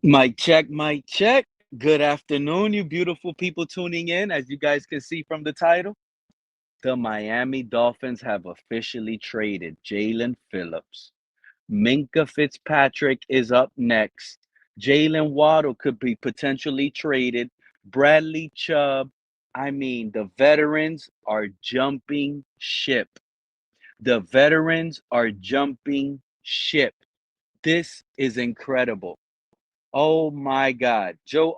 Mic check, mic check. Good afternoon, you beautiful people tuning in. As you guys can see from the title, the Miami Dolphins have officially traded Jalen Phillips. Minka Fitzpatrick is up next. Jalen Waddle could be potentially traded. Bradley Chubb. I mean, the veterans are jumping ship. The veterans are jumping ship. This is incredible. Oh my God. Joe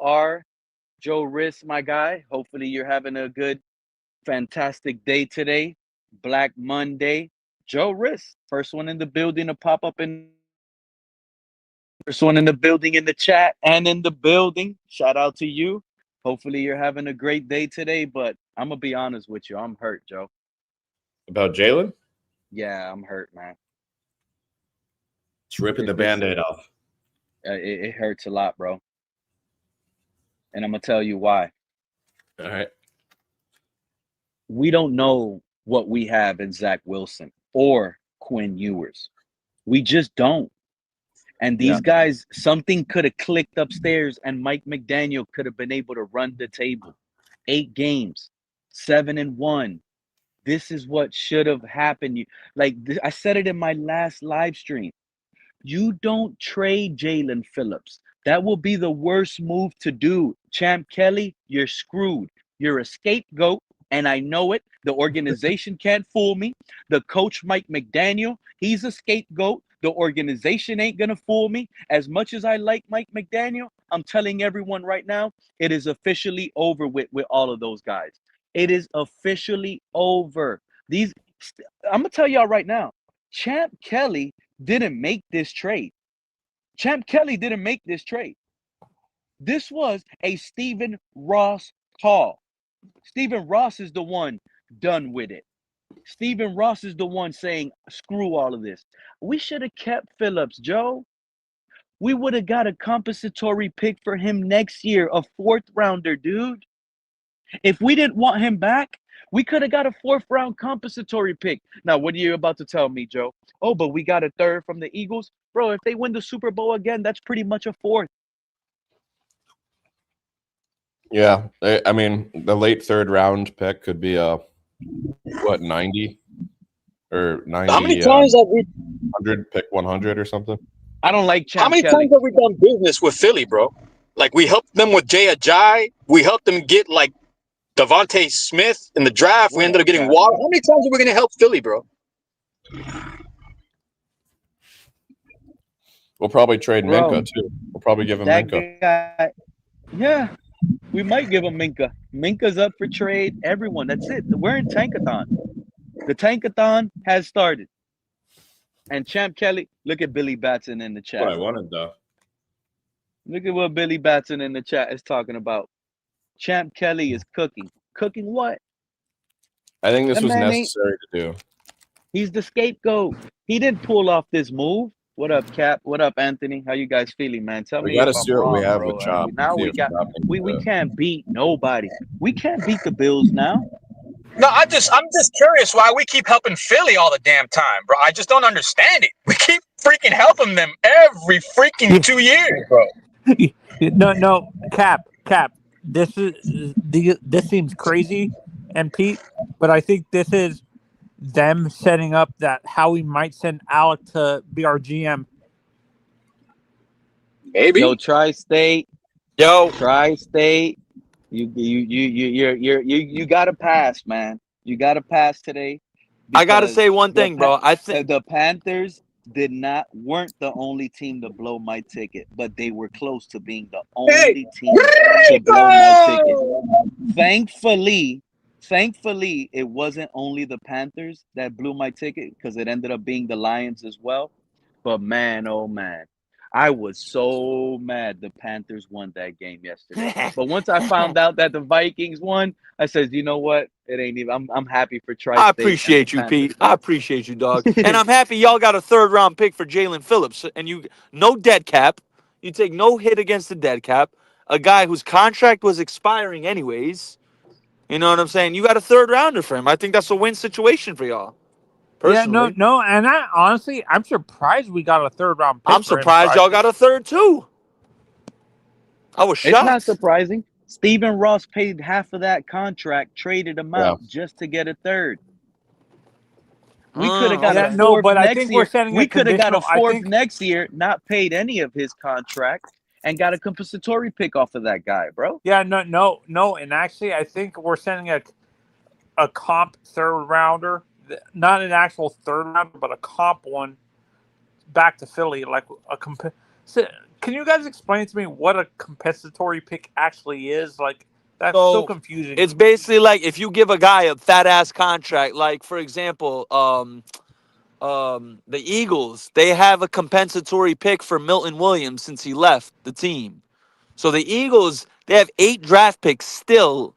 Riss, my guy. Hopefully you're having a good, fantastic day today. Black Monday. Joe Riss, first one in the building to pop up in first one in the building in the chat and in the building. Shout out to you. Hopefully you're having a great day today, but I'm gonna be honest with you. I'm hurt, Joe. About Jalen? Yeah, I'm hurt, man. It's ripping the Band-Aid off. It hurts a lot, bro. And I'm gonna tell you why. All right. We don't know what we have in Zach Wilson or Quinn Ewers. We just don't. And these guys, something could have clicked upstairs, and Mike McDaniel could have been able to run the table. 8 games, 7-1. This is what should have happened. I said it in my last live stream. You don't trade Jalen Phillips. That will be the worst move to do. Champ Kelly, you're screwed. You're a scapegoat, and I know it. The organization can't fool me. The coach, Mike McDaniel, he's a scapegoat. The organization ain't going to fool me. As much as I like Mike McDaniel, I'm telling everyone right now, it is officially over with all of those guys. It is officially over. I'm going to tell y'all right now, Champ Kelly didn't make this trade. Champ Kelly didn't make this trade. This was a Stephen Ross call. Stephen Ross is the one done with it. Stephen Ross is the one saying, screw all of this. We should have kept Phillips, Joe. We would have got a compensatory pick for him next year, a 4th rounder, dude. If we didn't want him back, we could have got a 4th round compensatory pick. Now, what are you about to tell me, Joe? Oh, but we got a 3rd from the Eagles? Bro, if they win the Super Bowl again, that's pretty much a 4th. Yeah, I mean, the late 3rd round pick could be 90 or 90? How many times have we 100 pick 100 or something? I don't like Champ How many Kelly. times have we done business with Philly, bro? Like, we helped them with Jay Ajayi. We helped them get, like, Devontae Smith in the draft. We ended up getting Waddle. How many times are we going to help Philly, bro? We'll probably trade Minka, too. We'll probably give him Minka. Yeah, we might give him Minka. Minka's up for trade. Everyone, that's it. We're in Tankathon. The Tankathon has started. And Champ Kelly, look at Billy Batson in the chat. What I wanted, though. Look at what Billy Batson in the chat is talking about. Champ Kelly is cooking. Cooking what? I think this was necessary to do. He's the scapegoat. He didn't pull off this move. What up, Cap? What up, Anthony? How you guys feeling, man? Tell me. We gotta see what we have with Chop. Now we can't beat nobody. We can't beat the Bills now. No, I'm just curious why we keep helping Philly all the damn time, bro. I just don't understand it. We keep freaking helping them every freaking 2 years, bro. No, Cap. This seems crazy, and Pete, but I think this is them setting up that how we might send Alec to be our GM. Maybe. Yo, Tri-State. You gotta pass, man. You gotta pass today. I gotta say one thing, bro. I think the Panthers weren't the only team to blow my ticket, but they were close to being the only team to blow my ticket. Thankfully, it wasn't only the Panthers that blew my ticket because it ended up being the Lions as well. But man, oh man, I was so mad the Panthers won that game yesterday. But once I found out that the Vikings won, I said, you know what? It ain't even. I'm happy for Tri-State. I appreciate you, Pete. I appreciate you, dog. And I'm happy y'all got a 3rd round pick for Jalen Phillips. And you no dead cap. You take no hit against the dead cap. A guy whose contract was expiring anyways. You know what I'm saying? You got a 3rd rounder for him. I think that's a win situation for y'all. Personally. Yeah, no, and I'm surprised we got a 3rd round pick. I'm surprised y'all got a 3rd too. I was It's not shocked. surprising. Stephen Ross paid half of that contract, traded him Yeah. out just to get a third. We could have got Yeah, a Okay. no, fourth but I next think we're year. setting a We could have got a conditional. I fourth think next year, not paid any of his contract, and got a compensatory pick off of that guy, bro. yeah, no, and actually, I think we're sending a comp third rounder, not an actual third rounder, but a comp one back to Philly, like a So, can you guys explain to me what a compensatory pick actually is? Like that's so So confusing. it's basically like if you give a guy a fat ass contract, like for example, the Eagles, they have a compensatory pick for Milton Williams since he left the team. So the Eagles, they have 8 draft picks still.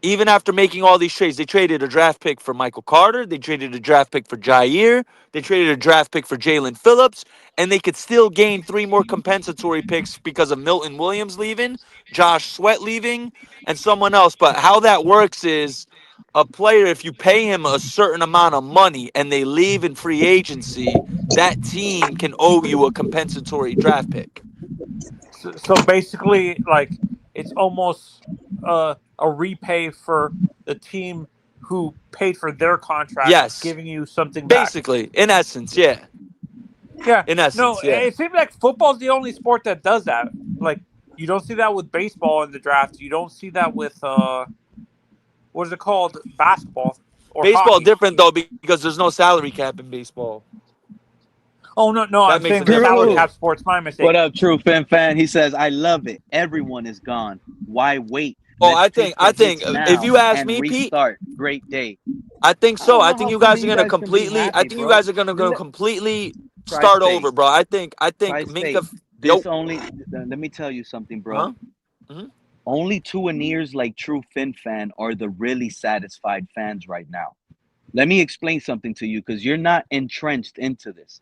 Even after making all these trades, they traded a draft pick for Michael Carter. They traded a draft pick for Jair. They traded a draft pick for Jalen Phillips. And they could still gain 3 more compensatory picks because of Milton Williams leaving, Josh Sweat leaving, and someone else. But how that works is a player, if you pay him a certain amount of money and they leave in free agency, that team can owe you a compensatory draft pick. So basically, like it's almost a repay for the team who paid for their contract, Yes, giving you something back. basically, in essence, yeah. Yeah, In no, essence, yeah. it seems like football's the only sport that does that. Like you don't see that with baseball in the draft. You don't see that with what is it called, basketball or Baseball hockey. different though because there's no salary cap in baseball. Oh no, That I'm makes saying a the difference. salary True. Yeah. cap sports. My mistake. What up, True Fin fan? He says, I love it. Everyone is gone. Why wait? Oh, Let's take I the think hits if now you ask and me, Pete, restart. Great day. I think I so. don't I know think how you some of guys are you gonna guys can be completely. I happy, think you bro. guys are gonna go completely start Tri-state. over, bro. I think Minka. Tri-state. Yo, Let me tell you something, bro. huh? Hmm. Only two ears like True Fin fan are the really satisfied fans right now. Let me explain something to you because you're not entrenched into this.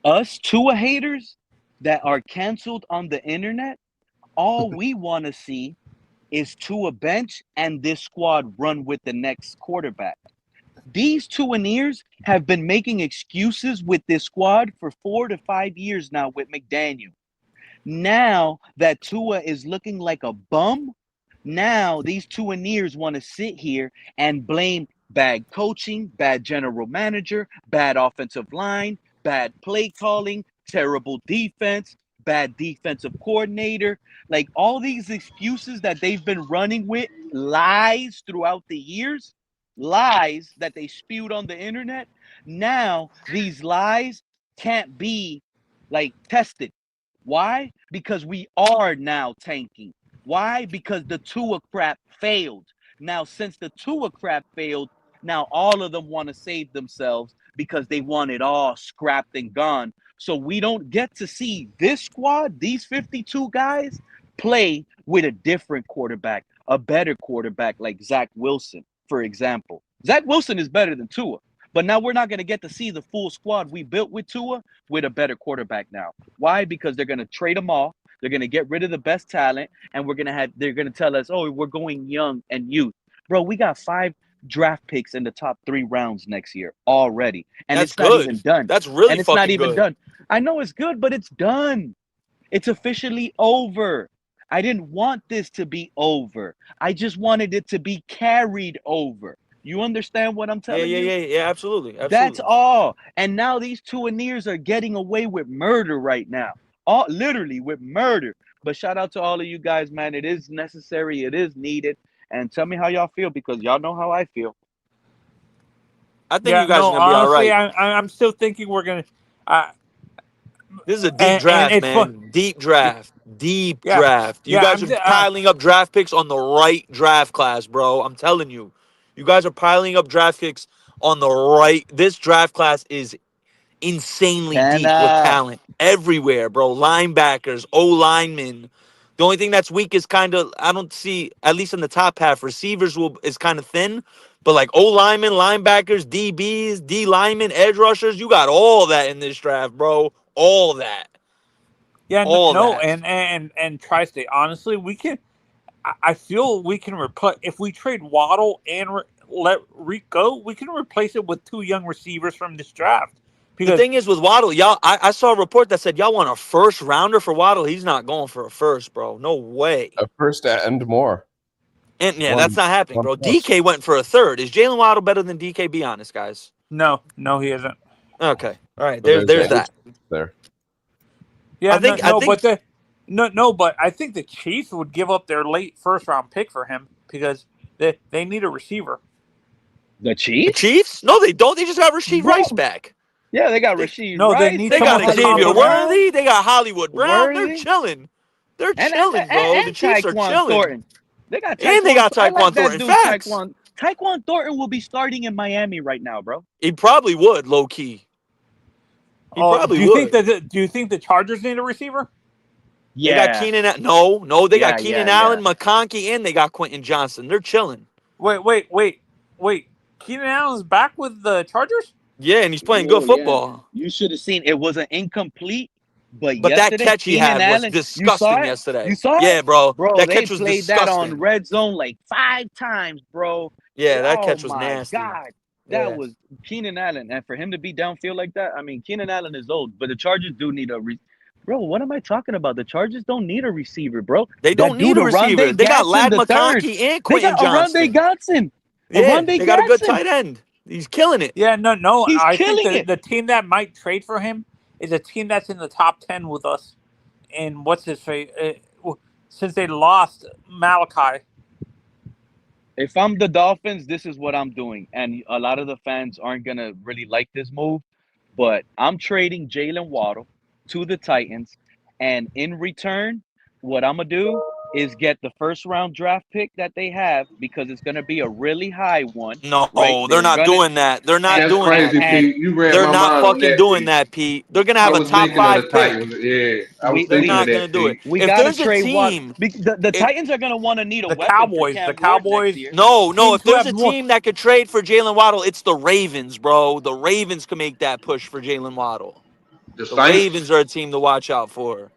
Us Tua haters that are canceled on the internet, all we want to see is Tua bench and this squad run with the next quarterback. These Tuaneers have been making excuses with this squad for 4 to 5 years now with McDaniel. Now that Tua is looking like a bum, now these Tuaneers want to sit here and blame bad coaching, bad general manager, bad offensive line, bad play calling, terrible defense, bad defensive coordinator. Like all these excuses that they've been running with, lies throughout the years, lies that they spewed on the internet. Now these lies can't be like tested. Why? Because we are now tanking. Why? Because the Tua crap failed. Now, since the Tua crap failed, now all of them want to save themselves because they want it all scrapped and gone. So we don't get to see this squad, these 52 guys, play with a different quarterback, a better quarterback like Zach Wilson, for example. Zach Wilson is better than Tua. But now we're not going to get to see the full squad we built with Tua with a better quarterback now. Why? Because they're going to trade them all. They're going to get rid of the best talent, and they're going to tell us, oh, we're going young and youth. Bro, we got 5 draft picks in the top 3 rounds next year already. And That's it's not good. even done. That's really And it's not fucking even good. done. I know it's good, but it's done. It's officially over. I didn't want this to be over. I just wanted it to be carried over. You understand what I'm telling you? Yeah. Absolutely, That's absolutely. all. And now these Tuaneers are getting away with murder right now. All literally with murder. But shout out to all of you guys, man. It is necessary. It is needed. And tell me how y'all feel because y'all know how I feel. I think Yeah, you guys no, are gonna be all honestly, right. I'm still thinking we're gonna. Uh, This is a deep and draft, it's fun. man. Deep draft. Deep Yeah, draft. You yeah. guys are piling up draft picks on the right draft class, bro. I'm telling you. You guys are piling up draft picks on the right. This draft class is insanely deep with Cannot. talent everywhere, bro. Linebackers, O linemen. The only thing that's weak is kind of I don't see at least in the top half. Receivers is kind of thin, but like O linemen, linebackers, DBs, D linemen, edge rushers, you got all that in this draft, bro. All that, Yeah, all no, that. and Tri-State. Honestly, we can. I feel we can replace if we trade Waddle and let Reek go. We can replace it with 2 young receivers from this draft The thing is with Waddle, y'all, I saw a report that said y'all want a first rounder for Waddle. He's not going for a first, bro. No way. A first and more. And yeah, One- that's not happening, bro. one plus. DK went for a third. Is Jalen Waddle better than DK? Be honest, guys. No, he isn't. Okay, all right. So There's that. There. Yeah, I think- but I think the Chiefs would give up their late first round pick for him because they need a receiver. The The Chiefs? Chiefs? No, they don't. They just got Rasheed Bro. Rice back. Yeah, they got Rasheed No, they Rice. need They got someone to Xavier complement. Worthy. They got Hollywood Brown. They're Worthy. chilling. They're And chilling, bro. The Chiefs are Tyquan chilling. Thornton. They got And they got I like Tyquan that Thornton. dude, Facts. Tyquan Thornton will be starting in Miami right now, bro. He probably would, low key. He probably do you would. Do you think the Chargers need a receiver? They got Keenan. No, they got Yeah, Keenan yeah, Allen, McConkey, and they got Quentin Johnson. They're chilling. Wait. Keenan Allen's back with the Chargers? Yeah, and he's playing good Oh, football. Yeah. You should have seen it was an incomplete, but But that yesterday, catch he Keenan had was Allen, disgusting you saw it? yesterday. You saw it? Yeah, bro. Bro, that they catch was played disgusting. that on red zone like 5 times, bro. Yeah, that catch was my nasty. God. That Yeah. was Keenan Allen. And for him to be downfield like that, I mean, Keenan Allen is old, but the Chargers do need bro, what am I talking about? The Chargers don't need a receiver, bro. They don't need a receiver. They got Ladd McConkey and They Quentin got Johnson. Arundé Johnson. Yeah, Arundé they got a good Johnson. tight end. He's killing it. Yeah, no. He's I killing think it. the team that might trade for him is a team that's in the top 10 with us. And what's his face? Since they lost Malachi. If I'm the Dolphins, this is what I'm doing. And a lot of the fans aren't going to really like this move, but I'm trading Jalen Waddle to the Titans. And in return, what I'm going to do is get the first round draft pick that they have because it's going to be a really high one. No, right? they're not doing that. They're not That's doing crazy, that. Pete. You read They're my not mind on fucking doing Pete. that, Pete. They're gonna have I a was top thinking of 5 the pick. Titans. Yeah, I was We- They're thinking not of that. gonna do it. Pete. We If got to there's a trade one. team, The Titans are going to want to need a The weapon Cowboys. for Cam The Ward Cowboys. next year. no. Teams If who there's have a more- team that could trade for Jalen Waddle, it's the Ravens, bro. The Ravens can make that push for Jalen Waddle. The The Saints. Ravens are a team to watch out for.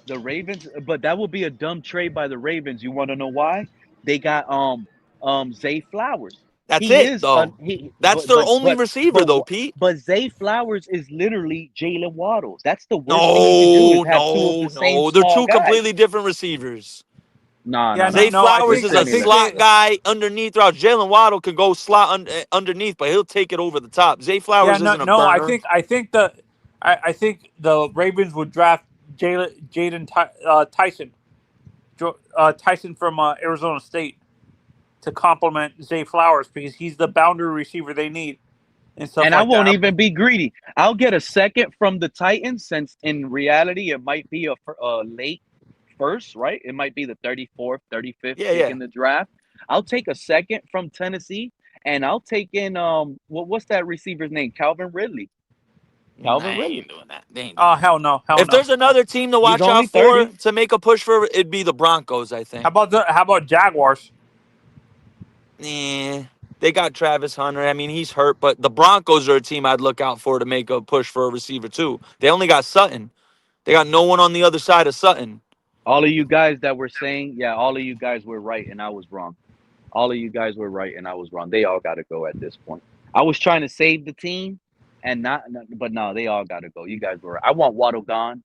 The Ravens, but that would be a dumb trade by the Ravens. You want to know why? They got Zay Flowers. That's it, though. That's their only receiver, though, Pete. But Zay Flowers is literally Jalen Waddle. That's the worst thing you can do is have two of the same They're small two guys. completely different receivers. Nah, Zay Flowers is I a think slot guy underneath routes. Jalen Waddle could go slot underneath, but he'll take it over the top. Zay Flowers isn't a burner. I think the Ravens would draft Tyson from Arizona State to complement Zay Flowers because he's the boundary receiver they need. And I won't even be greedy. I'll get a second from the Titans since in reality it might be a late first, right? It might be the 34th, 35th pick in the draft. I'll take a second from Tennessee and I'll take in what's that receiver's name? Calvin Ridley. Calvin Ridley. Ain't doing that. They ain't Oh, hell no. If there's another team to watch only out for 30. to make a push for, it'd be the Broncos, I think. How about Jaguars? They got Travis Hunter. I mean, he's hurt, but the Broncos are a team I'd look out for to make a push for a receiver too. They only got Sutton. They got no one on the other side of Sutton. All of you guys that were saying, all of you guys were right and I was wrong. All of you guys were right and I was wrong. They all got to go at this point. I was trying to save the team but no, they all got to go. You guys were right. I want Waddle gone.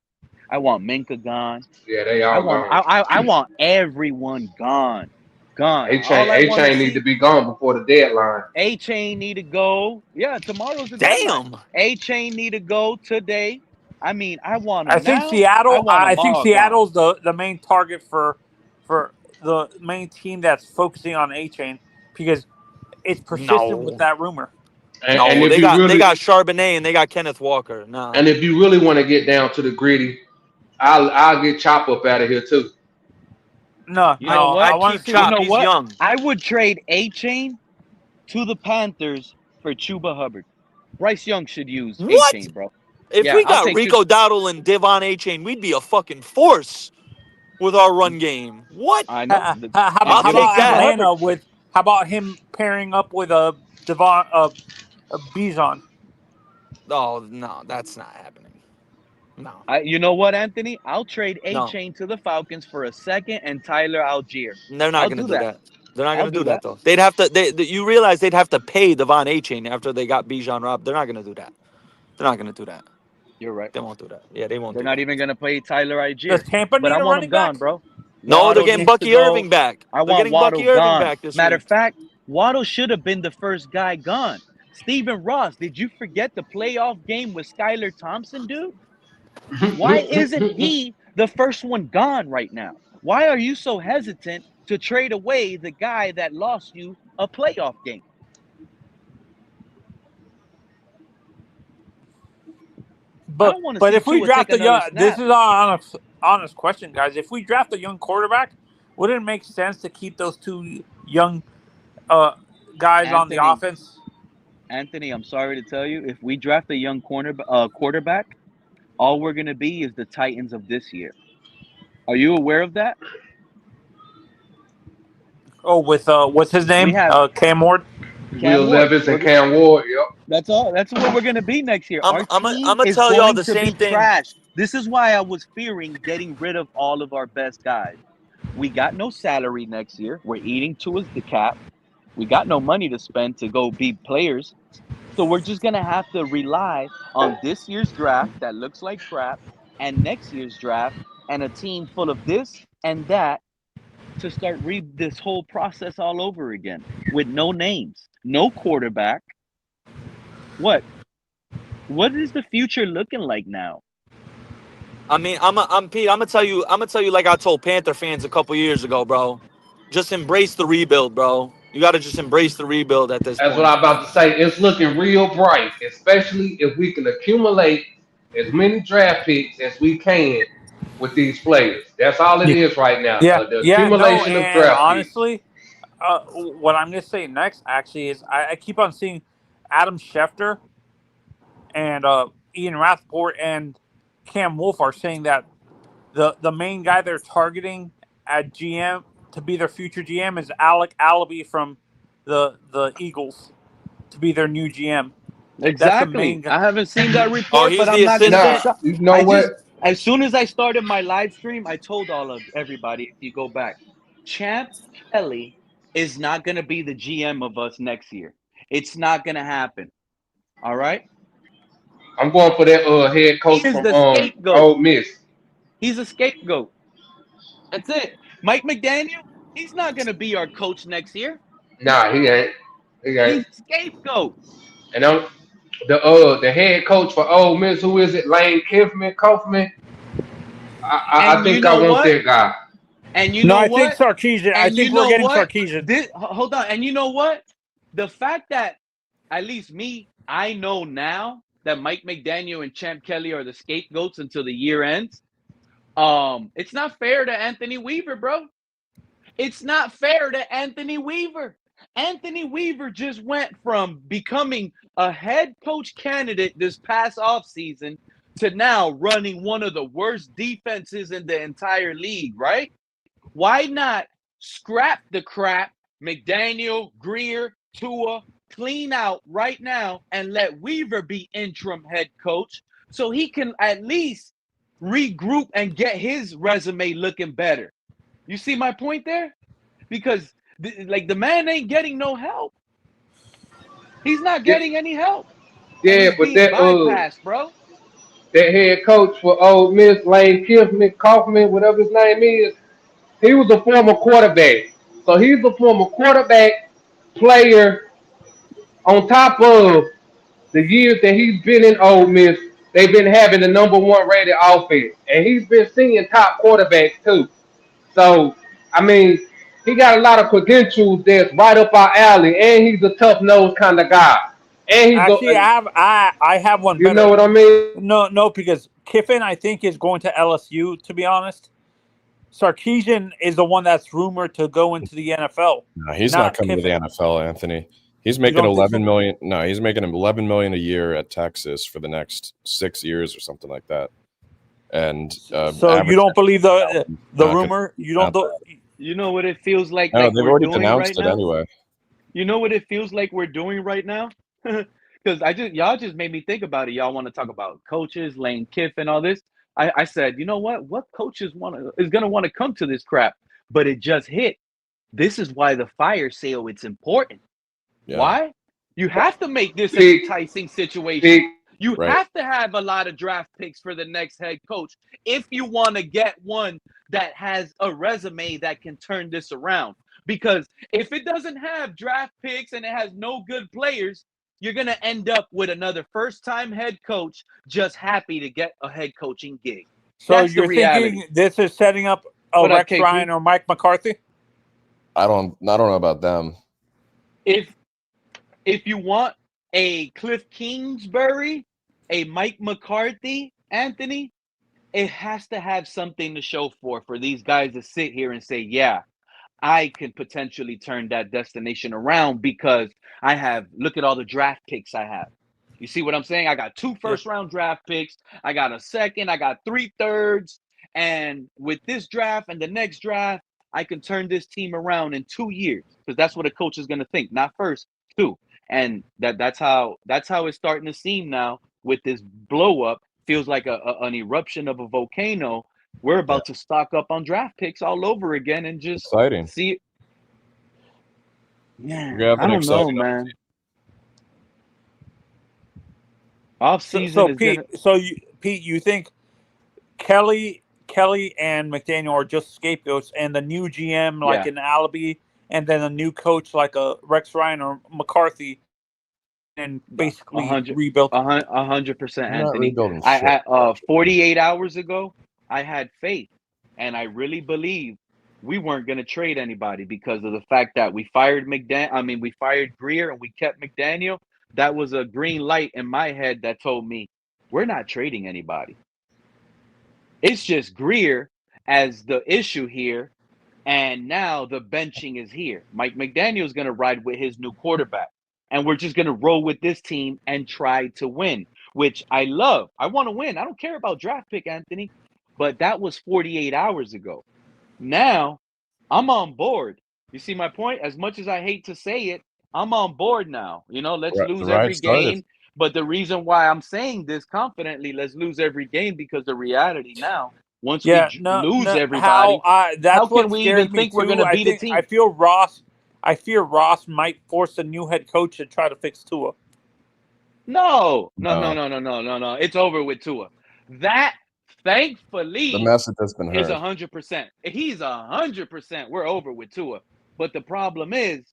I want Minka gone. Yeah, they all gone. I want everyone gone. A-Chain need to be gone before the deadline. A-Chain need to go. Yeah, tomorrow's the Damn. deadline. A-Chain need to go today. I mean, I want him I think now. Seattle. I think all Seattle's the main target for the main team that's focusing on A-Chain because it's persistent with that rumor. And they got Charbonnet and they got Kenneth Walker. No. And if you really want to get down to the gritty, I'll get Chop up out of here too. No, You know what? I want to see. Chop. You know He's what? young. I would trade A-Chain to the Panthers for Chuba Hubbard. Bryce Young should use What? A-Chain, bro. If Yeah, we I'll got take Rico Dowdle and Devon A-Chain, we'd be a fucking force with our run game. What? I know. How I'll take about that. Atlanta with? How about him pairing up with a Bijan? Oh, no, that's not happening. No. You know what, Anthony? I'll trade No. A-Chain to the Falcons for a second and Tyler Algier. They're not I'll going to do do that. that. They're not going I'll to do do that, that. though. They'd have to. You realize they'd have to pay Devon A-Chain after they got Bijan Rob. They're not going to do that. They're not going to do that. You're right. They won't do that. Yeah, they won't. They're do not that. even gonna play Tyler Algier. Does Tampa But need I a want running him gone, back? bro. No, Waddle they're getting needs Bucky to go. Irving back. I They're want getting Waddle Bucky Irving gone. back this Matter week. of fact, Waddle should have been the first guy gone. Stephen Ross, did you forget the playoff game with Skylar Thompson, dude? Why isn't he the first one gone right now? Why are you so hesitant to trade away the guy that lost you a playoff game? I don't want to see But if we Tua draft take a young, another this snap. is an honest question, guys. If we draft a young quarterback, wouldn't it make sense to keep those two young guys on the offense? Anthony, I'm sorry to tell you, if we draft a young quarterback, all we're going to be is the Titans of this year. Are you aware of that? Oh, with what's his name? We have Cam Ward. Will Levis and Cam Ward. Yep. That's all. That's what we're going to be next year. Our I'm team gonna is tell y'all going the to be same thing. trash. This is why I was fearing getting rid of all of our best guys. We got no salary next year. We're eating to the cap. We got no money to spend to go be players. So we're just going to have to rely on this year's draft that looks like crap and next year's draft and a team full of this and that to start this whole process all over again with no names, no quarterback. What is the future looking like now? I mean, I'm Pete. I'm gonna tell you like I told Panther fans a couple years ago, bro. Just embrace the rebuild, bro. You got to just embrace the rebuild at this That's point. what I'm about to say. It's looking real bright, especially if we can accumulate as many draft picks as we can with these players. That's all it is right now. The No, accumulation of and draft picks. honestly, what I'm going to say next actually is I keep on seeing Adam Schefter and Ian Rappaport and Cam Wolf are saying that the main guy they're targeting at GM to be their future GM is Alec Allaby from the Eagles to be their new GM. Exactly. That's the main guy. I haven't seen that report, he's but the I'm not going to assistant? get shocked. You know what? As soon as I started my live stream, I told everybody, if you go back, Champ Kelly is not going to be the GM of us next year. It's not going to happen. All right? I'm going for that head coach He's from the scapegoat. Ole Miss. He's a scapegoat. That's it. Mike McDaniel, he's not going to be our coach next year. Nah, he ain't. He ain't. He's a scapegoat. And the head coach for Ole Miss, who is it? Lane Kaufman. I think I want that guy. And you know I what? think Sarkisian. I think we're getting Sarkisian. Hold on. And you know what? The fact that, at least me, I know now that Mike McDaniel and Champ Kelly are the scapegoats until the year ends. It's not fair to Anthony Weaver, bro. It's not fair to Anthony Weaver. Anthony Weaver just went from becoming a head coach candidate this past offseason to now running one of the worst defenses in the entire league, right? Why not scrap the crap, McDaniel, Greer, Tua, clean out right now and let Weaver be interim head coach so he can at least regroup and get his resume looking better. You see my point there? Because the man ain't getting no help. He's not getting any help. Yeah, but that bypassed, bro. That head coach for Ole Miss, Lane Kaufman, whatever his name is, he was a former quarterback. So he's a former quarterback player on top of the years that he's been in Ole Miss. They've been having the number one rated offense. And he's been seeing top quarterbacks too. So, I mean, he got a lot of credentials that's right up our alley. And he's a tough-nosed kind of guy. And he's actually, I have one better. You know what I mean? No, because Kiffin, I think, is going to LSU, to be honest. Sarkisian is the one that's rumored to go into the NFL. No, he's not coming to the NFL, Anthony. He's making $11 million. No, he's making $11 million a year at Texas for the next 6 years or something like that. And so you don't believe the rumor? You don't. You know what it feels like? No, they've already right announced it anyway. You know what it feels like we're doing right now? Because y'all just made me think about it. Y'all want to talk about coaches, Lane Kiffin, all this. I said, you know what? What coaches is going to want to come to this crap? But it just hit. This is why the fire sale, it's important. Yeah. Why? You have to make this an enticing situation. You Right. have to have a lot of draft picks for the next head coach if you want to get one that has a resume that can turn this around. Because if it doesn't have draft picks and it has no good players, you're going to end up with another first-time head coach just happy to get a head coaching gig. So That's you're the reality. thinking this is setting up a What up, Rex KP? Ryan or Mike McCarthy? I don't know about them. If you want a Cliff Kingsbury, a Mike McCarthy, Anthony, it has to have something to show for these guys to sit here and say, yeah, I can potentially turn that destination around because I have, look at all the draft picks I have. You see what I'm saying? I got 2 first-round draft picks. I got a second. I got 3 thirds. And with this draft and the next draft, I can turn this team around in 2 years because that's what a coach is going to think, not first, 2. And that's how it's starting to seem now with this blow up. Feels like an eruption of a volcano. We're about to stock up on draft picks all over again and just Exciting. see it. Yeah, We have I an don't know, exciting man. Off season So is Pete, gonna. Pete, you think Kelly and McDaniel are just scapegoats, and the new GM like an alibi, and then a new coach like a Rex Ryan or McCarthy, and basically rebuilt 100%, We're not Anthony. rebuilding I shit. had 48 hours ago, I had faith, and I really believed we weren't going to trade anybody because of the fact that we fired we fired Greer and we kept McDaniel. That was a green light in my head that told me we're not trading anybody. It's just Greer as the issue here, and now the benching is here. Mike McDaniel is going to ride with his new quarterback, and we're just going to roll with this team and try to win, which I love. I want to win. I don't care about draft pick, Anthony, but that was 48 hours ago. Now, I'm on board. You see my point? As much as I hate to say it, I'm on board now. Let's lose every game. But the reason why I'm saying this confidently, let's lose every game, because the reality now, once we lose everybody, how can we even think we're going to beat a team? I fear Ross might force a new head coach to try to fix Tua. No. It's over with Tua. That, thankfully, the message has been is heard. 100%. He's 100%. We're over with Tua. But the problem is,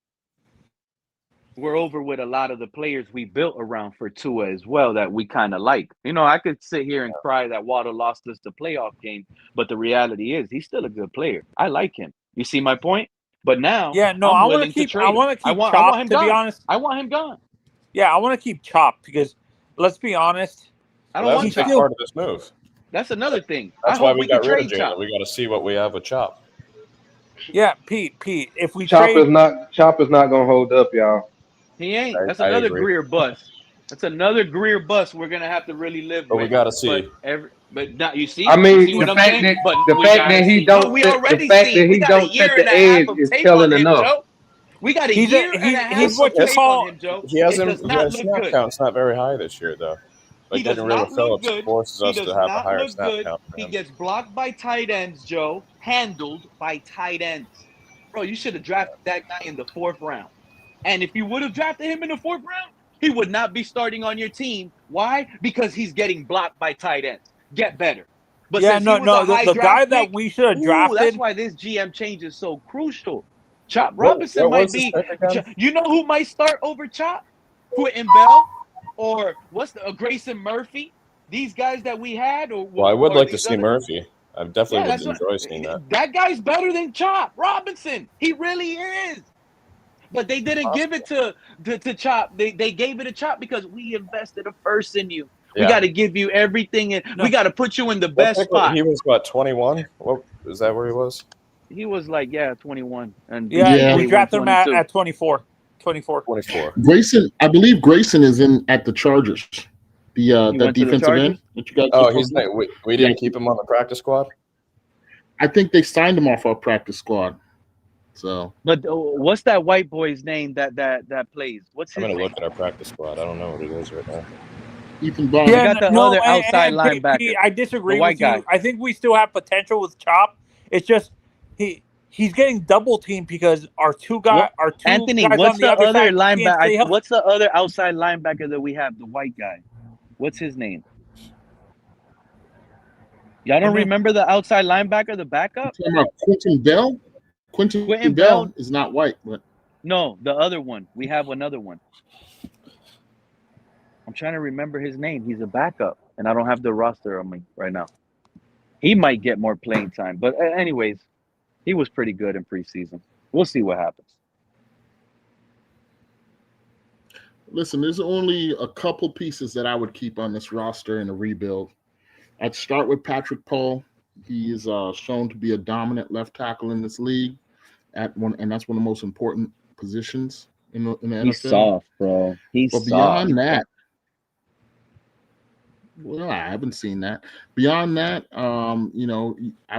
we're over with a lot of the players we built around for Tua as well that we kind of like. I could sit here and cry that Waddle lost us the playoff game, but the reality is he's still a good player. I like him. You see my point? But now, I'm willing to trade him. I want him to gone. be honest. I want him gone. Yeah, I want to keep Chop because, let's be honest, I don't want Chop. That's a big part of this move. That's another thing. That's why we got rid of Jalen. We got to see what we have with Chop. Yeah, Pete, if we Chop is not gonna hold up, y'all. He ain't. That's another Greer bust. That's another Greer bust we're gonna have to really live with. But we gotta see. But now you see. I mean, you see what I'm saying? The fact that he don't set the edge is telling enough. Joe. We got a year and a half what you call him, Joe. He hasn't. It does not His look snap good. count's not very high this year, though. He does not look good. Forces us to have a higher snap count. He gets blocked by tight ends, Joe. Handled by tight ends. Bro, you should have drafted that guy in the 4th round. And if you would have drafted him in the 4th round, he would not be starting on your team. Why? Because he's getting blocked by tight ends. Get better. But the guy that we should have drafted. That's why this GM change is so crucial. Chop Robinson might be. You know who might start over Chop? Quentin Bell or Grayson Murphy? These guys that we had. I would like to see Murphy. I definitely would enjoy seeing that. That guy's better than Chop Robinson. He really is. But they didn't give it to Chop. They gave it to Chop because we invested a first in you. We got to give you everything, and we got to put you in the best spot. He was 21? What is that? Where he was? He was 21. And we drafted him at 24. 24. Grayson, I believe Grayson is in at the Chargers. That defensive end that you guys. Oh, he's not. We didn't keep him on the practice squad. I think they signed him off our practice squad. So, but what's that white boy's name that plays? What's his name? I'm gonna look at our practice squad. I don't know what it is right now. Ethan Bond. Yeah, got the other outside linebacker. I disagree with you. I think we still have potential with Chop. It's just he's getting double teamed because our two guys. Anthony, what's the other linebacker? What's the other outside linebacker that we have? The white guy. What's his name? Y'all don't remember the outside linebacker, the backup? You talking about Quentin Bell? Quentin Bell is not white, but no, the other one. We have another one. I'm trying to remember his name. He's a backup, and I don't have the roster on me right now. He might get more playing time, but anyways, he was pretty good in preseason. We'll see what happens. listen, there's only a couple pieces that I would keep on this roster in a rebuild. I'd start with Patrick Paul. He is shown to be a dominant left tackle in this league, and that's one of the most important positions in the NFL. He's soft, bro. But beyond that, well, I haven't seen that. Beyond that, I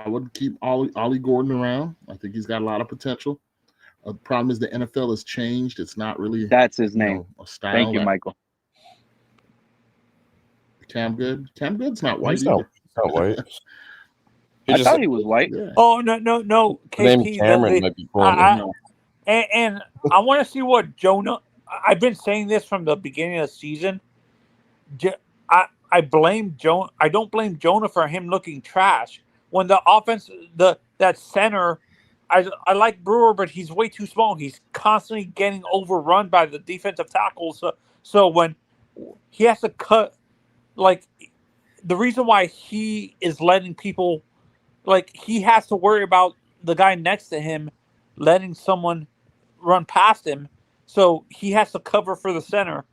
would keep Ollie Gordon around. I think he's got a lot of potential. The problem is the NFL has changed. It's not really that's his name. A style. Thank you, Michael. Cam Good's not white. He's not white. I thought he was white. Yeah. Oh no. Name Cameron might be cool. And I want to see what Jonah. I've been saying this from the beginning of the season. I blame Jonah. I don't blame Jonah for him looking trash when the offense, that center. I like Brewer, but he's way too small. He's constantly getting overrun by the defensive tackles. So when he has to cut, like, the reason why he is letting people, like, he has to worry about the guy next to him letting someone run past him. So he has to cover for the center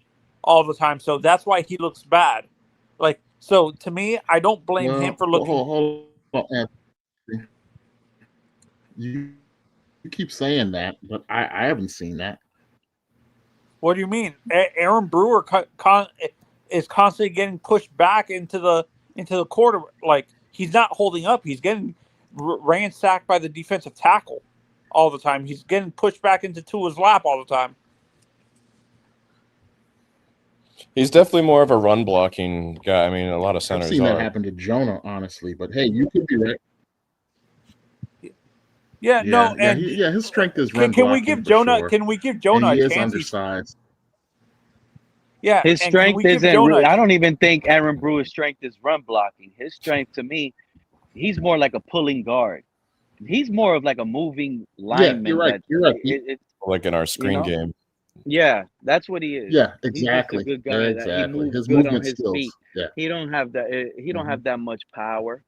all the time. So that's why he looks bad. Like, so to me, I don't blame him for looking. Hold on, Anthony. You keep saying that, but I haven't seen that. What do you mean? Aaron Brewer is constantly getting pushed back into the quarter. Like, he's not holding up. He's getting ransacked by the defensive tackle all the time. He's getting pushed back into Tua's lap all the time. He's definitely more of a run blocking guy. I mean, a lot of centers. I've seen that happen to Jonah, honestly. But hey, you could be right. His strength is run blocking. Can we give Jonah? Sure. Can we give Jonah and he a is chance? Undersized. Yeah, his strength isn't. I don't even think Aaron Brewer's strength is run blocking. His strength, to me, he's more like a pulling guard. He's more of like a moving lineman. Yeah, you're right. It's like in our screen game. Yeah, that's what he is. Yeah, exactly. He's just a good guy. Exactly. He moves His good movement on his skills. feet. Yeah. He don't have that. He don't have that much power.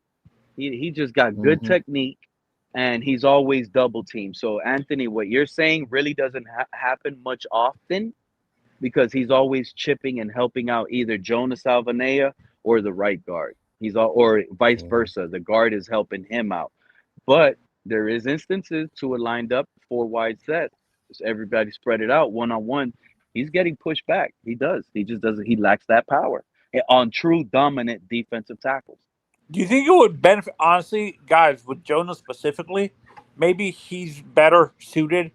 He just got good technique, and he's always double teamed. So Anthony, what you're saying really doesn't happen much often, because he's always chipping and helping out either Jonas Salvanea or the right guard. Or vice versa. The guard is helping him out. But there is instances to a lined up 4 wide set. Just everybody spread it out 1-on-1. He's getting pushed back. He does. He just doesn't. He lacks that power on true dominant defensive tackles. Do you think it would benefit, honestly, guys, with Jonah specifically? Maybe he's better suited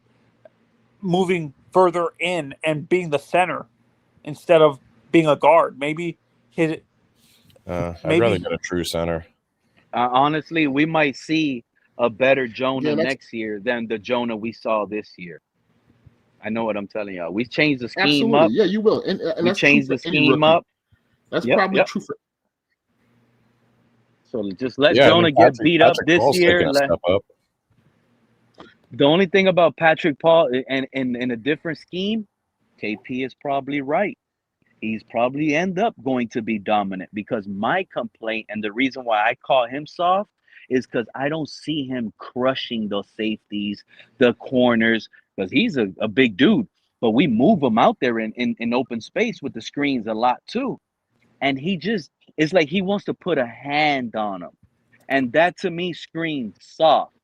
moving further in and being the center instead of being a guard. Maybe I'd rather get a true center. Honestly, we might see a better Jonah next year than the Jonah we saw this year. I know what I'm telling y'all. We changed the scheme up. Yeah, you will. And we changed the scheme up. That's probably true for. So just let Jonah get beat up this year. The only thing about Patrick Paul and in a different scheme, KP is probably right. He's probably end up going to be dominant, because my complaint and the reason why I call him soft is because I don't see him crushing those safeties, the corners, because he's a big dude. But we move him out there in open space with the screens a lot too. And it's like he wants to put a hand on them. And that to me screams soft.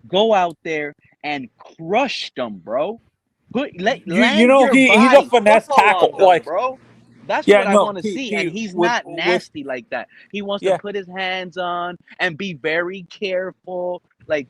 Go out there and crush them, bro. He's a finesse tackle, like, bro. That's what I want to see. And he's not nasty like that. He wants to put his hands on and be very careful. Like,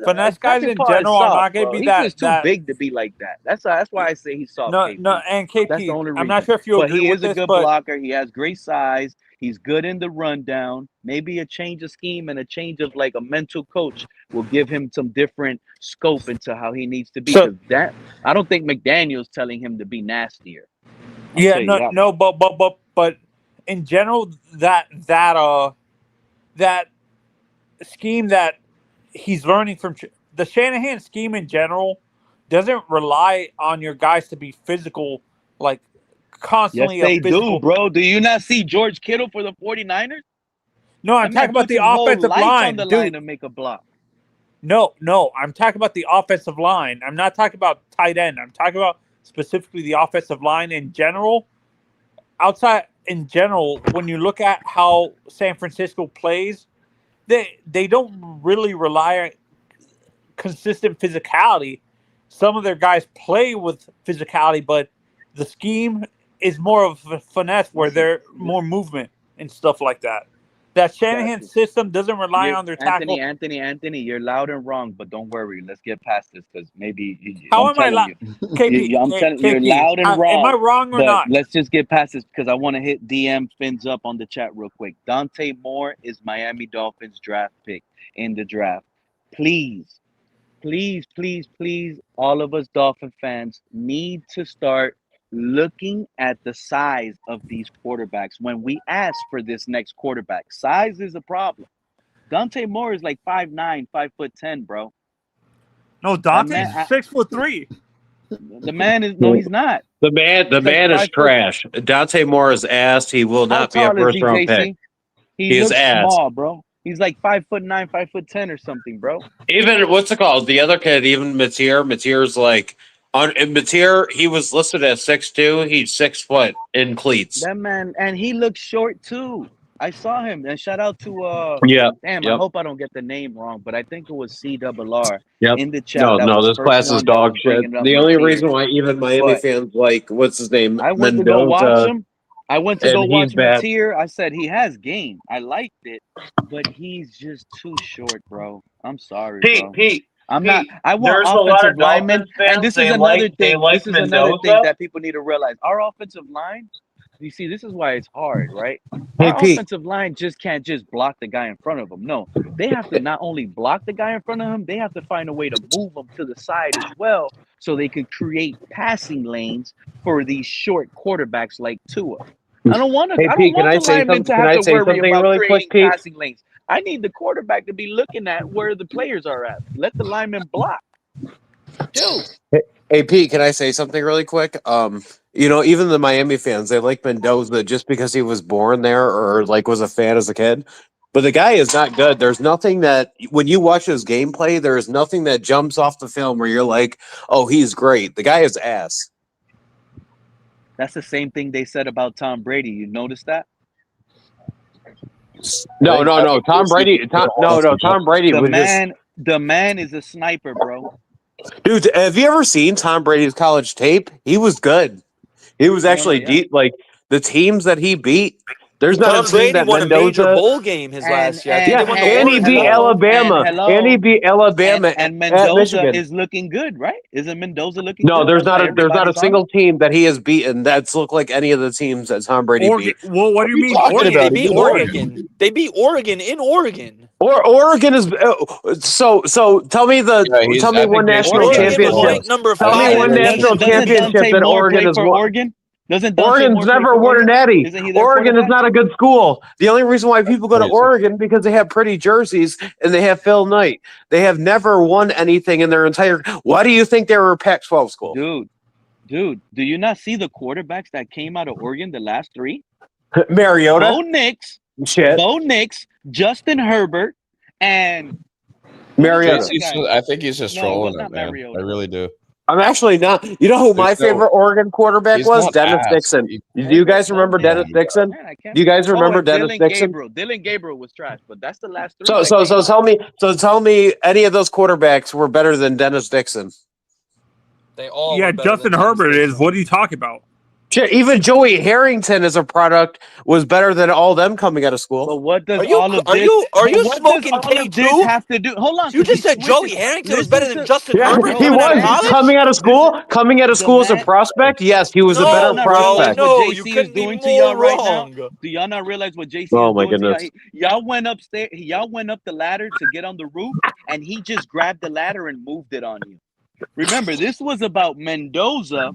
finesse guys in general are not going to be that. He's just too big to be like that. That's why I say he's soft. No, and KP, that's the only reason. I'm not sure if you agree with this, but he is a good blocker. He has great size. He's good in the rundown. Maybe a change of scheme and a change of like a mental coach will give him some different scope into how he needs to be. I don't think McDaniel's telling him to be nastier. But in general, that scheme that he's learning from the Shanahan scheme in general doesn't rely on your guys to be physical, like Yes, constantly a they do, physical. bro. Do you not see George Kittle for the 49ers? No, I'm That man talking about puts the his whole offensive life on line, the line dude. to make a block. No, I'm talking about the offensive line. I'm not talking about tight end. I'm talking about specifically the offensive line in general. Outside in general, when you look at how San Francisco plays, they don't really rely on consistent physicality. Some of their guys play with physicality, but the scheme is more of a finesse where Listen, they're more movement and stuff like that. That Shanahan gotcha. system doesn't rely You're on their tackle. Anthony. You're loud and wrong, but don't worry. Let's get past this because maybe How I'm am I? telling you, KP, I'm telling you, you're KP, loud and am I wrong. wrong or But not? let's just get past this because I want to hit DM fins up on the chat real quick. Dante Moore is Miami Dolphins draft pick in the draft. Please, please, all of us Dolphin fans need to start looking at the size of these quarterbacks when we ask for this next quarterback. Size is a problem. Dante Moore is like 5'9", 5'10", bro. No, That Dante's man, 6'3". the man is no, he's not. The man He's like is 5 foot. trash. Dante Moore is ass. He will How not be a tall is first he, round pick. JC? He He is looks ass. small, bro. He's like 5'9", 5'10" or something, bro. Even what's it called? The other kid, even Mateer's like Mateer, he was listed as 6'2". He's 6 foot in cleats. That man, and he looks short too. I saw him, and shout out to Yeah. damn, I Yep. hope I don't get the name wrong, but I think it was CRR Yep. in the chat. That No, was this first class is one that was dog shit. bringing up The only Mateer. reason why even Miami But fans like what's his name? I went to go watch Mendoza, him. I went to and go he's watch bad. Mateer. I said he has game. I liked it, but he's just too short, bro. I'm sorry, bro. Pete. I'm not. I want There's a lot offensive of linemen, Dolphins fans. and this They is another they thing. like This is another thing Mendoza. that people need to realize. Our offensive line. You see, this is why it's hard, right? Hey, Our Pete. offensive line just can't just block the guy in front of them. No, they have to not only block the guy in front of him, they have to find a way to move him to the side as well, so they can create passing lanes for these short quarterbacks like Tua. I don't want to. Hey, I don't Pete, can want I the say linemen something? to Can have I to say worry something about really quick, creating Pete? passing lanes. I need the quarterback to be looking at where the players are at. Let the linemen block. Chill. Hey, Pete, can I say something really quick? Even the Miami fans, they like Mendoza just because he was born there or like was a fan as a kid. But the guy is not good. There's nothing that when you watch his gameplay, there is nothing that jumps off the film where you're like, "Oh, he's great." The guy is ass. That's the same thing they said about Tom Brady. You notice that? No. Tom Brady. Tom Brady The was just man is a sniper, bro. dude. Have you ever seen Tom Brady's college tape? He was good. He was actually Yeah. deep. Like the teams that he beat. There's not Tom a team Brady that won a major Mendoza. bowl game his last year. I think Yeah, they won the and he Orange beat Bowl. Alabama. And he beat Alabama and at Mendoza Michigan. is looking good, right? Isn't Mendoza looking No, good? there's That's why not a everybody's on him. single team that he has beaten that's looked like any of the teams that Tom Brady Oregon. beat. Well, what do you mean? talking Oregon? about? They beat Oregon. They beat Oregon in Oregon. Or Oregon is so. Tell me one national Oregon game was championship. ranked number Tell me 5. one national Doesn't championship Dante that Moore Oregon play has for won. Oregon? Doesn't Dante Oregon's Moore play never for won an Oregon? Eddie. Isn't he their Oregon is quarterback? not a good school. The only reason why people go to Oregon because they have pretty jerseys and they have Phil Knight. They have never won anything in their entire. Why do you think they were a Pac-12 school? Dude, do you not see the quarterbacks that came out of Oregon the last 3? Mariota, Bo Nix, Justin Herbert, and Mariota. I think he's just trolling not it, man. Mariota. I really do. I'm actually not. You know who my favorite Oregon quarterback he's was? not Dennis ass. Dixon. Do you guys remember Dennis Dixon? Do you guys remember Dennis Dixon? Dylan Gabriel was trash, but that's the last 3. Tell me any of those quarterbacks were better than Dennis Dixon. They all Yeah, Justin Herbert is. What are you talking about? Shit, even Joey Harrington as a product was better than all them coming out of school. But what does Are you smoking K2? Have to do? Hold on. You just said Joey Harrington was better than Justin Herbert he coming out of was college? coming out of school as a prospect. Yes, he was a better prospect. No, you couldn't be more wrong. Do y'all not realize what JC Oh is my doing goodness. to y'all? Y'all went upstairs. Y'all went up the ladder to get on the roof, and he just grabbed the ladder and moved it on you. Remember, this was about Mendoza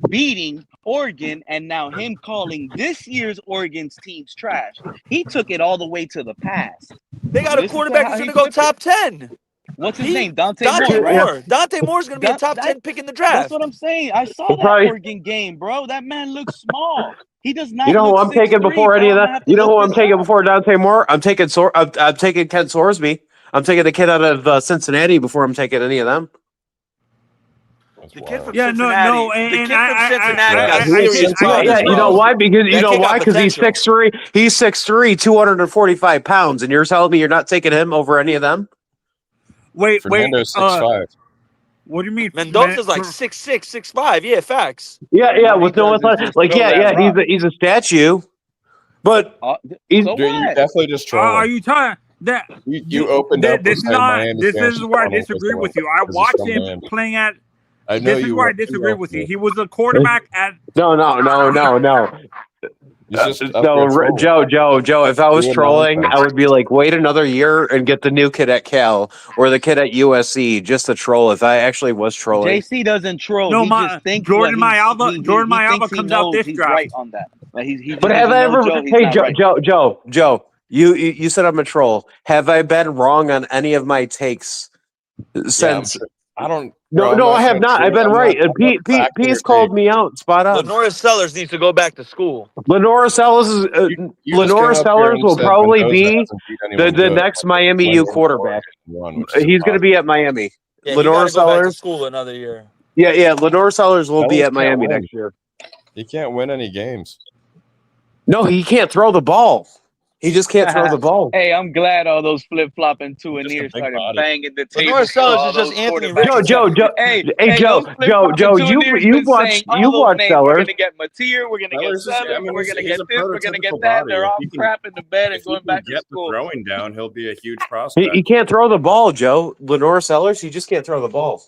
beating Oregon, and now him calling this year's Oregon's team's trash. He took it all the way to the past. They got a Listen to quarterback how who's he going to go flipped it. top 10. What's his name? Dante Dante Moore, right? Moore. Dante Moore's going to be a top 10 pick in the draft. That's what I'm saying. I saw that Oregon game, bro. That man looks small. He does not. You know who look I'm taking 6'3", before any of that? You know who I'm taking up. before Dante Moore? I'm taking I'm taking Ken Sorsby. I'm taking the kid out of Cincinnati before I'm taking any of them. The kid from Yeah, Cincinnati. no, the and kid from Cincinnati got He was serious Cincinnati. problems. Yeah, you know bro. why? Because you That know kid got why? Because he's potential. 6'3". He's 6'3", 245 pounds, and you're telling me you're not taking him over any of them? Wait. Fernando's 6'5". What do you mean? Mendoza's like 6'6", 6'5". Yeah, facts. Yeah, with no athletic. Like, he's a statue, but he's So You're what? definitely just trolling. Are you talking that You opened up with saying Miami This fans is should where I tunnel disagree because with you. I he's watched from him Miami. playing at. I know This is you where I were- disagree with you. He was a quarterback at. no. He's just up No, there trolling. Joe. If I was Doing trolling, nonsense. I would be like, wait another year and get the new kid at Cal or the kid at USC just to troll. If I actually was trolling, JC doesn't troll. No, he just thinks Jordan what Mailata. Jordan he Mailata thinks he comes out knows this he's draft. right on that. Like he just but have doesn't I know ever? Joe. He's Hey, not right. Joe. You said I'm a troll. Have I been wrong on any of my takes since? I don't. No, I have not. I've been right. And Pete's called me out. Spot on. Lenora Sellers needs to go back to school. Lenora Sellers is You just Lenora came up here Sellers and will said probably Mendoza be hasn't beat anyone the good. next Miami U quarterback. He's going to be at Miami. Yeah, Lenora he got to go back to Sellers. school another year. Yeah. Lenora Sellers will be Sellers at Miami can't win. next year. He can't win any games. No, he can't throw the ball. He just can't throw the ball. Hey, I'm glad all those flip flopping two and Just a ears big started body. banging the table. Lenora Sellers for all is just those Anthony quarterbacks. Richardson. Joe, you've watched all those Sellers. names. We're gonna get Mateer. We're gonna get Sellers is- Sellers. I mean, we're he's- gonna he's get a this. We're gonna get prototypical that. body. They're If all he can- crap in the bed and If he going can back to get the school. throwing down, he'll be a huge prospect. He can't throw the ball, Joe. Lenora Sellers, he just can't throw the ball.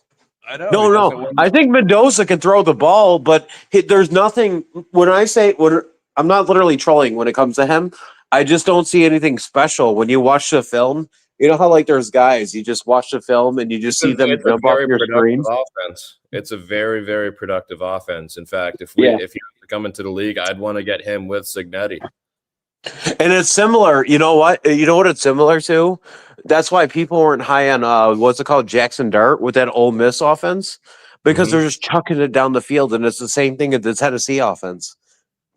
I know. No. I think Mendoza can throw the ball, but there's nothing. When I'm not literally trolling when it comes to him, I just don't see anything special when you watch the film. You know how like there's guys, you just watch the film and you just see them It's a jump off very your productive screen. offense. It's a very, very productive offense. In fact, if Yeah. he was to come into the league, I'd want to get him with Signetti. And it's similar. You know what? You know what it's similar to? That's why people weren't high on what's it called, Jackson Dart with that Ole Miss offense, because they're just chucking it down the field, and it's the same thing as the Tennessee offense.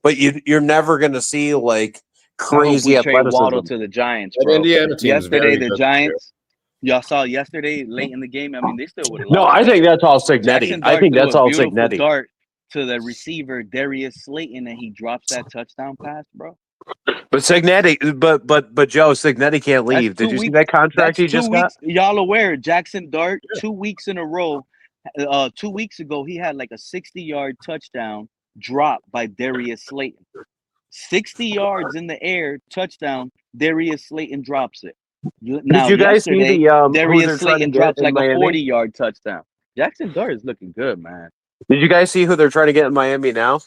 But you're never going to see like crazy I hope we trade Waddle athleticism. to the Giants, That bro. Indiana team is Yesterday, very the good. Giants. Y'all saw yesterday late in the game. I mean, they still would have No, lost. I think that's all Signetti. Jackson I Dart think threw that's a all beautiful Signetti. dart to the receiver Darius Slayton, and he drops that touchdown pass, bro. But Signetti, but Joe, Signetti can't leave. Did you see that contract he just got? Y'all aware? Jackson Dart 2 weeks in a row. 2 weeks ago, he had like a 60-yard touchdown drop by Darius Slayton. 60 yards in the air, touchdown. Darius Slayton drops it. Did you guys see the who they're Darius trying to Slayton get drops in like a Miami? 40-yard touchdown. Jackson Dart is looking good, man. Did you guys see who they're trying to get in Miami now?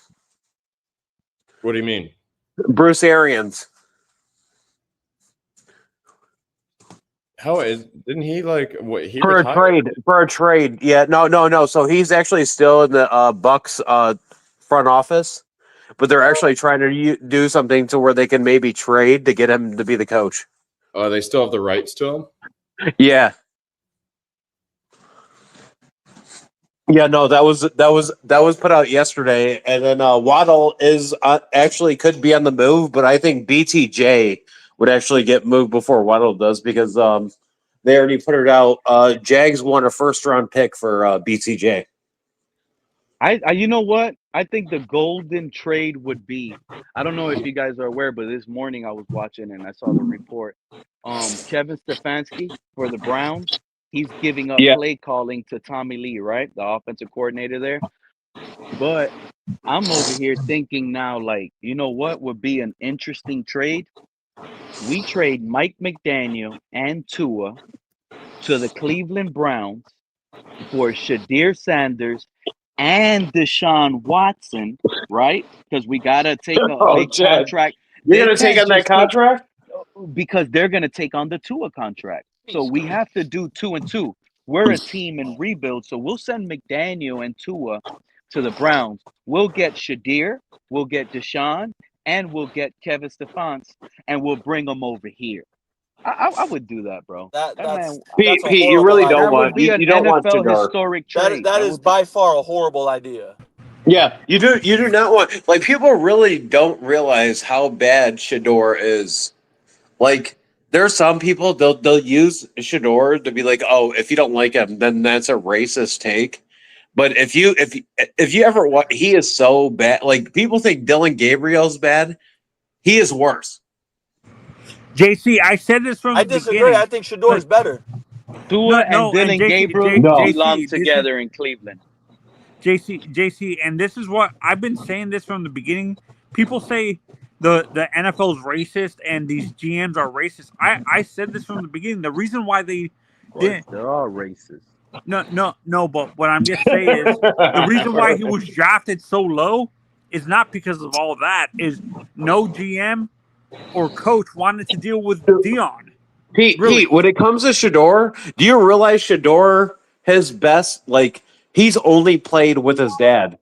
What do you mean? Bruce Arians. Didn't he like what he For a trade. Yeah, no. So he's actually still in the Bucks front office, but they're actually trying to do something to where they can maybe trade to get him to be the coach. Oh, they still have the rights to him? Yeah. Yeah, no, that was put out yesterday, and then Waddle is actually could be on the move, but I think BTJ would actually get moved before Waddle does because they already put it out. Jags won a first-round pick for BTJ. I you know what? I think the golden trade would be. I don't know if you guys are aware, but this morning I was watching and I saw the report. Kevin Stefanski for the Browns, he's giving up play calling to Tommy Lee, right? The offensive coordinator there. But I'm over here thinking now, like, you know what would be an interesting trade? We trade Mike McDaniel and Tua to the Cleveland Browns for Shadir Sanders and Deshaun Watson, right? Because we gotta take a big contract. You're gonna take on that contract? Because they're gonna take on the Tua contract. So we have to do 2 and 2. We're a team in rebuild, so we'll send McDaniel and Tua to the Browns, we'll get Shadir, we'll get Deshaun, and we'll get Kevin Stephans, and we'll bring them over here. I would do that, bro. That man, Pete, that's a Pete, you horrible really idea. don't that would want be an you don't want NFL Shador. historic trade. That is by far a horrible idea. Yeah, you do not want, like, people really don't realize how bad Shador is. Like, there are some people they'll use Shador to be like, oh, if you don't like him, then that's a racist take. But if you ever watch, he is so bad. Like, people think Dylan Gabriel's bad. He is worse. JC, I said this from I the disagree. beginning. I think Shador is better. Tua No, and and Dylan Gabriel No. belong together in Cleveland. JC, and this is what I've been saying this from the beginning. People say the NFL's racist and these GMs are racist. I said this from the beginning. The reason why they didn't. They're all racist. No. But what I'm gonna say is the reason why he was drafted so low is not because of all that. Is no GM or coach wanted to deal with Dion. Pete, when it comes to Shador, do you realize Shador, his best, like, he's only played with his dad.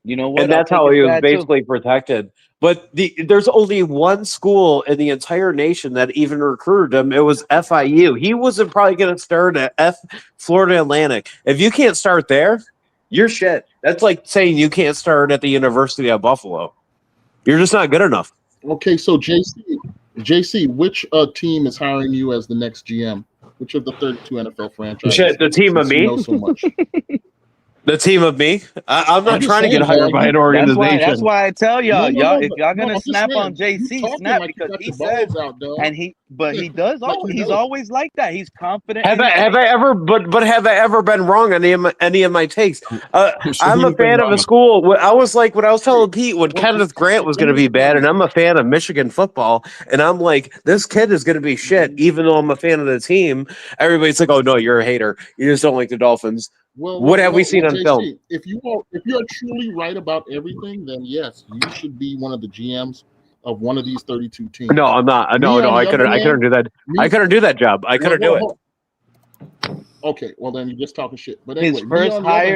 You know what? And that's how he was basically protected. But there's only one school in the entire nation that even recruited him. It was FIU. He wasn't probably going to start at Florida Atlantic. If you can't start there, you're shit. That's like saying you can't start at the University of Buffalo. You're just not good enough. Okay, so JC, which team is hiring you as the next GM? Which of the 32 NFL franchises? Shit, the team of me? You know so much. The team of me? I'm not trying to get hired by an organization. That's why I tell y'all, if y'all gonna I'm snap just on JC, talking snap like you because got he your says, balls out, dog. and he does. Like you He's know. always like that. He's confident. Have I ever been wrong on any of my takes? I'm a fan of a school. I was like, when I was telling Pete when Kenneth Grant was going to be bad, and I'm a fan of Michigan football, and I'm like, this kid is going to be shit, even though I'm a fan of the team. Everybody's like, oh no, you're a hater. You just don't like the Dolphins. What have we seen on JC, film? If you are truly right about everything, then yes, you should be one of the GMs of one of these 32 teams. No, I'm not. No, I couldn't do that. I couldn't do that job. I couldn't do it. Okay, well then you're just talking shit. But anyway,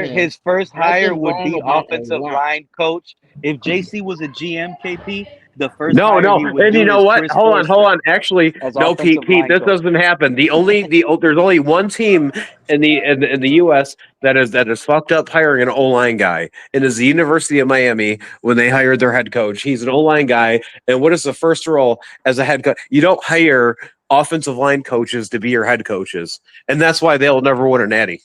his first hire would be offensive line coach. If JC was a GM, KP, the first hire he would and do you know is what? Chris Hold Forster on. Actually, no, Pete, this doesn't happen. There's only one team in the U.S. that is fucked up hiring an O-line guy, and is the University of Miami when they hired their head coach. He's an O-line guy, and what is the first role as a head coach? You don't hire offensive line coaches to be your head coaches, and that's why they'll never win a natty.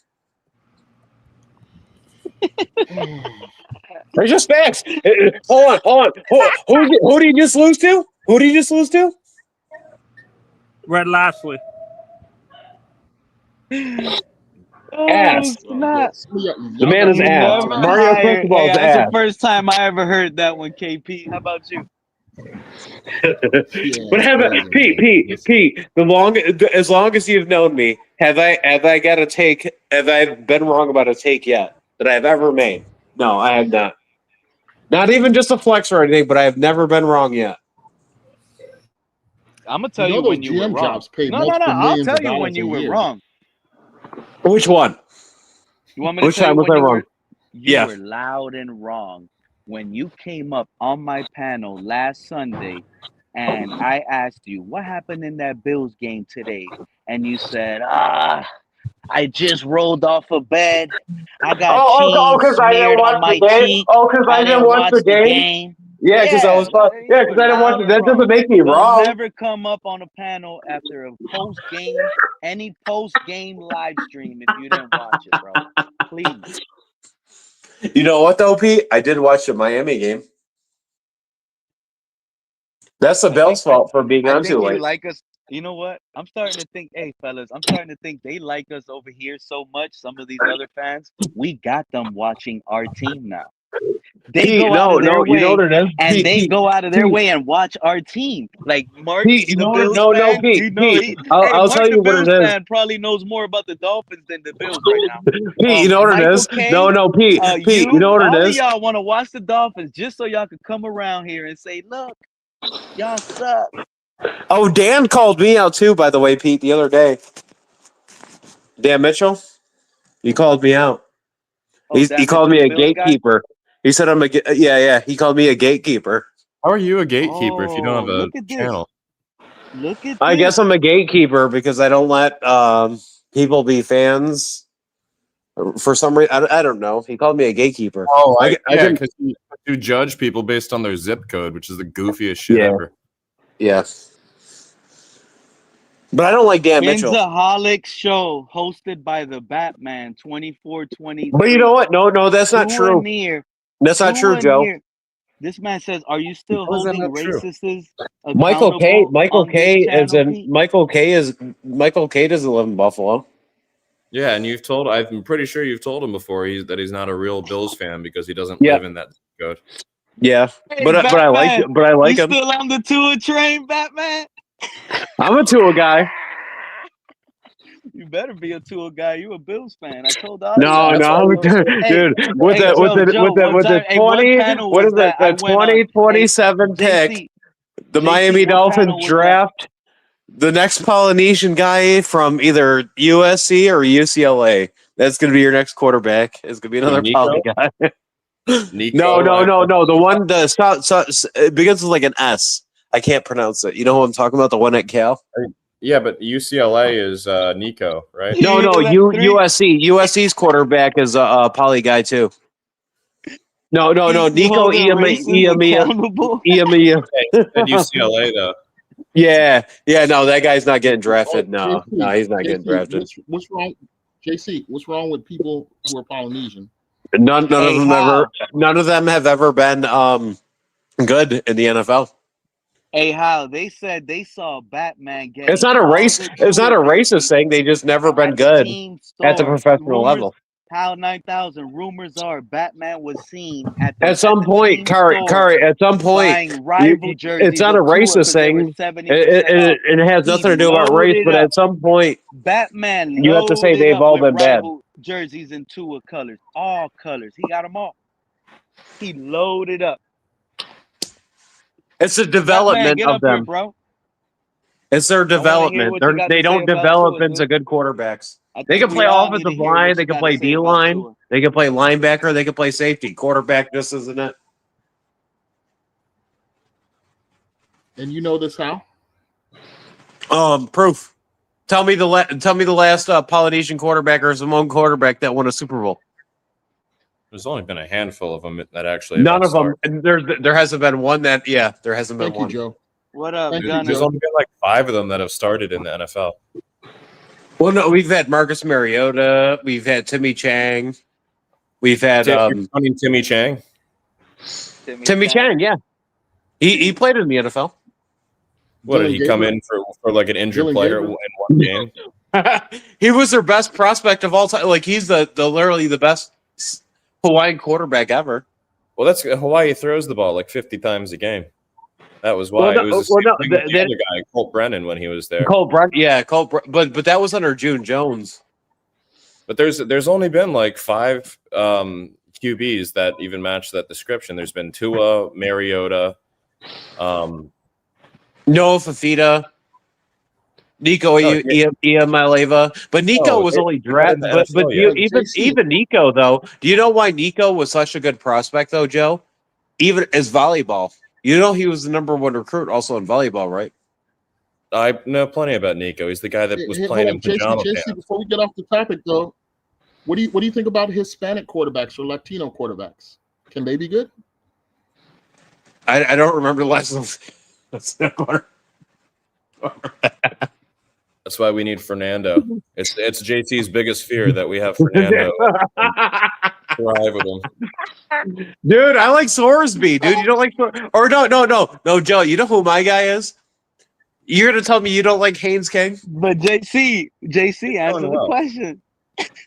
They're just facts. Hold on. Who did you just lose to? Who did you just lose to? Red Lashley. Ass. The man is ass. Mario Cristobal is ass. That's the first time I ever heard that one, KP. How about you? But Pete, as long as you've known me, have I been wrong about a take yet that I've ever made? No, I have not. Not even just a flex or anything, but I have never been wrong yet. I'm gonna tell you when you were wrong. No. I'll tell you when you were wrong. Which one? You want me to Which tell time you was when I you wrong? were? You were loud and wrong when you came up on my panel last Sunday, and I asked you what happened in that Bills game today, and you said, I just rolled off of bed. I got cheese smeared on my cheek. Because I didn't watch the game. Yeah, because I didn't watch it. That doesn't make me wrong. Never come up on a panel after a any post game live stream if you didn't watch it, bro. Please. You know what though, Pete? I did watch the Miami game. That's the Bills' fault for being on too late. Like us. You know what? I'm starting to think, hey, fellas, they like us over here so much. Some of these other fans, we got them watching our team now. They go out of their way, they go out of their way and watch our team. Like Mark, Pete, I'll tell you what it is. Fan probably knows more about the Dolphins than the Bills right now. Pete, you know what it is? Pete, you know what it is? All of y'all want to watch the Dolphins just so y'all could come around here and say, look, y'all suck. Oh, Dan called me out too, by the way, Pete, the other day. Dan Mitchell, he called me out. He damn, called this me is a the Bills guy? gatekeeper. He said I'm a yeah. He called me a gatekeeper. How are you a gatekeeper if you don't have a Look at this. channel? Look at I this. guess I'm a gatekeeper because I don't let people be fans. For some reason, I don't know. He called me a gatekeeper. Oh, I yeah, didn't. because you judge people based on their zip code, which is the goofiest shit Yeah. ever. Yeah. But I don't like Dan Mitchell. Winzaholic Show hosted by the Batman 24/23. But you know what? No, that's not true. That's not true, Joe. This man says, "Are you still How is that holding not true? racists Michael K. accountable on this channel, Pete?" Michael K. doesn't live in Buffalo. Yeah, and I'm pretty sure you've told him before that he's not a real Bills fan because he doesn't live in that zip code. Yeah, Hey, but I like Batman, him. You still on the Tua train, Batman? I'm a Tua guy. You better be a Tua guy. You a Bills fan. I told all No, dude. With the 2027 pick, the Miami Dolphins draft the next Polynesian guy from either USC or UCLA. That's going to be your next quarterback. It's going to be another Poly guy. No. The one it begins with like an S. I can't pronounce it. You know who I'm talking about? The one at Cal. Yeah, but UCLA is Nico, right? No, USC. USC's quarterback is a Poly guy too. No. Nico At UCLA though. Yeah. No, that guy's not getting drafted. No, he's not getting drafted. What's wrong, JC? What's wrong with people who are Polynesian? None of them have ever been good in the NFL. Hey, how they said they saw Batman get. It's not a racist thing. They just never been good at the professional level. How 9,000 rumors are Batman was seen at some point, Kari. At some point, rival jerseys. It's not a racist thing. It has nothing to do about race. But at some point, Batman, you have to say they've all been bad. Jerseys in Tua colors, all colors. He got them all. He loaded up. It's the development Batman, of them, here, bro. It's their development. They don't develop into good quarterbacks. They can play offensive line. They can play D line. They can play linebacker. They can play safety. Quarterback just isn't it. And you know this how? Proof. Tell me the last Polynesian quarterback or Samoan quarterback that won a Super Bowl. There's only been a handful of them that actually. None of them. There hasn't been one that. Yeah, there hasn't been one. Thank you, Joe. What up, Gunner? There's only been like 5 of them that have started in the NFL. Well, no, we've had Marcus Mariota. We've had Timmy Chang. We've had Timmy Chang. Timmy Chang, yeah. He played in the NFL. What did he come in for like an injured player in one game? He was their best prospect of all time. Like he's the literally the best Hawaiian quarterback ever. Well, that's Hawaii throws the ball like 50 times a game. That was why it was the other guy, Colt Brennan, when he was there. Colt Brennan, but that was under June Jones. But there's only been like 5 QBs that even match that description. There's been Tua, Mariota, Noah Fafita, Nico Iamaleava, but Nico was only drafted. But even Nico though, do you know why Nico was such a good prospect though, Joe? Even as volleyball, you know he was the #1 recruit also in volleyball, right? I know plenty about Nico. He's the guy that was playing in pajama pants. Before we get off the topic though, what do you think about Hispanic quarterbacks or Latino quarterbacks? Can they be good? I don't remember the last one. That's why we need Fernando. It's JT's biggest fear that we have Fernando thrive with him. Dude, I like Sorsby. Dude, you don't like or no, Joe. You know who my guy is? You're gonna tell me you don't like Haynes King? But JC, answer the question.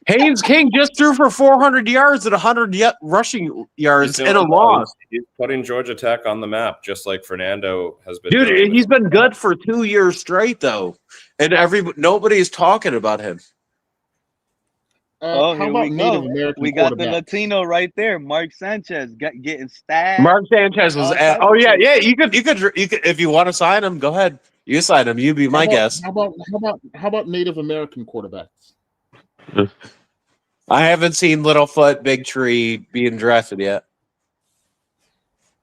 Haynes King just threw for 400 yards and 100 rushing yards in a loss. He's putting Georgia Tech on the map, just like Fernando has been. Dude, he's been good for 2 years straight, though, and nobody's talking about him. How about Native American We got the Latino right there, Mark Sanchez, getting stabbed. Mark Sanchez was. Yeah. You could if you want to sign him, go ahead. You sign him. You be my guest. How about Native American quarterbacks? I haven't seen Littlefoot, Big Tree being drafted yet.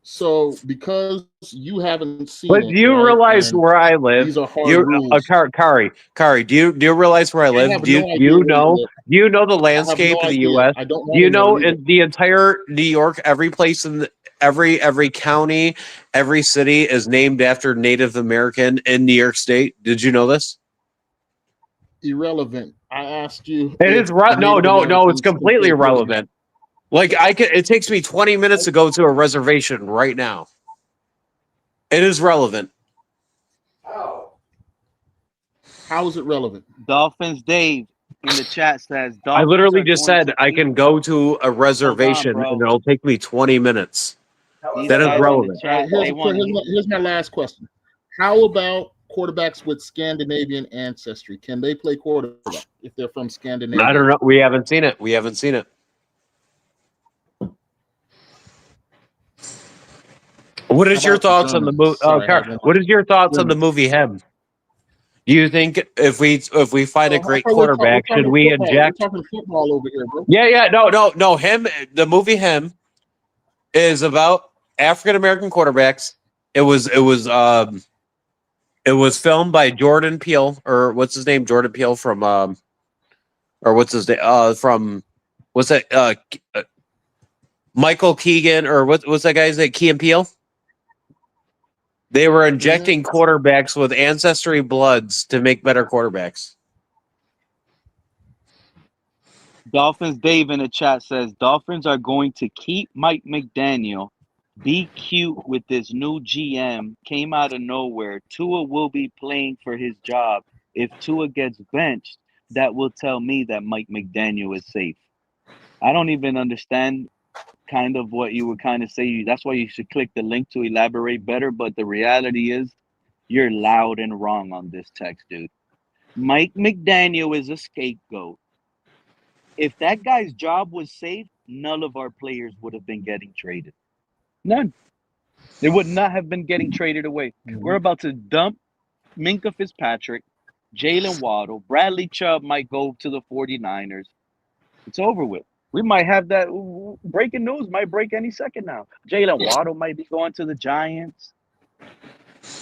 So because you haven't seen But it, do you right? realize And where I live? these are hard You, rules. Kari, do you realize where I I live? have Do you no idea where you live. do you know the I have landscape no of the idea. U.S.? I don't Do you want to know know either. in the entire New York, every place in every county, every city is named after Native American in New York State? Did you know this? Irrelevant. I asked you It if is the no, Native no, no. It's Americans can completely play quarterback. irrelevant. Like it takes me 20 minutes to go to a reservation right now. It is relevant. How is it relevant? Dolphins Dave in the chat says I Dolphins literally are just going said to I keep. can go to a Hold on, reservation and bro. it'll take me 20 minutes. These That is guys in the relevant. All right, chat, they want. here's my last question. How about quarterbacks with Scandinavian ancestry? Can they play quarterback if they're from Scandinavia? I don't know. We haven't seen it. We haven't seen it. What is How your about the thoughts on the movie? Germans? Sorry, I went What is your thoughts on the German. movie Hem? Do you think if we find a I great thought we're quarterback, should talking we football. We're inject? talking football over here, bro. Yeah, no. Him, the movie Him, is about African American quarterbacks. It was filmed by Jordan Peele, or what's his name? Jordan Peele from or what's his name? From what's that? Michael Keegan, or what's that guy's name? Key and Peele. They were injecting quarterbacks with ancestry bloods to make better quarterbacks. Dolphins Dave in the chat says Dolphins are going to keep Mike McDaniel. Be cute with this new GM. Came out of nowhere. Tua will be playing for his job. If Tua gets benched, that will tell me that Mike McDaniel is safe. I don't even understand kind of what you would kind of say. That's why you should click the link to elaborate better. But the reality is you're loud and wrong on this text, dude. Mike McDaniel is a scapegoat. If that guy's job was safe, none of our players would have been getting traded. None. They would not have been getting traded away. We're about to dump Minka Fitzpatrick, Jalen Waddle, Bradley Chubb might go to the 49ers. It's over with. We might have that breaking news might break any second now. Jalen Waddle might be going to the Giants.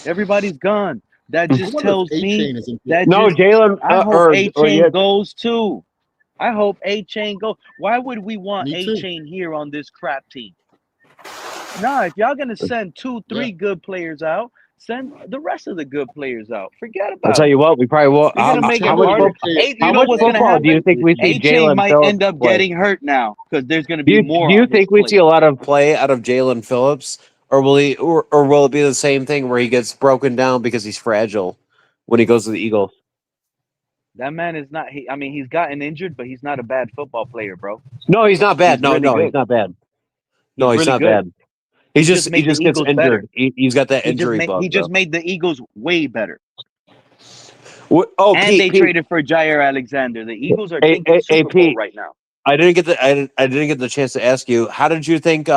Everybody's gone. That just tells me that Jalen. I hope A-Chain goes too. I hope A-Chain goes. Why would we want A-Chain here on this crap team? Nah, if y'all gonna send 2-3 good players out, send the rest of the good players out. Forget about it. I'll tell you what, we probably will. You're gonna make it harder. How much football do you think we see A-Chain Jalen might Phillips end up play? getting hurt now because there's gonna be more. Do you think we see a lot of play out of Jalen Phillips, or will he, or will it be the same thing where he gets broken down because he's fragile when he goes to the Eagles? That man is not. I mean, he's gotten injured, but he's not a bad football player, bro. No, he's not bad. He's really good. He's not bad. No, he's really not good. bad. He just gets Eagles injured. He's got that injury bug. He just made the Eagles way better. And they traded for Jair Alexander. The Eagles are thinking Super Bowl right now. I didn't get the chance to ask you. How did you think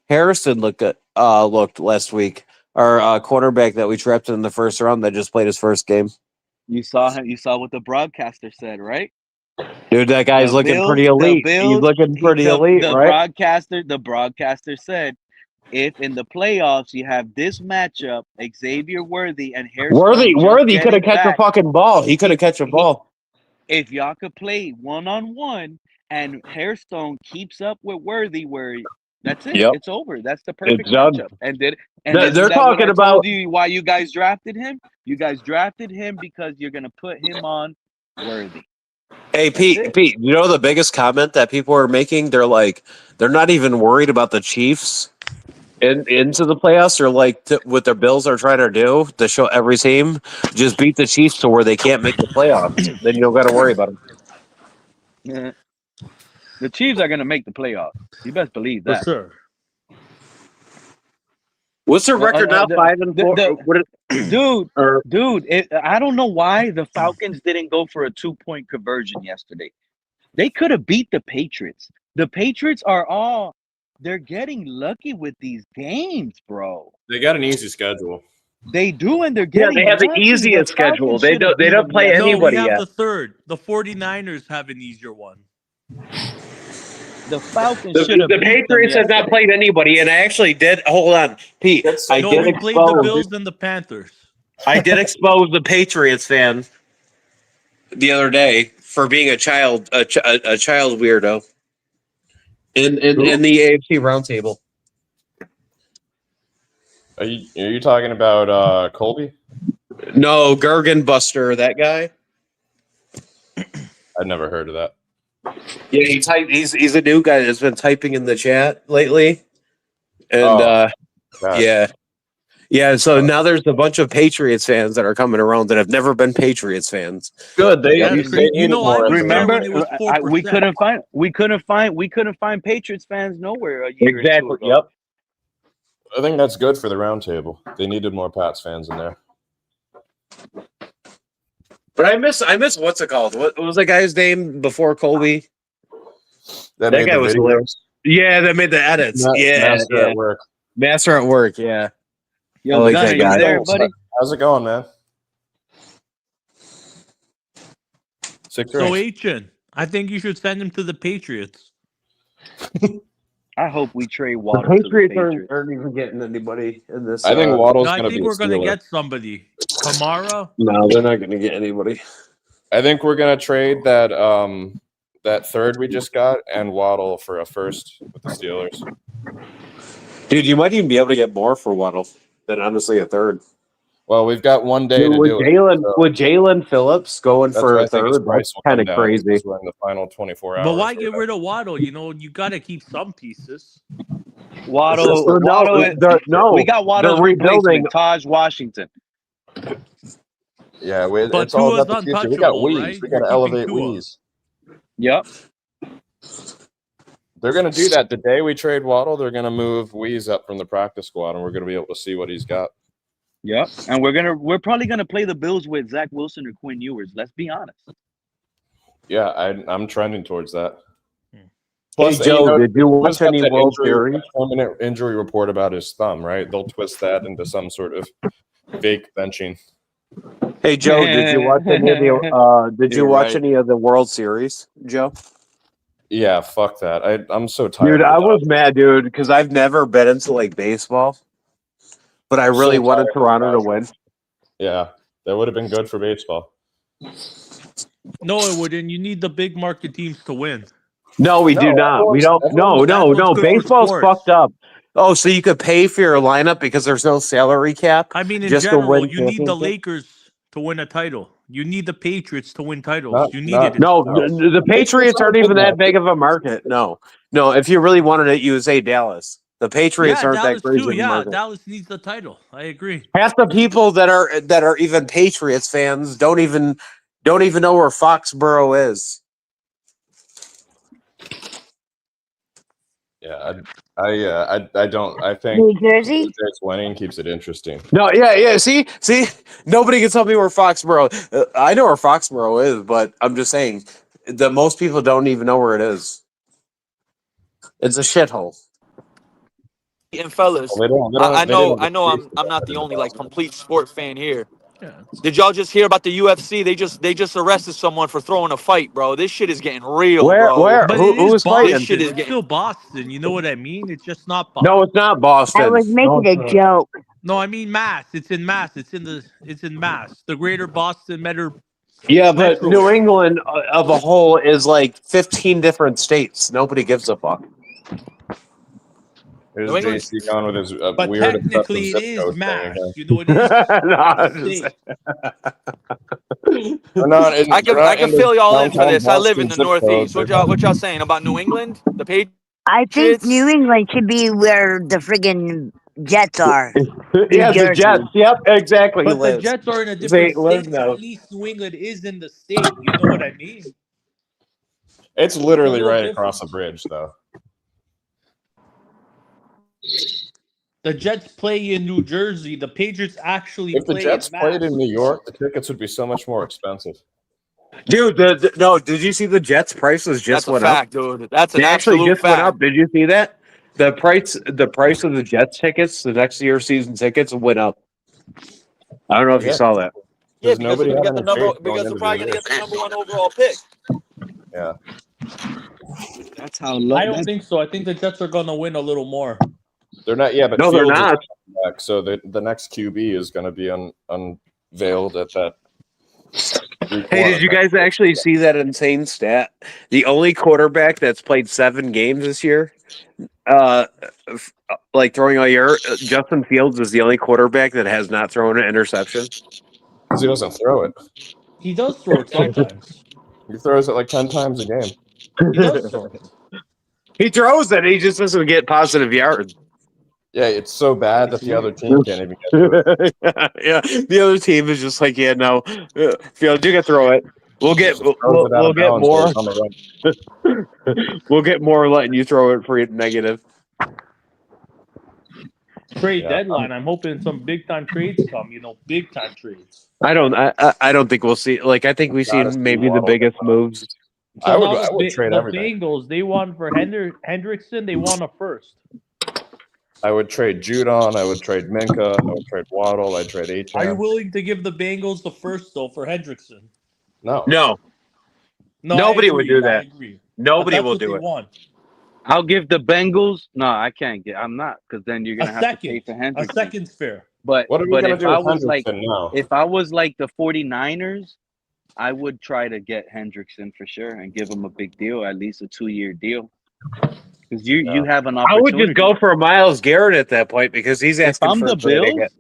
Harrison looked last week? Our quarterback that we drafted in the first round that just played his first game. You saw him. You saw what the broadcaster said, right? Dude, that guy's looking pretty elite. He's looking pretty elite, right? The broadcaster said, if in the playoffs you have this matchup, Xavier Worthy and Harrison Worthy could have catch a fucking ball. He could have catch a ball. If y'all could play one-on-one and Hairstone keeps up with Worthy, that's it. Yep. It's over. That's the perfect matchup. And they're talking about why you guys drafted him. You guys drafted him because you're gonna put him on Worthy. Hey, Pete, you know the biggest comment that people are making? They're like, they're not even worried about the Chiefs into the playoffs, or like what their Bills are trying to do to show every team, just beat the Chiefs to where they can't make the playoffs. Then you don't got to worry about them. Yeah. The Chiefs are going to make the playoffs. You best believe that. For sure. What's their record now? 5-4. Dude, I don't know why the Falcons didn't go for a 2-point conversion yesterday. They could have beat the Patriots. The Patriots they're getting lucky with these games, bro. They got an easy schedule. They do, and they're getting they have the easiest schedule. They don't play anybody we have yet. the third. The 49ers have an easier one. The Falcons should The have beat them Patriots have not yesterday. played anybody, and I actually did. Hold on, Pete. I No, did we played the expose. Bills and the Panthers. I did expose the Patriots fan the other day for being a child weirdo in the AFC roundtable. Are you talking about Colby? No, Gergen Buster, that guy. I'd never heard of that. Yeah, he's a new guy that's been typing in the chat lately, and yeah. So now there's a bunch of Patriots fans that are coming around that have never been Patriots fans. Good. They That's crazy. You know, I was there Remember, when it was 4%. we couldn't find Patriots fans nowhere a year or two ago. Yep. I think that's good for the roundtable. They needed more Pats fans in there. But I miss what's it called? What was that guy's name before Colby? That guy was hilarious. Yeah, that made the edits. Master at work. Master at work. Yeah. Yo, I like Gunner, that you guy. there, buddy? How's it going, man? So, Achin, I think you should send him to the Patriots. I hope we trade The Waddle Patriots to the Patriots. aren't even getting anybody in this. I think Waddle's No, I going to be think we're going to Steeler. get somebody. Kamara? No, they're not going to get anybody. I think we're going to trade that that third we just got and Waddle for a first with the Steelers. Dude, you might even be able to get more for Waddle than honestly a third. Well, we've got one day to do it. With Jalen Phillips going for a third, that's kind of crazy. We're in the final 24 hours. But why get rid of Waddle? You know, you got to keep some pieces. Waddle, we got Waddle's replacement, Taj Washington. Yeah, But it's all Tua's about the future. We got untouchable, Weeze. right? We got to You're elevate keeping Tua. Weeze. Yep. They're going to do that. The day we trade Waddle, they're going to move Weeze up from the practice squad, and we're going to be able to see what he's got. Yep. And we're probably gonna play the Bills with Zach Wilson or Quinn Ewers. Let's be honest. Yeah, I'm trending towards that. Plus, Joe, did you watch any World Series? Permanent injury report about his thumb, right? They'll twist that into some sort of fake benching. Hey, Joe, did you watch any of the any of the World Series, Joe? Yeah, fuck that. I'm so tired. Dude, I was mad, dude, because I've never been into like baseball, but I really wanted Toronto to win. Yeah, that would have been good for baseball. No, it wouldn't. You need the big market teams to win. No, we do not. We don't. No. Baseball's fucked up. Oh, so you could pay for your lineup because there's no salary cap? I mean, in just general, to win you need the championship? Lakers to win a title. You need the Patriots to win titles. The Patriots aren't even that big of a market. No. If you really wanted it, you would say Dallas. The Patriots aren't Dallas that crazy. too. of a Yeah, market. Dallas needs the title. I agree. Half the people that are even Patriots fans don't even know where Foxborough is. Yeah, I don't. I think New Jersey? Patriots winning keeps it interesting. No, yeah. See, nobody can tell me where Foxborough. I know where Foxborough is, but I'm just saying that most people don't even know where it is. It's a shithole. And fellas, I know I'm not the only like complete sport fan here. Yeah. Did y'all just hear about the UFC? They just arrested someone for throwing a fight, bro. This shit is getting real, bro. Where? But Who was fighting? This shit is still Boston. You know what I mean? It's just not Boston. No, it's not Boston. I was making a joke. No, I mean Mass. It's in Mass. It's in Mass. The Greater Boston Metro. Yeah, but New England of a whole is like 15 different states. Nobody gives a fuck. There's JC going with his but weird. technically, it is Mass. You know, it is. I can fill y'all in for this. I live in the Northeast. What y'all saying about New England? The Patriots? I think New England should be where the friggin' Jets are. Yeah, the Jets. Yep, exactly. But the Jets are in a different state. So at least New England is in the state. You know what I mean? It's literally right across the bridge, though. The Jets play in New Jersey. The Patriots actually If the play Jets in played in New York, the tickets would be so much more expensive. Dude, no, did you see the Jets prices just went up? Dude. That's an actually just fact. went up. Did you see that? The price of the Jets tickets, the next year's season tickets went up. I don't know if you saw that. Yeah, because we're probably gonna get the number one overall pick. Yeah. That's how. I don't think so. I think the Jets are going to win a little more. They're not. Yeah, but No, they're Fields not. is back, so the next QB is going to be unveiled at that. Hey, did you guys actually see that insane stat? The only quarterback that's played 7 games this year, like throwing all year, Justin Fields is the only quarterback that has not thrown an interception. Because he doesn't throw it. He does throw it sometimes. He throws it like 10 times a game. He does throw it. He throws it. He just doesn't get positive yards. Yeah, it's so bad that the other team can't even get to it. Yeah, the other team is just like, yeah, no, Field, you can throw it. We'll get more. We'll get more letting you throw it for negative. Trade deadline. I'm hoping some big time trades come. Big time trades. I don't think we'll see. Like, I think we see maybe the biggest moves. So I would trade the everything. Bengals, they won for Hendrickson. They won a first. I would trade Judon. I would trade Minka. I would trade Waddle. I'd trade H. Are you willing to give the Bengals the first though for Hendrickson? No. Nobody would do that. I agree. Nobody will do it. Want. I'll give the Bengals. No, I can't get. I'm not, because then you're gonna have to pay for Hendrickson. A second's fair. But what are we gonna if do I with was like, now? if I was like the 49ers, I would try to get Hendrickson for sure and give him a big deal, at least a 2-year deal. Because you have an opportunity. I would just go for Myles Garrett at that point because he's asking if I'm for the Bills.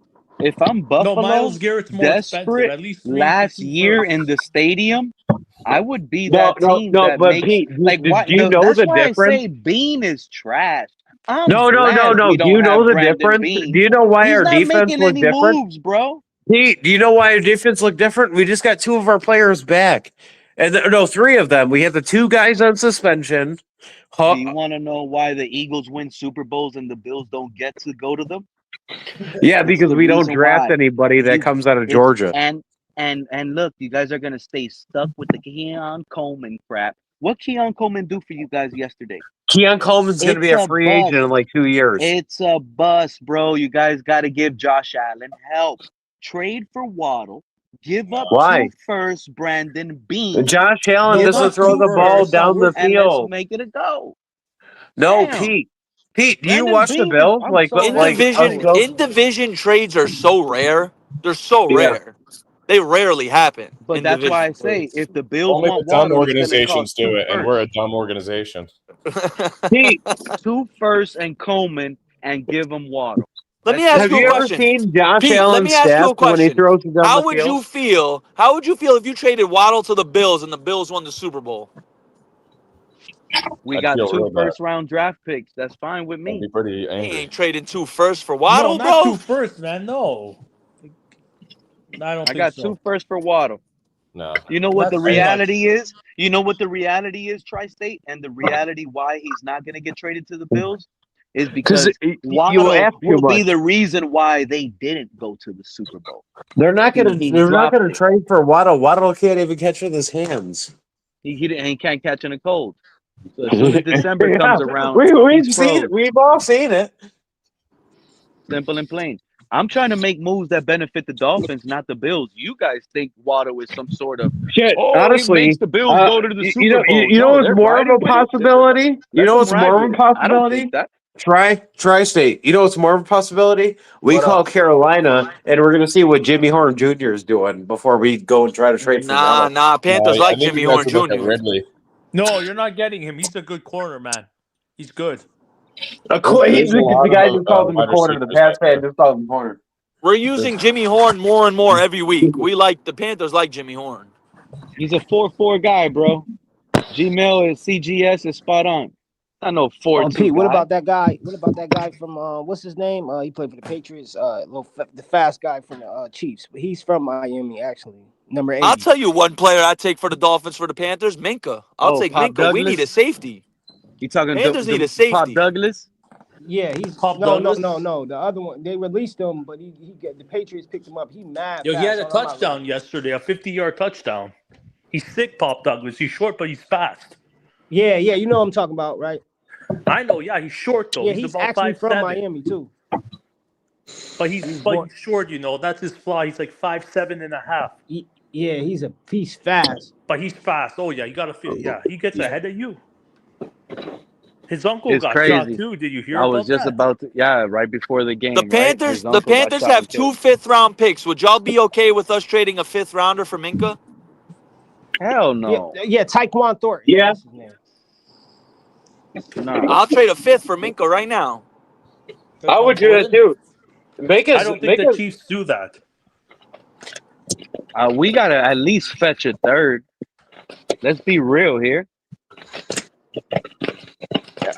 If I'm Buffalo, Myles Garrett's more desperate at least last year in the stadium, I would be No, that team no, that but makes Pete, like do why, you know that's the why difference? I say Bean is trash. I'm No. glad we Do you don't know have the Brandon difference? Bean. Do you know why He's our not defense making look any different? moves, bro. Pete, do you know why our defense looked different? We just got 2 of our players back. And 3 of them. We had the 2 guys on suspension. Do you want to know why the Eagles win Super Bowls and the Bills don't get to go to them? Yeah, because we don't draft anybody that comes out of Georgia. And look, you guys are gonna stay stuck with the Keon Coleman crap. What Keon Coleman do for you guys yesterday? Keon Coleman's going to be a free agent in like 2 years. It's a bust, bro. You guys got to give Josh Allen help. Trade for Waddle. Give up 2 firsts, Brandon Bean. Josh Allen doesn't throw the ball down the and field. Let's make it a go. No, Damn. Pete. Pete, do you Brandon watch the Bean, Bills? I'm Like, so in division trades are so rare. They're so rare. They rarely happen. But that's why I say if the Bills Only want the dumb Waddle, it's gonna organizations cost do 2 it, and firsts. we're a dumb organization. Pete, 2 firsts and Coleman, and give him Waddle. Let me ask have you a you question. ever seen Josh Pete, Allen's let me ask you a stats when he question. throws it down How the would field? you feel? How would you feel if you traded Waddle to the Bills and the Bills won the Super Bowl? We got 2 first-round draft picks. That's fine with me. I'd be pretty He angry. ain't trading 2 firsts for Waddle, no, not bro. 2 firsts, man. No. I got 2 firsts for Waddle. No. You know what That's the reality is? You know what the reality is, Tri-State? And the reality why he's not going to get traded to the Bills is because Waddle will be the reason why they didn't go to the Super Bowl. They're not going to trade for Waddle. Waddle can't even catch with his hands. He can't catch in a cold. So as soon as December comes around, we've all seen it. Simple and plain. I'm trying to make moves that benefit the Dolphins, not the Bills. You guys think Waddle is some sort of honestly, it makes the Bills go to the Super Bowl. You know what's more of a possibility? You know what's more of a possibility? Tri-State. You know what's more of a possibility? We call Carolina, and we're going to see what Jimmy Horn Jr. is doing before we go and try to trade for Waddle. Nah. Panthers like Jimmy Horn Jr. Ridley. No, you're not getting him. He's a good corner, man. He's good. The guy just called him the corner. The pass fan just called him corner. We're using Jimmy Horn more and more every week. The Panthers like Jimmy Horn. He's a 4-4 guy, bro. Gmail is CGS is spot on. I know 4-2. Pete, what about that guy? What about that guy from what's his name? He played for the Patriots. The fast guy from the Chiefs. He's from Miami, actually. Number 8. I'll tell you one player I take for the Dolphins for the Panthers, Minka. I'll take Pop Minka. Douglas? We need a safety. You talking Panthers need a safety. Pop Douglas? Yeah, he's Douglas? No. The other one, they released him, but the Patriots picked him up. He mad. Yo, he had a touchdown yesterday, a 50-yard touchdown. He's sick, Pop Douglas. He's short, but he's fast. Yeah, you know what I'm talking about, right? I know, yeah, he's short though. Yeah, he's about actually 5'7". from Miami too. But he's short, That's his flaw. He's like 5'7.5". He's fast. But he's fast. Oh yeah, you gotta feel. Yeah, he gets ahead of you. His uncle It's got shot crazy. too. Did you hear I was about just that? about to, yeah, right before the game, The right? Panthers, His the uncle got Panthers shot have and 2 killed. fifth-round picks. Would y'all be okay with us trading a 5th rounder for Minka? Hell no. Yeah, Tyquan Thornton. Yeah. That's his name. No. I'll trade a 5th for Minka right now. I would do that too. I don't think the Chiefs do that. We gotta at least fetch a third. Let's be real here.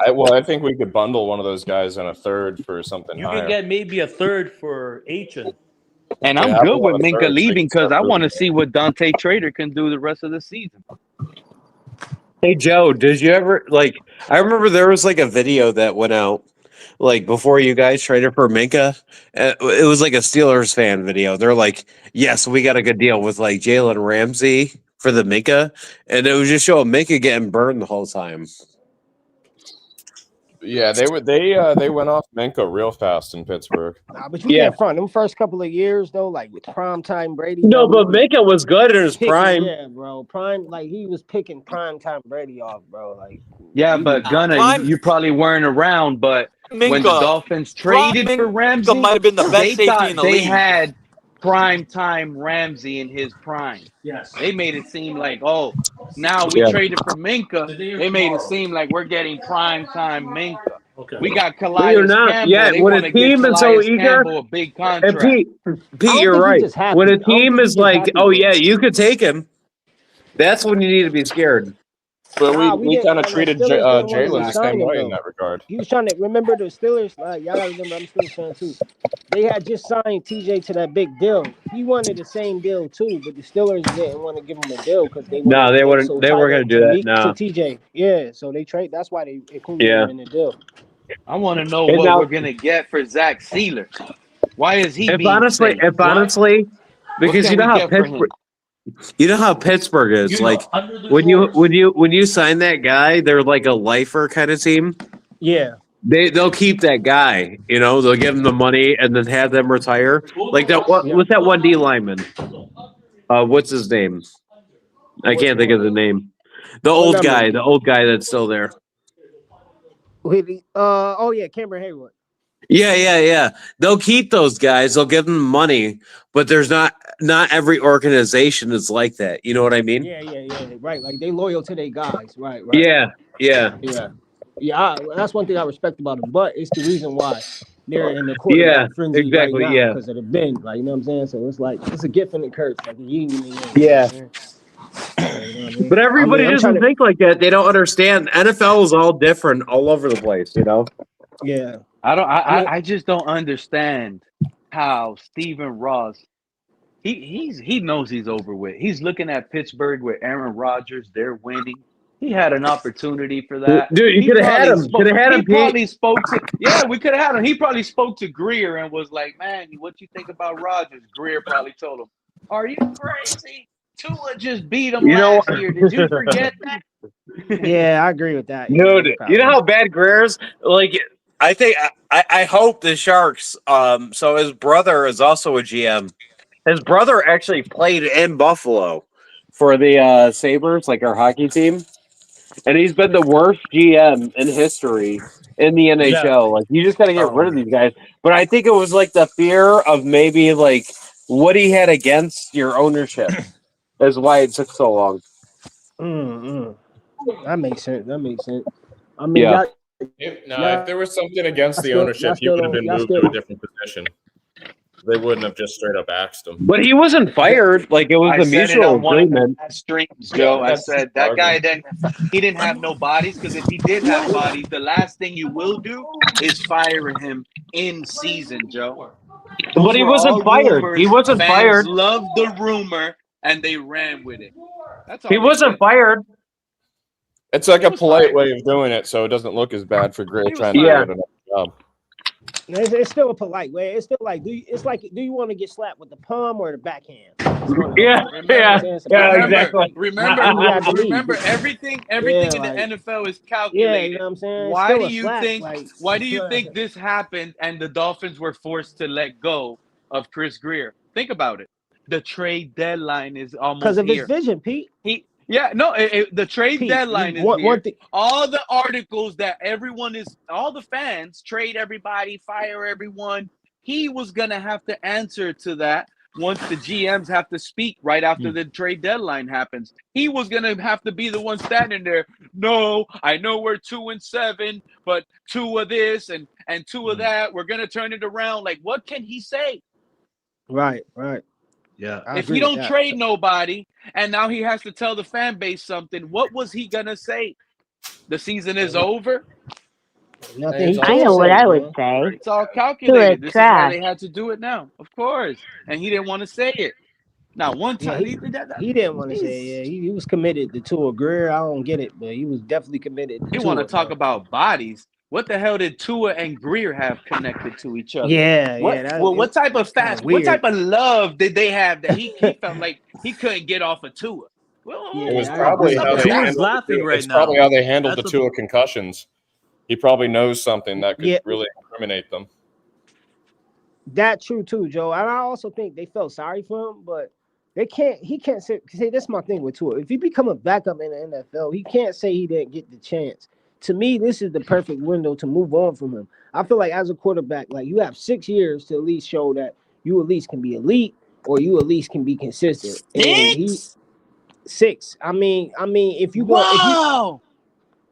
I think we could bundle one of those guys in a third for something You higher. can get maybe a third for Achan. And I'm good with Minka leaving because I want to see what Dante Trader can do the rest of the season. Hey Joe, did you ever like? I remember there was like a video that went out like before you guys traded for Minka. It was like a Steelers fan video. They're like, "Yes, we got a good deal with like Jalen Ramsey for the Minka," and it was just showing Minka getting burned the whole time. Yeah, they went off Minka real fast in Pittsburgh. Nah, but you can't front them first couple of years though, like with prime time Brady. No, but Minka was good in his prime. Yeah, bro, prime like he was picking prime time Brady off, bro. Like yeah, but Gunna, you probably weren't around. But when the Dolphins traded for Ramsey, might have been the best they safety thought in the they league. had prime time Ramsey in his prime. Yes, they made it seem like now we traded for Minka. They made it seem like we're getting prime time Minka. Okay. We got You're Calais not. Campbell. Yeah, They when want a to give team is so Calais eager, Campbell a big and contract. Pete, you're right. When a team is like, "Oh yeah, you could take him," that's when you need to be scared. But Nah, we kind of treated Steelers didn't want to Jalen the re-sign same him, way in though. that regard. He was trying to remember the Steelers. Like y'all gotta remember, I'm a Steelers fan too. They had just signed TJ to that big deal. He wanted the same deal too, but the Steelers didn't want to give him a deal because they No, they wouldn't. wouldn't. They weren't going to do that. No. To TJ, yeah. So they trade. That's why they included Yeah. him in the deal. I want to know And what now- we're gonna get for Zach Sealer. Why is he If being honestly, safe? because What you can know we how get for him? Pittsburgh, you know how Pittsburgh is. You know, like under the when doors. you sign that guy, they're like a lifer kind of team. Yeah. They'll keep that guy. You know, they'll give him the money and then have them retire. Like that. What's that one D lineman? What's his name? I can't think of the name. The old guy that's still there. Oh yeah, Cameron Hayward. Yeah. They'll keep those guys. They'll give them money, but there's not every organization is like that. You know what I mean? Yeah. Right. Like they loyal to their guys. Right. Yeah. That's one thing I respect about them. But it's the reason why they're in the quarterback frenzy right now because of the bend. Like you know what I'm saying? So it's like it's a gift and a curse, like a yin and a yang. Yeah. You know what I mean? But everybody doesn't think like that. They don't understand. NFL is all different all over the place, you know? Yeah. I just don't understand how Stephen Ross he knows he's over with. He's looking at Pittsburgh with Aaron Rodgers, they're winning. He had an opportunity for that. Dude, you could have had him. Could have had him. He probably spoke to we could have had him. He probably spoke to Greer and was like, "Man, what you think about Rodgers?" Greer probably told him, "Are you crazy? Tua just beat him last year. Did you forget that?" Yeah, I agree with that. Dude, you know how bad Greer's like. I think I hope the Sharks. So his brother is also a GM. His brother actually played in Buffalo for the Sabres, like our hockey team, and he's been the worst GM in history in the NHL. Yeah. Like you just got to get rid of these guys. But I think it was like the fear of maybe like what he had against your ownership is why it took so long. That makes sense. I mean, If there was something against the ownership, he would have been moved to a different position. They wouldn't have just straight up axed him. But he wasn't fired. Like it was the mutual agreement. Streams, Joe. I said that guy he didn't have no bodies because if he did have bodies, the last thing you will do is fire him in season, Joe. But he wasn't fired. He wasn't fired. Loved the rumor and they ran with it. That's all he wasn't fired. It's like a polite way of doing it, so it doesn't look as bad for Gray trying to get another job. It's still a polite way. It's still like, do you want to get slapped with the palm or the backhand? Exactly. Remember, everything in the NFL is calculated. Yeah, you know what I'm saying? Why do you think this happened and the Dolphins were forced to let go of Chris Greer? Think about it. The trade deadline is almost because of here. his vision, Pete. Yeah, no, the trade Pete, deadline is one here. thing. All the articles that all the fans trade everybody, fire everyone. He was gonna have to answer to that once the GMs have to speak right after the trade deadline happens. He was gonna have to be the one standing there. No, I know we're 2-7, but 2 of this and 2 of that. We're gonna turn it around. Like, what can he say? Right. Yeah. I If agree he with don't that. trade nobody and now he has to tell the fan base something, what was he gonna say? The season is over? Nothing he I can't know what say, I would man. say. It's all Tua calculated. This is why trash. they had to do it now, of course. And he didn't want to say it. Now, one Yeah, time, he didn't want to say it. Yeah, he was committed to Tua. Greer, I don't get it, but he was definitely committed to he want to Tua, talk man. about bodies. What the hell did Tua and Greer have connected to each other? Yeah. What type of kind of what weird. type of love did they have that he felt like he couldn't get off of Tua? Well, It was I probably agree how with they that. Tua's handled laughing right it's probably now. how they handled That's the Tua concussions. He probably knows something that could Yeah. really incriminate them. That's true too, Joe. And I also think they felt sorry for him, but he can't say that's my thing with Tua. If he become a backup in the NFL, he can't say he didn't get the chance. To me, this is the perfect window to move on from him. I feel like as a quarterback, like you have 6 years to at least show that you at least can be elite or you at least can be consistent. And he 6. I mean, if you go, wow.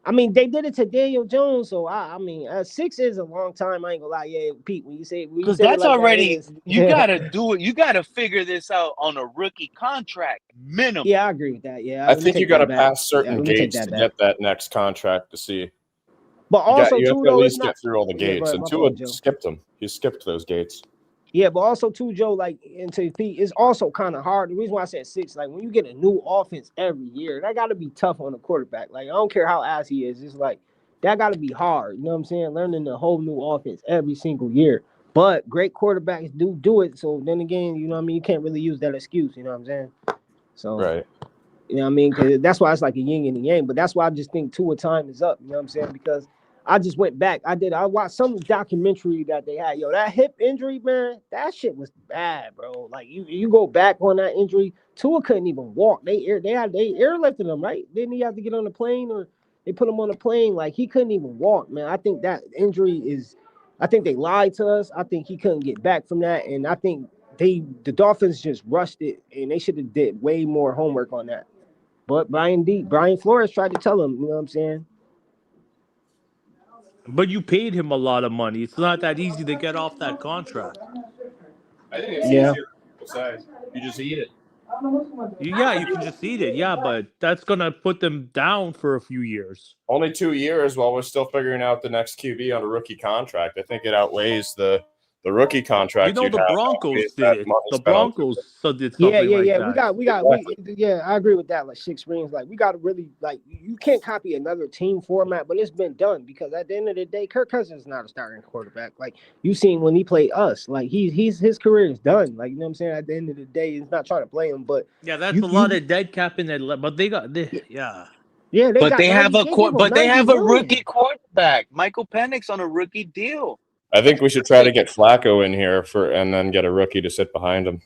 they did it to Daniel Jones, so I mean, 6 is a long time. I ain't gonna lie, yeah, Pete. When you said Because it that's like that, it already, is. you got to do it. You got to figure this out on a rookie contract minimum. Yeah, I agree with that. Yeah, I think you got to pass certain let me take gates that to back. get that next contract to see. But also You have too, to at though, it's least not. get through all the Yeah, go gates. ahead, And my Tua fault, Joe. skipped them. He skipped those gates. Yeah, but also too, Joe, like into Pete, it's also kind of hard. The reason why I said 6, like when you get a new offense every year, that got to be tough on a quarterback. Like I don't care how ass he is, it's like that got to be hard. You know what I'm saying? Learning the whole new offense every single year. But great quarterbacks do it. So then again, you know what I mean? You can't really use that excuse. You know what I'm saying? So Right. you know what I mean? Because that's why it's like a yin and a yang. But that's why I just think Tua time is up. You know what I'm saying? Because I just went back. I watched some documentary that they had. Yo, that hip injury, man, that shit was bad, bro. Like you go back on that injury, Tua couldn't even walk. They airlifted him, right? Didn't he have to get on the plane or they put him on a plane? Like he couldn't even walk, man. I think that injury is. I think they lied to us. I think he couldn't get back from that, and I think the Dolphins just rushed it, and they should have did way more homework on that. But Brian Flores tried to tell him, you know what I'm saying? But you paid him a lot of money. It's not that easy to get off that contract. I think it's easier than people say. You just eat it. Yeah, you can just eat it. Yeah, but that's gonna put them down for a few years. Only 2 years while we're still figuring out the next QB on a rookie contract. I think it outweighs the rookie contract. You know, the Broncos did it. The Broncos did something like that. I agree with that. Like 6 rings, like we got to really like you can't copy another team format, but it's been done because at the end of the day, Kirk Cousins is not a starting quarterback. Like you seen when he played us, like his career is done. Like you know what I'm saying. At the end of the day, he's not trying to play him, but yeah, that's a lot of dead cap in that. But they got yeah. But they have a million. rookie quarterback, Michael Penix, on a rookie deal. I think we should try to get Flacco in here and then get a rookie to sit behind him.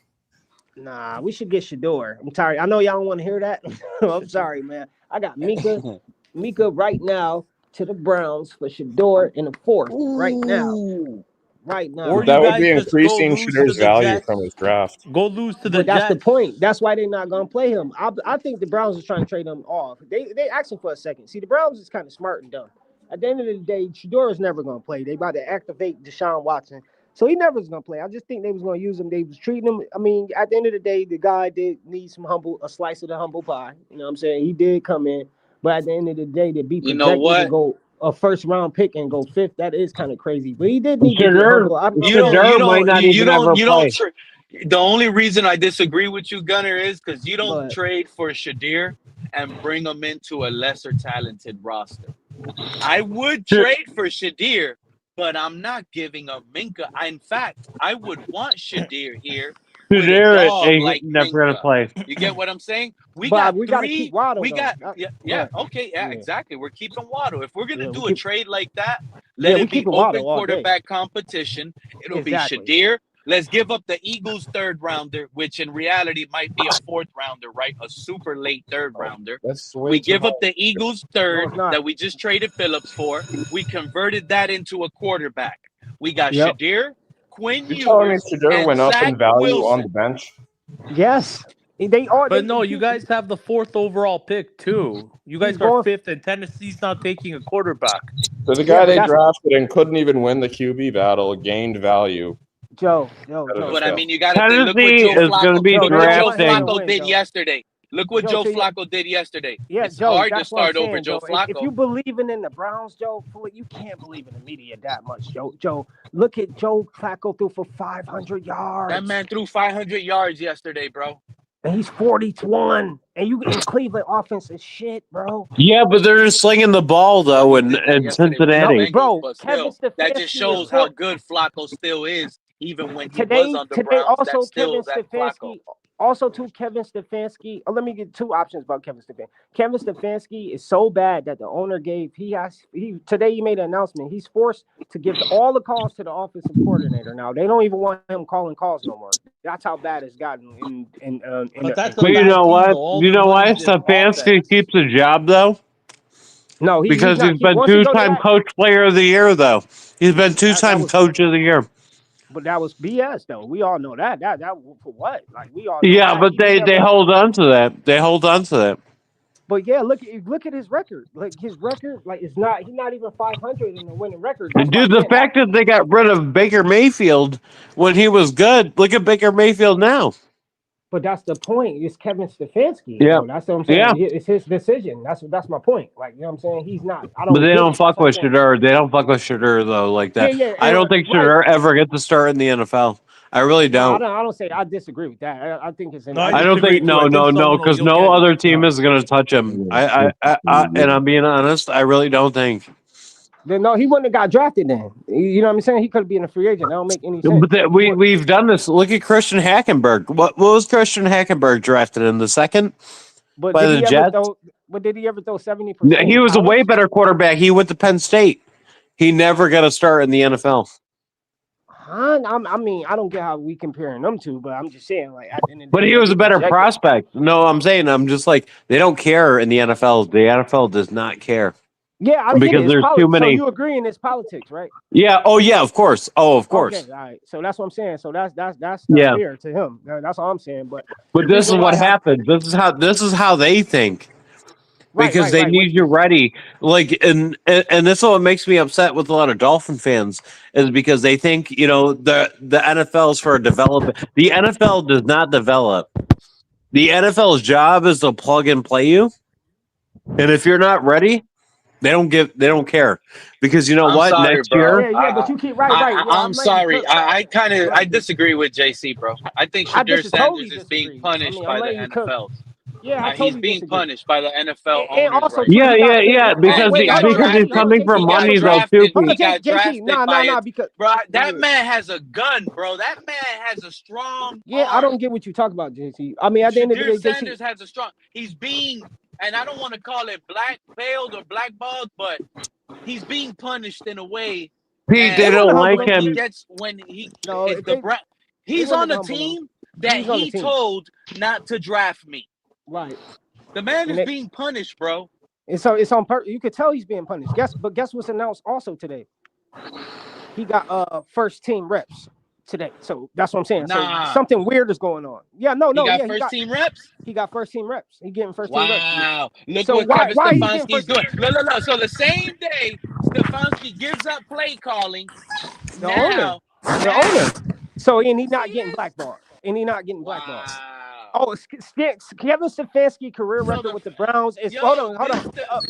Nah, we should get Shador. I'm tired. I know y'all don't want to hear that. I'm sorry, man. I got Minka right now to the Browns for Shador in the 4th right now. Right now. Or that would be increasing Shador's value from his draft. Go lose to the But Jets. That's the point. That's why they're not gonna play him. I think the Browns is trying to trade him off. They asking for a second. See, the Browns is kind of smart and dumb. At the end of the day, Shador is never gonna play. They about to activate Deshaun Watson. So he never was gonna play. I just think they was gonna use him. They was treating him. I mean, at the end of the day, the guy did need a slice of the humble pie. You know what I'm saying? He did come in, but at the end of the day, to be projected to go a 1st round pick and go 5th, that is kind of crazy. But he did need to be humble. The only reason I disagree with you, Gunner, is because you don't trade for Shadir and bring him into a lesser talented roster. I would trade for Shadir, but I'm not giving up Minka. In fact, I would want Shadir here with a dog like never Minka. gonna play. You get what I'm saying? We gotta got keep Waddle. Exactly. We're keeping Waddle. If we're gonna do a trade like that, let it be open quarterback competition. It'll be Shadir, Let's give up the Eagles' third rounder, which in reality might be a fourth rounder, right? A super late third rounder. That's We way too give up high. the Eagles' No, third it's not. that we just traded Phillips for. We converted that into a quarterback. We got Yep. Shadir, Quinn You're telling me Ewers, Shadur and went up Zach in value on Wilson. the bench? Yes. They are. But no, you guys have the 4th overall pick too. You guys He's are going- 5th, and Tennessee's not taking a quarterback. So the Yeah, guy but they that's- drafted and couldn't even win the QB battle gained value. Joe. But I mean, you got to look what Tennessee Joe is going to Flacco. be Look what Joe drafting. Flacco did yesterday. Look what Joe Flacco did yesterday. Yeah, It's Joe, hard to that's what I'm start over saying, Joe Joe. Flacco. If you believing in the Browns, Joe, you can't believe in the media that much, Joe. Joe, look at Joe Flacco threw for 500 yards. That man threw 500 yards yesterday, bro. And he's 41. And you in Cleveland offense is shit, bro. Yeah, but they're just slinging the ball though in Cincinnati. No, bro, But Kevin still, that just Stefanski shows is how good Flacco still is, even when he was on the today Browns. also That's still Kevin that Flacco. Stefanski. Also, too, Kevin Stefanski. Let me get two options about Kevin Stefanski. Kevin Stefanski is so bad that the owner gave. Today he made an announcement. He's forced to give all the calls to the offensive coordinator. Now they don't even want him calling calls no more. That's how bad it's gotten. But you know what? You know why Stefanski keeps a job though? No, because he's been two-time Coach Player of the Year though. He's been two-time Coach of the Year. But that was BS, though. We all know that. That for what? Like we all. Know Yeah, that. but they hold on to that. They hold on to that. But yeah, look at his record. Like his record, like he's not even 500 in the winning record. Dude, the fact that they got rid of Baker Mayfield when he was good. Look at Baker Mayfield now. But that's the point. It's Kevin Stefanski. Yeah, that's what I'm saying. Yeah. It's his decision. That's my point. Like you know what I'm saying. He's not. But they don't fuck with Shadur. They don't fuck with Shadur though like that. Yeah, I don't think Shadur ever gets to start in the NFL. I really don't. I don't say. I disagree with that. I think it's. I don't think no, because no other team is going to touch him. I and I'm being honest. I really don't think. No, he wouldn't have got drafted then. You know what I'm saying? He could have been a free agent. That don't make any sense. But we've done this. Look at Christian Hackenberg. What was Christian Hackenberg drafted in the second But by the Jets? Did he ever throw 70%? He was a way better quarterback. He went to Penn State. He never got a start in the NFL. I mean, I don't get how we comparing them two, but I'm just saying, like, at the end of the But day, he was a better prospect. No, I'm just like they don't care in the NFL. The NFL does not care. Yeah, I get because it. there's too many. So you agreeing it's politics, right? Yeah. Oh yeah. Of course. Oh, of course. Okay, all right. So that's what I'm saying. So that's not Yeah. fair to him. That's all I'm saying. But this is what happens. This is how they think. Because they need you ready. Like and this is what makes me upset with a lot of Dolphin fans is because they think, the NFL is for development. The NFL does not develop. The NFL's job is to plug and play you. And if you're not ready, they don't care. Because you know I'm what? sorry, Next bro. year. Yeah, but you keep right. I'm sorry. I disagree with JC, bro. I think Shadur Sanders is being punished by the NFL. Yeah, he's being punished by the NFL and owners. also, Right because he's coming from money though too. He got drafted by because bro, that man has a gun, bro. That man has a strong. Yeah, I don't get what you talk about, JC. I mean, at the end of the day, Sanders has a strong. He's being, and I don't want to call it blackballed or blackballed, but he's being punished in a way. Pete, they don't like him. He's on a team that he told not to draft me. Right. The man is being punished, bro. And so it's on purpose. You could tell he's being punished. Guess what's announced also today? He got first team reps today. So that's what I'm saying. So something weird is going on. Yeah, no. He got first team reps? He got first team reps. He getting first team reps. Wow. Look what Kevin Stefanski's doing. No. So the same day Stefanski gives up play calling. The owner. So and he's not getting blackballed. Wow. Oh, Kevin Stefanski career record with the Browns is hold on.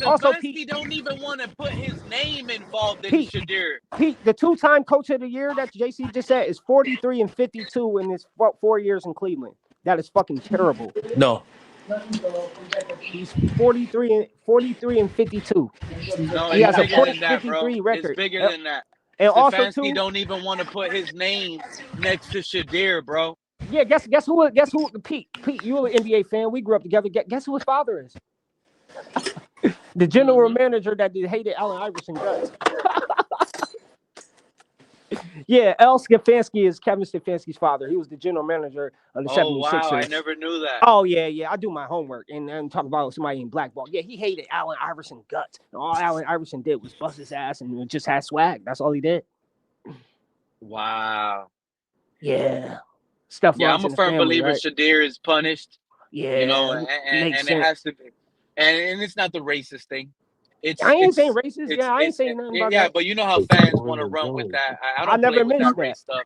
Also, Pete don't even want to put his name involved in Shadur. Pete, the two-time Coach of the Year that JC just said is 43-52 in his 4 years in Cleveland. That is fucking terrible. No, he's 43-52. No, he has a 53 record. It's bigger than that. And Stefanski also too, don't even want to put his name next to Shadur, bro. Yeah, guess who? Pete, you're an NBA fan. We grew up together. Guess who his father is? The general manager that hated Allen Iverson guts. Yeah, L. Stefanski is Kevin Stefanski's father. He was the general manager of the Oh 76ers. wow, I never knew that. Oh, yeah. I do my homework and talk about somebody in blackball. Yeah, he hated Allen Iverson guts. And all Allen Iverson did was bust his ass and just had swag. That's all he did. Wow. Yeah. Stuff Yeah, runs I'm a in the firm family, believer right? Shadir is punished. Yeah, You know, makes and it sense. has to be, and it's not the racist thing. I ain't saying racist. Yeah, I ain't it's saying nothing about yeah, that. but you know how fans want to run with that. I I don't play never with that mentioned that. race stuff.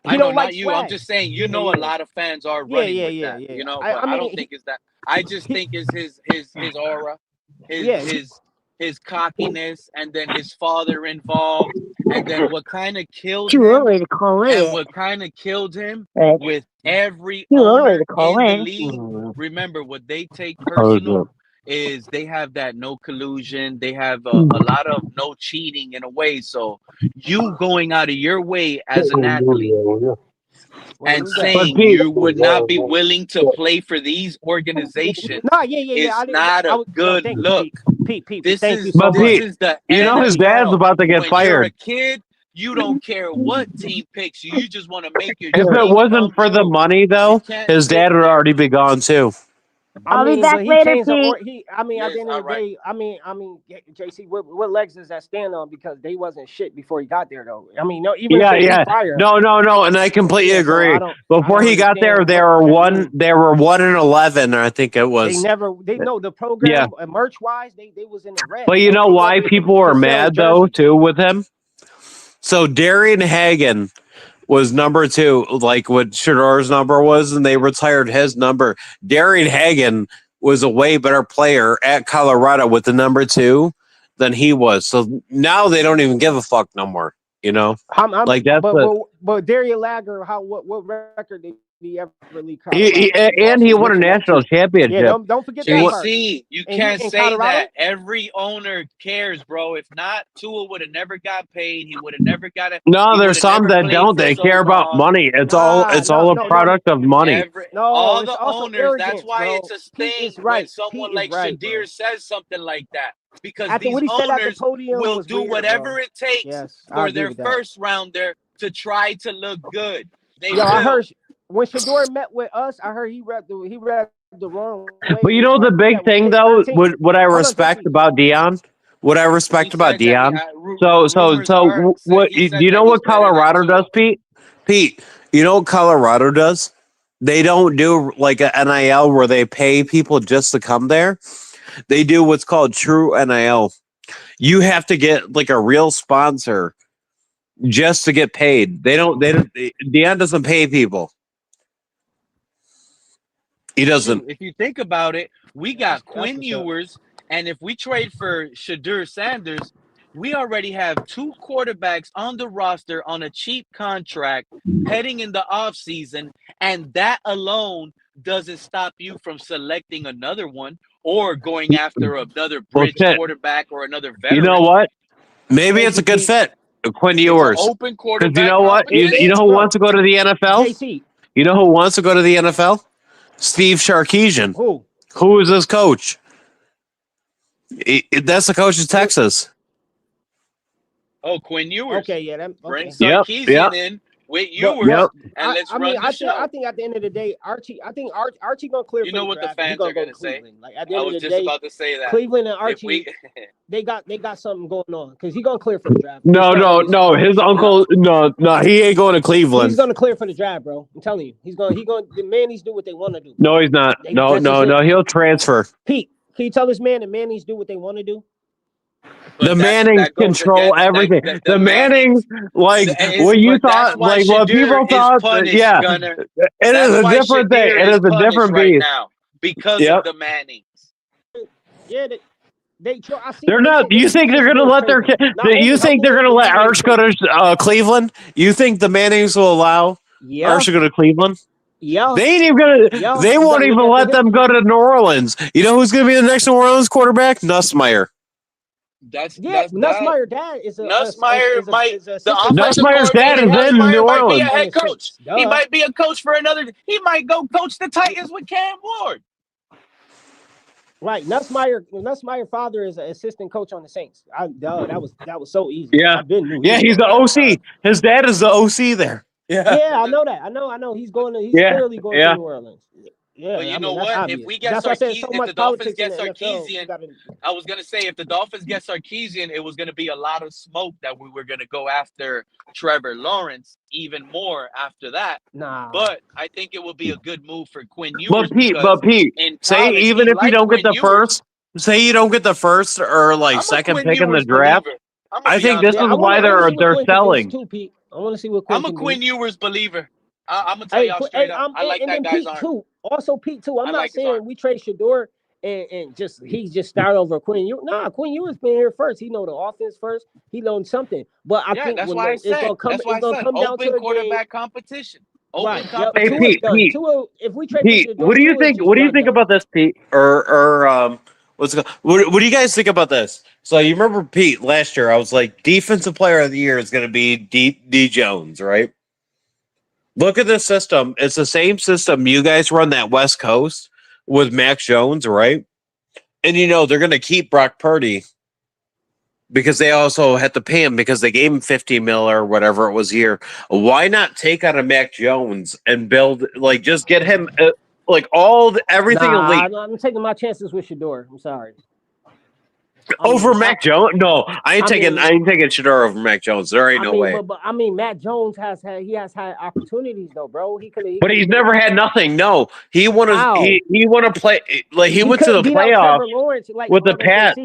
He I know, don't like not you. I'm swag. just saying, you Yeah, know, a yeah. lot of fans are Yeah, running yeah, with yeah, that. yeah. You know, I but I mean, don't think it's that. I just think is his aura, Yeah, his cockiness, and then his father involved, and then what kind of killed Too him, early to call and in. what kind of killed him But with every too early owner to call in the in. league. Remember, what they take Oh, personal is they have that no collusion. They have a lot of no cheating in a way. So you going out of your way as an athlete and who's that? saying you would not be willing to play for these organizations No, yeah. is not a No, good thank you, look. Pete. This Thank you is so But much. this Pete, is the you know his dad's NFL. about to get When you're a fired. kid, you don't care what team picks you. You just want to make your If it dreams wasn't come for the true. money, You though, can't his sit dad would there. already be gone too. I I'll be mean, back but he later, changed the Pete. or he. I mean, at the Yes, end of all the right. day, I mean, JC, what legs does that stand on? Because they wasn't shit before he got there, though. I mean, no, even if Yeah, they yeah. fire, No, and I completely yeah. So agree. I Before don't he got there, understand what they were 1-11, I think it they was. know the Yeah. program merch wise, they was in the red. But you know why people were mad though too with him? So Darian Hagen was number 2, like what Shador's number was, and they retired his number. Darian Hagen was a way better player at Colorado with the number 2 than he was. So now they don't even give a fuck no more. You know, like that's but Darian Lager, what record did he ever lead he Colorado? and he won a national championship. Yeah, don't forget that part. JC, you And can't in say Colorado? that. Every owner cares, bro. If not, Tua would have never got paid. He would have never got it. No, He there's would have some never that played don't. for They so care about long. money. It's all a product of money. All it's the also owners. arrogance, That's why bro. it's a Pete thing is when right. someone Pete is like right, Shadir bro. says something like that, because After these what he said at the owners podium will was do weird, whatever bro. it takes Yes, I for agree their with that. first rounder to try to look good. They Yo, will. I heard when Shador met with us, I heard he read the wrong way. But you know the big thing though, what I respect about Dion, what I He respect about said that Dion. So rumors are what he do said you that know he's what better than Colorado Tua. does, Pete? Pete, you know what Colorado does? They don't do like a NIL where they pay people just to come there. They do what's called true NIL. You have to get like a real sponsor just to get paid. They don't. Dion doesn't pay people. He doesn't. Shoot, if you think about it, we got That's Quinn what's up. Ewers, and if we trade for Shadur Sanders, we already have 2 quarterbacks on the roster on a cheap contract heading in the offseason, and that alone doesn't stop you from selecting another one or going after another Well, bridge shit. quarterback or another You know veteran. what? Maybe Thank it's you, a good Pete. fit. Quinn It's an Ewers. open Because quarterback you know what? You know who Bro, wants to go to the NFL? JC. You know who wants to go to the NFL? Steve Sarkisian. Who? Who is this coach? That's the coach of Texas. Oh, Quinn Ewers. Okay, yeah, that Bring okay. Sarkisian in with Ewers, and let's run the show. I think at the end of the day, Archie gonna clear You for know the what the draft. He's fans gonna are go going to to say? Cleveland. Like at the I end was of the just day, about to say that. Cleveland and If Archie, we, they got something going on because he's gonna clear for the draft. No. His uncle, no, he ain't going to Cleveland. He's gonna clear for the draft, bro. I'm telling you, he's gonna the Mannies do what they want to do. No, he's not. No. He'll transfer. Pete, can you tell this man the Mannies do what they want to do? but The Mannings that goes control against everything. that, The Mannings, like what you but that's thought, why like what Shadir people is thought. punished, Yeah, Gunner. it That's is a why different thing. Shadir It is is a punished different right beast. now because Yep. of the Mannings. Yeah, I see. They're not. You think they're going to let their? You think they're going to let Arch go to Cleveland? You think the Mannings will allow Arch to go to Cleveland? Yeah. They ain't even gonna. They won't even let them go to New Orleans. You know who's going to be the next New Orleans quarterback? Nussmeier. Nussmeier's dad is Nussmeier might. The Nussmeier's dad is in New might be a Orleans. head coach. He might be a coach for another. He might go coach the Titans with Cam Ward. Right, Nussmeyer father is an assistant coach on the Saints. That was so easy. Yeah, I've been knew he yeah, was he's going the there at the OC. time. His dad is the OC there. Yeah, Yeah, I know that. I know. He's yeah, clearly going to yeah. New Orleans. But Yeah, you I know mean that's what? If obvious. we get That's why I said so if the much Dolphins politics in get the NFL. You Sarkeesian, got to I was gonna say if the Dolphins get Sarkeesian, it was gonna be a lot of smoke that we were gonna go after Trevor Lawrence even more after that. nah. But I think it would be a good move for Quinn Ewers because But Pete, in say college even he if you liked don't get Quinn the Ewers. first, say you don't get the first or like I'm a second Quinn pick in the Ewers draft, believer. I'm gonna I be think this honest. Yeah, is I why want to see what they're Quinn can do selling. too, Pete. I want to see what Quinn I'm a can do. Quinn Ewers believer. I'm gonna tell Hey, y'all straight hey, up. I like and that then guy's Pete arm. too. Also Pete too. I'm I not like his arm. saying we trade Shador and just he's just start over Quinn Ewers. Nah, Quinn Ewers been here first. He know the offense first. He learned something. But I Yeah, think that's when why I it's said. gonna come, That's why it's I gonna said come down to open a game. quarterback competition. Open Right. Yep. Hey competition. Tua's Pete, done. Tua. If we trade for Pete, Shador, what do you Tua's think? just What do you think done. about this, Pete? What's it called? What do you guys think about this? So you remember Pete last year? I was like, defensive player of the year is going to be D Jones, right? Look at this system. It's the same system you guys run that West Coast with Mac Jones, right? And they're going to keep Brock Purdy because they also had to pay him because they gave him 50 mil or whatever it was here. Why not take out a Mac Jones and build just get him everything elite I'm taking my chances with Shador. I'm sorry. over Mac Jones? No, I ain't taking Shador over Mac Jones. There ain't no way. But I mean, Matt Jones has had opportunities though, bro. He could But he's never had nothing. No, he won to play he went to the beat out playoffs Trevor Lawrence with the Pats.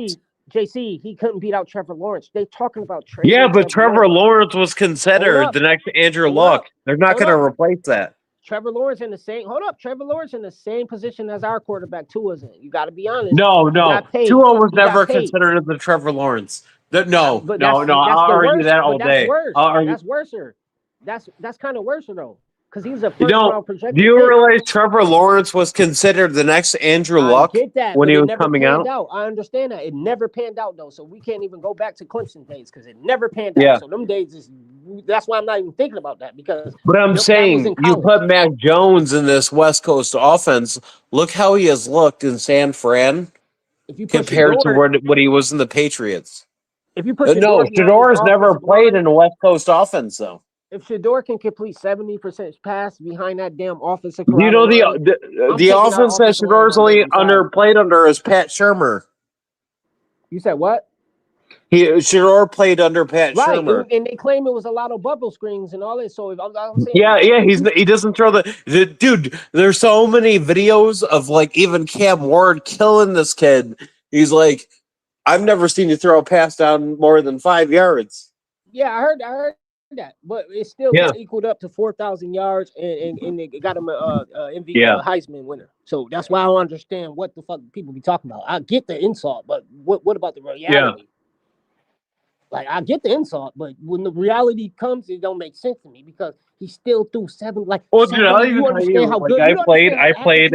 JC, he couldn't beat out Trevor Lawrence. They talking about Yeah, trading but Trevor Lawrence. Lawrence was considered up. the next Andrew Hold Luck. up. They're not Hold going to up. replace that. Trevor Lawrence in the same. Hold up, Trevor Lawrence in the same position as our quarterback Tua's in. You got to be honest. No. Got paid. Tua was He never got paid. considered the Trevor Lawrence. No. But I'll that's the argue worst. that all But that's day. worse. I'll argue. That's worser. That's kind of worse though, because he was a You first know, round projected. do you pick. realize Trevor Lawrence was considered the next Andrew I Luck get that, when but he it was never coming panned out? out. I understand that. It never panned out, though. So we can't even go back to Clemson days because it never panned Yeah. out. So them days that's why I'm not even thinking about that because But I'm that was saying in you college. put Mac Jones in this West Coast offense. Look how he has looked in San Fran If you put compared to Shador, what he was in the Patriots. if you put No, Shador behind his Shador's never offensive played line, in a West Coast offense, though. if Shador can complete 70% pass behind that damn offensive Do you Corrado know line, I'm the taking our offense that offensive line Shador's on only day 5. played under is Pat Shermer? You said what? Shador played under Pat Right, Shermer. and they claim it was a lot of bubble screens and all that. So if I'm saying, Yeah, he doesn't throw the dude. There's so many videos of even Cam Ward killing this kid. He's like, I've never seen you throw a pass down more than 5 yards. Yeah, I heard that, but it still equaled up to 4,000 yards, and it got him a Heisman winner. So that's why I don't understand what the fuck people be talking about. I get the insult, but what about the reality? Yeah. Like I get the insult, but when the reality comes, it don't make sense to me because he still threw 7. Well, dude, I'll even tell you, I played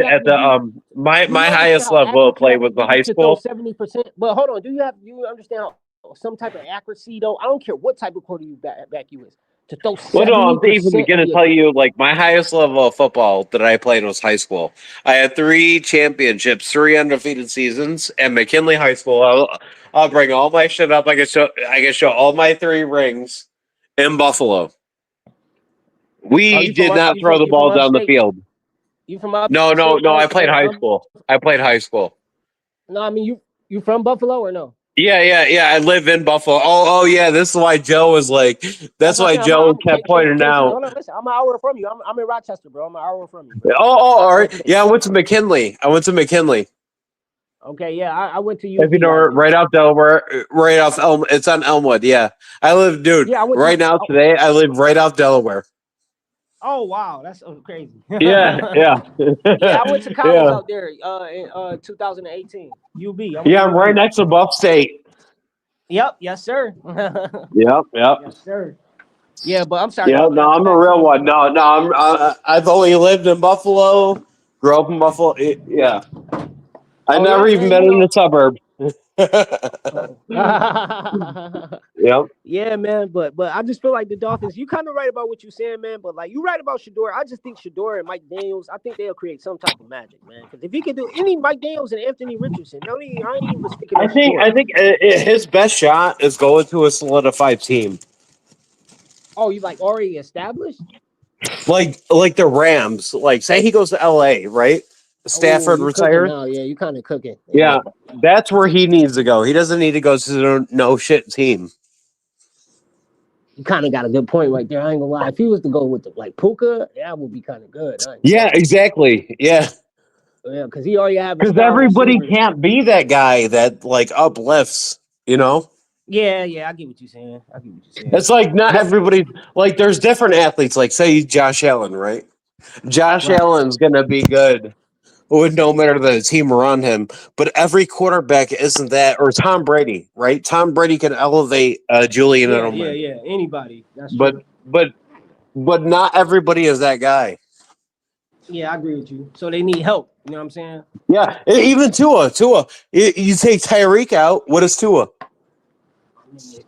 at the my highest level of play was the high school. 70%. But hold on, do you understand how some type of accuracy though? I don't care what type of quarterback you is to throw 70%. Well, no, I'm even going to tell you, my highest level of football that I played was high school. I had 3 championships, 3 undefeated seasons at McKinley High School. I'll bring all my shit up. I can show all my 3 rings in Buffalo. We did not throw the ball down the field. You from up? No. I played high school. No, I mean you from Buffalo or no? Yeah. I live in Buffalo. Oh, yeah. This is why Joe was like. That's why Joe kept pointing out. Hold on, listen. I'm an hour from you. I'm in Rochester, bro. I'm an hour from you. Bro. Oh, all right. Yeah, I went to McKinley. Okay, yeah, I went to UB. If you know, right off Delaware, right off it's on Elmwood. Yeah, I live, dude. Yeah, today I live right off Delaware. Oh wow, that's crazy. Yeah. Yeah, I went to college out there in 2018. UB. I'm right next to Buff State. Yep. Yes, sir. Yep. Yes, sir. Yeah, but I'm sorry. Yeah, no, I'm a real one. No, I've only lived in Buffalo, grew up in Buffalo. Yeah. I've never even been in the suburb. Yep. Yeah, man, but I just feel like the Dolphins. You kind of right about what you're saying, man. But like you right about Shador. I just think Shador and Mike Daniels. I think they'll create some type of magic, man. Because if he can do any Mike Daniels and Anthony Richardson, no, I ain't even sticking I on think Shador. his best shot is going to a solidified team, Oh, you like already established? like the Rams. Like, say he goes to L.A., right? Oh, Stafford you cooking retires. now? Yeah, you kind of cooking. Yeah, that's where he needs to go. He doesn't need to go to no shit team. You kind of got a good point right there. I ain't gonna lie. If he was to go with like Puka, that would be kind of good. Yeah, exactly. Yeah, Yeah, because he already have a because star everybody receiver. can't be that guy that like uplifts. You know, Yeah, I get what you're saying. I get what you're saying. it's like not But everybody. Like, there's different athletes. Like, say Josh Allen, right? Josh right. Allen's gonna be good with no matter the team around him. But every quarterback isn't that, or Tom Brady, right? Tom Brady can elevate Julian Edelman, Yeah. Anybody. That's but true. but but not everybody is that guy. Yeah, I agree with you. So they need help. You know what I'm saying? Yeah, even Tua. You take Tyreek out. What is Tua?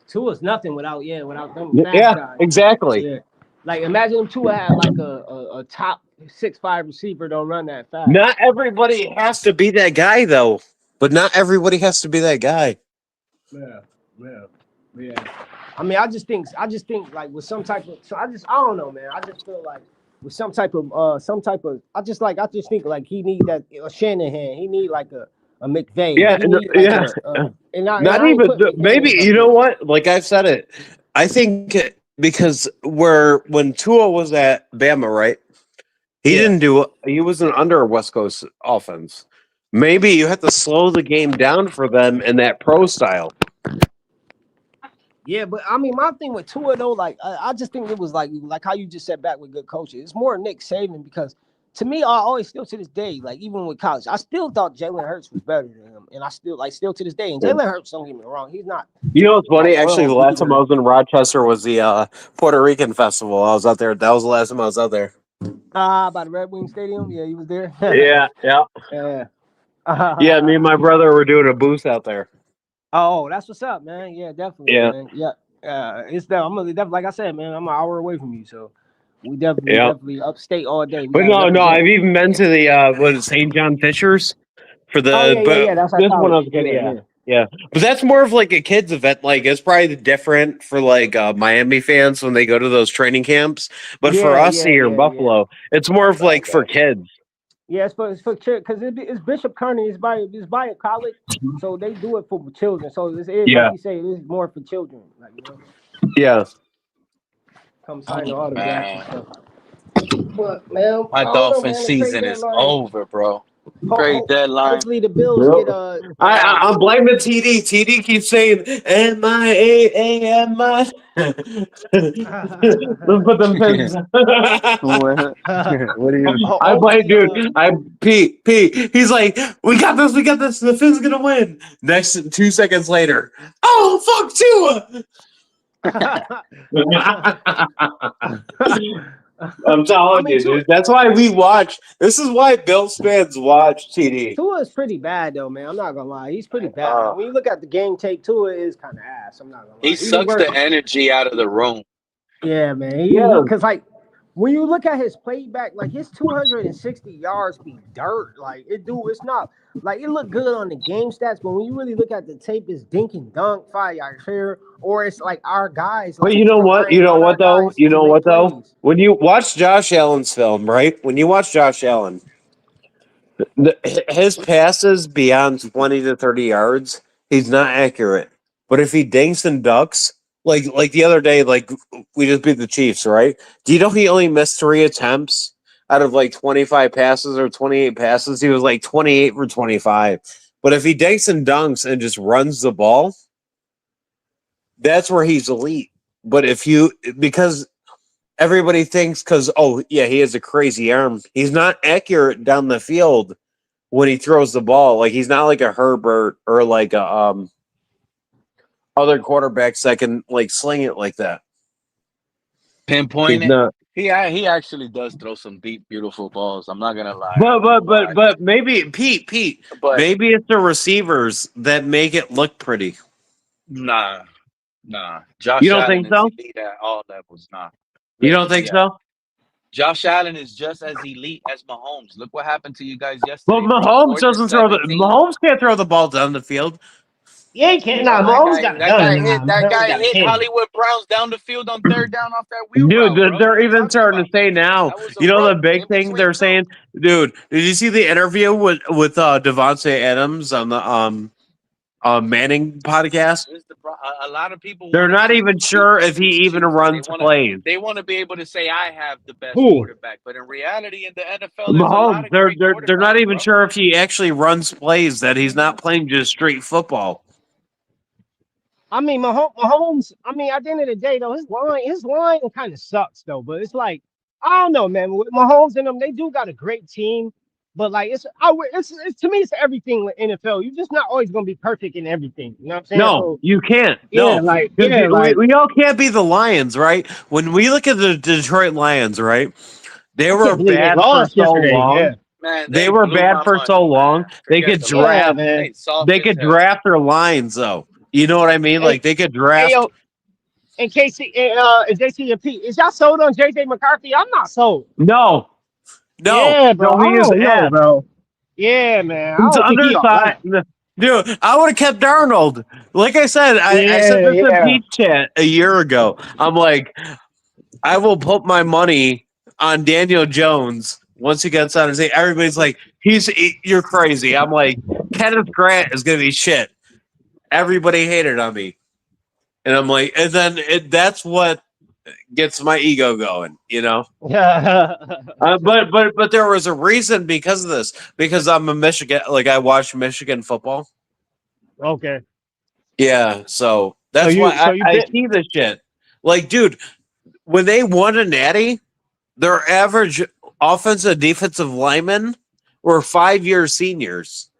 Tua's nothing without them fast Yeah, guys. exactly. Yeah. Like imagine if Tua had like a top 6'5" receiver don't run that fast. Not everybody has to be that guy, though. But not everybody has to be that guy. Yeah. I mean, I just think like with some type of I don't know, man. I just feel like with some type of I just think like he need that Shanahan. He need like a McVay. Yeah, He need like yeah. and Not I ain't even putting maybe. McDaniels up You know there. what? Like I've said it. I think because when Tua was at Bama, right? He Yeah. didn't do. He wasn't under a West Coast offense. Maybe you have to slow the game down for them in that pro style. Yeah, but I mean, my thing with Tua though, like I just think it was like how you just said back with good coaches. It's more Nick Saban because to me, I always still to this day, like even with college, I still thought Jalen Hurts was better than him, and I still to this day. And Jalen Hurts, don't get me wrong, he's not You know what's funny? like Actually, the world last time I beater. was in Rochester was the Puerto Rican festival. I was out there. That was the last time I was out there. By the Red Wing Stadium, yeah, he was there. Yeah. Yeah. Yeah, me and my brother were doing a booth out there. Oh, that's what's up, man. Yeah, definitely, Yeah. man. Yeah. It's that I'm definitely like I said, man. I'm an hour away from you, so we Yeah. definitely upstate all day. We But gotta no, represent. I've even been to the what is it, St. John Fishers for Oh the. yeah. That's our This one I college. was getting. Yeah. But that's more of like a kids event. Like it's probably different for like Miami fans when they go to those training camps. But for us here in Buffalo, it's more of like for kids. Yeah, it's for because it's Bishop Kearney. It's by a college, so they do it for children. So like you say, it is more for children. Like Yeah. come sign the Oh, autographs and man. stuff. But man, My I don't know, Dolphin man. The trade season is deadline. over, bro. Trade deadline. Hopefully the Bills get I'm blaming TD. TD keeps saying MIA. Put them pins. What do you? I blame, dude. Pete. He's like, we got this. The Finn's gonna win. Next 2 seconds later, oh fuck, Tua. I'm telling you, dude. That's why we watch. This is why Bills fans watch TD. Tua is pretty bad though, man. I'm not gonna lie. He's pretty bad. Like, when you look at the game tape, Tua is kind of ass. I'm not gonna lie. He sucks the energy out of the room. Yeah, man. Because like when you look at his playback, like his 260 yards be dirt. Like it's not like it looked good on the game stats, but when you really look at the tape, it's dink and dunk, 5 yards here, or it's like our guys. But Like, you know what? You know what though? You know what though? Plays. When you watch Josh Allen's film, right? When you watch Josh Allen, his passes beyond 20 to 30 yards, he's not accurate. But if he dinks and ducks, like the other day, like we just beat the Chiefs, right? Do you know he only missed 3 attempts out of like 25 passes or 28 passes? He was like 28 for 25. But if he dinks and dunks and just runs the ball, that's where he's elite. But because everybody thinks he has a crazy arm. He's not accurate down the field when he throws the ball. Like he's not like a Herbert or like a other quarterbacks that can like sling it like that. Pinpoint he's it. not. He actually does throw some deep, beautiful balls. I'm not gonna lie. I But won't lie. maybe Pete, But maybe it's the receivers that make it look pretty. nah. You Josh don't Allen think is so? elite at all levels. Nah. You don't think Yeah. so? Josh Allen is just as elite as Mahomes. Look what happened to you guys Well, yesterday, bro. Mahomes 4th and doesn't throw the 17. Mahomes can't throw the ball down the field. Yeah, he can't. Bro, Nah, Mahomes got a gun. Nah, Mahomes got a hit cannon. Hollywood Browns down the field on 3rd down off that wheel Dude, route, bro. they're What are you even talking starting about? to say now. That was a You know the rope big in thing they're between, saying, dude. Did you see the interview with Devontae Adams on the Manning podcast? A lot of people They're want to not be even sure if he even runs plays. They want to be able to say I have the best Who? quarterback, but in reality, in the NFL, there's a lot Mahomes, of great they're not quarterbacks, even bro. sure if he actually runs plays. That he's not playing just straight football. I mean, Mahomes. I mean, at the end of the day, though, his line kind of sucks, though. But it's like, I don't know, man. With Mahomes and them, they do got a great team. But like, it's to me, it's everything with NFL. You're just not always gonna be perfect in everything. You know what I'm saying? No, So you can't. yeah, No, we all can't be the Lions, right? When we look at the Detroit Lions, right? They I were can't believe they bad for lost so yesterday. long. Yeah, Man, They they were blew bad my for so money, long. man. They Forget could the yeah, draft. man. They soft They as could hell. draft their lines, though. You know what I mean? Hey, Like they could hey, draft. yo, and Casey, and JC and Pete, is y'all sold on JJ McCarthy? I'm not sold. No, Yeah, bro. he I is don't know, ass. bro. Yeah, man. I He's don't think he all undersized. that. Dude, I would have kept Darnold. Like I said, I said Yeah, this in yeah. Peach Chat a year ago. I'm like, I will put my money on Daniel Jones once he gets on his. Everybody's like, you're crazy. I'm like, Kenneth Grant is gonna be shit. Everybody hated on me, and I'm like, and then that's what gets my ego going, you know. But there was a reason because of this. Because I'm a Michigan, like I watch Michigan football. Okay. Yeah, so that's why you I been see this shit. Like, dude, when they won a natty, their average offensive defensive linemen were 5-year seniors.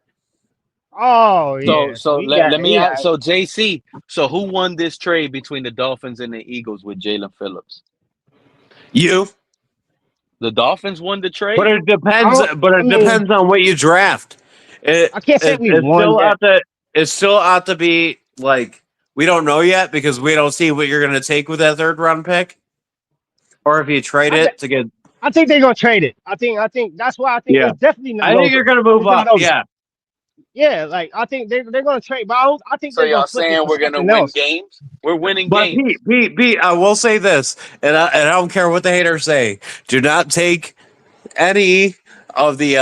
Oh yeah. So He let, got let me ask. So JC, so who won this trade between the Dolphins and the Eagles with Jalen Phillips? You. The Dolphins won the trade. But it depends. Depends on what you draft. I can't say we won yet. It's still out to be like we don't know yet because we don't see what you're going to take with that 3rd round pick, or if you trade it to get. I think they're gonna trade it. I think that's why I think it's definitely not. I think you're going to move up. Yeah. Yeah, like I think they're gonna trade, but I think So they're gonna y'all flip it saying for we're gonna something win else. games? We're winning But games. Pete, I will say this, and I don't care what the haters say. Do not take any of the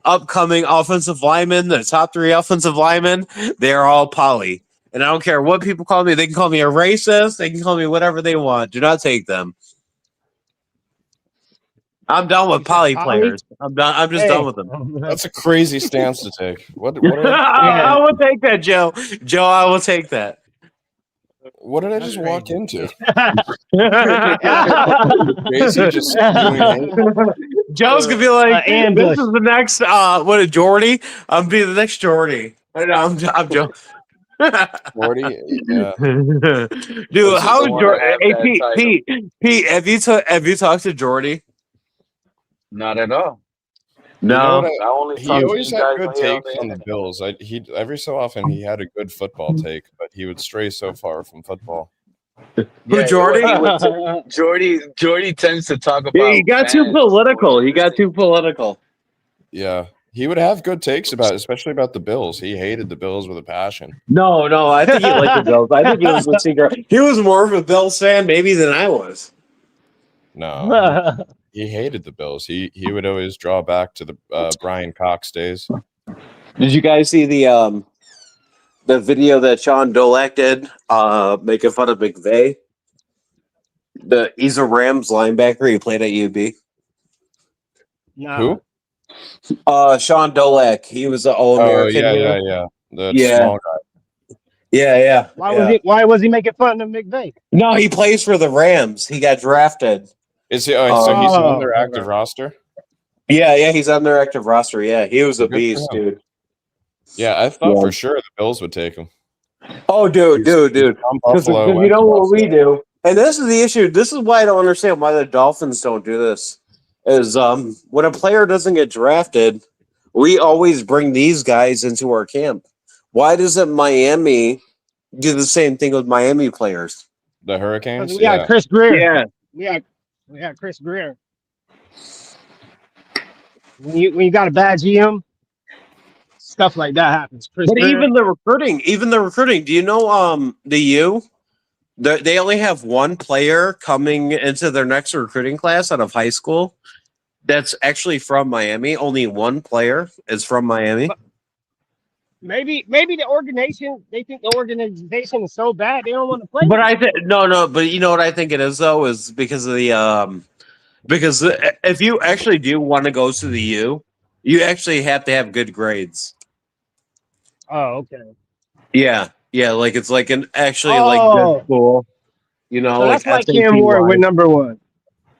upcoming offensive linemen, the top 3 offensive linemen. They are all poly, and I don't care what people call me. They can call me a racist. They can call me whatever they want. Do not take them. I'm done with poly players. I'm done. I'm just done with them. That's a crazy stance to take. What I will take that, Joe. Joe, I will take that. What did I just walk into? Basically just doing Joe's gonna be like, ambush. "This is the next what a Jordy." I'm be the next Jordy. I'm Joe. Jordy, yeah. Dude, how is Jordy? Hey, Pete, have you talked to Jordy? Not at all. No, you know he always had good takes on the Bills. He every so often he had a good football take, but he would stray so far from football. Who, Jordy? Jordy tends to talk about. Yeah, he got too political. Yeah, he would have good takes especially about the Bills. He hated the Bills with a passion. No, I think he liked the Bills. I think he was a secret. He was more of a Bills fan maybe than I was. No, he hated the Bills. He would always draw back to the Brian Cox days. Did you guys see the video that Sean Dolak did making fun of McVay? He's a Rams linebacker. He played at UB. Who? Sean Dolak. He was an All-American. Yeah. The small guy. Yeah. Why was he making fun of McVay? No, he plays for the Rams. He got drafted. Is he? So he's on their active roster. Yeah, he's on their active roster. Yeah, he was a beast, dude. Yeah, I thought for sure the Bills would take him. Oh, dude. From Buffalo, Because you know what we do? And this is the issue. This is why I don't understand why the Dolphins don't do this. Is when a player doesn't get drafted, we always bring these guys into our camp. Why doesn't Miami do the same thing with Miami players? The Hurricanes? We got Chris Greer. Yeah. We got Chris Greer. When you got a bad GM, stuff like that happens. Chris But Greer. even the recruiting. Do you know the U? They only have one player coming into their next recruiting class out of high school that's actually from Miami. Only one player is from Miami. But maybe the organization, they think the organization is so bad they don't want to play. But I think no. But you know what I think it is though is because of the because if you actually do want to go to the U, you actually have to have good grades. Oh, okay. Yeah, like it's like an actually like good school. You know, So like that's why SAT Cam Ward wise. went number one.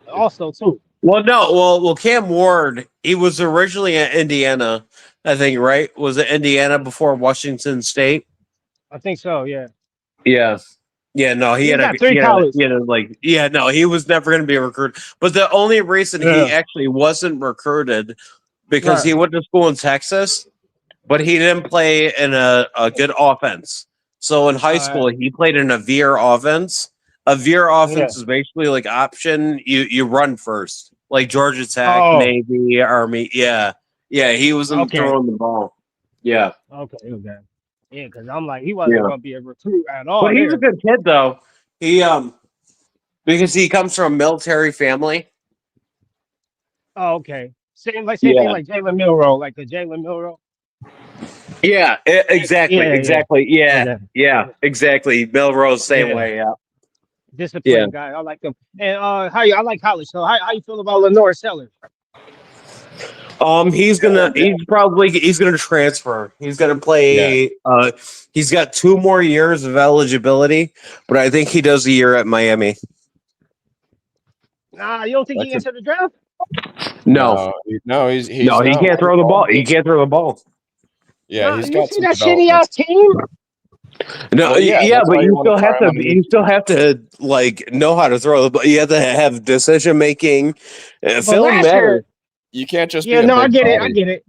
Also, too. Well, Cam Ward, he was originally at Indiana, I think, right? Was it Indiana before Washington State? I think so. Yeah. Yeah, no, he had got three colleges. He was never going to be recruited. But the only reason he actually wasn't recruited because he went to school in Texas, but he didn't play in a good offense. So in high school, he played in a veer offense. A veer offense is basically like option. You run first, like Georgia Tech, Navy, Army. Yeah. He wasn't throwing the ball. Yeah. Okay. Yeah, because I'm like, he wasn't going to be a recruit at all. But he's a good kid, though. He because he comes from a military family. Oh, okay. Same thing like Jalen Milroe, like the Jalen Milroe. Yeah, exactly. Yeah, exactly. Melrose, same way. Yeah. Disciplined guy. I like him. And I like college. So how you feel about Lenore Sellers? He's gonna transfer. He's gonna play. He's got 2 more years of eligibility, but I think he does a year at Miami. Nah, you don't think he entered the draft? No, he can't throw the ball. He can't throw the ball. Yeah, he's got see that shitty ass team. No, but you still have to like know how to throw the ball. You have to have decision making. Film matters. You can't just I get it.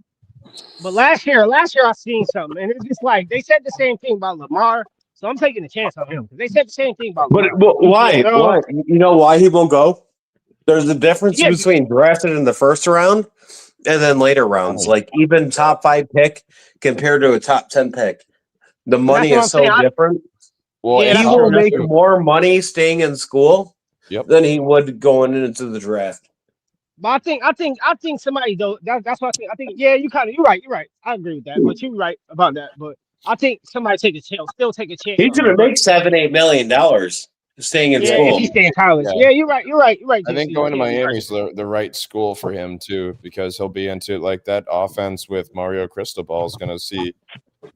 But last year I seen something, and it's just like they said the same thing about Lamar, so I'm taking a chance on him. They said the same thing about Lamar. But why? Why? You know why he won't go? There's a difference between drafted in the first round and then later rounds. Like even top 5 pick compared to a top 10 pick, the money is so different. Well, he will make more money staying in school than he would going into the draft. But I think somebody though. That's what I think. I think you're right. I agree with that. But you're right about that. But I think somebody still take a chance. He's gonna make $7-8 million staying in school. If he's staying in college. Yeah, you're right. I think going to Miami is the right school for him too, because he'll be into like that offense with Mario Cristobal is gonna see.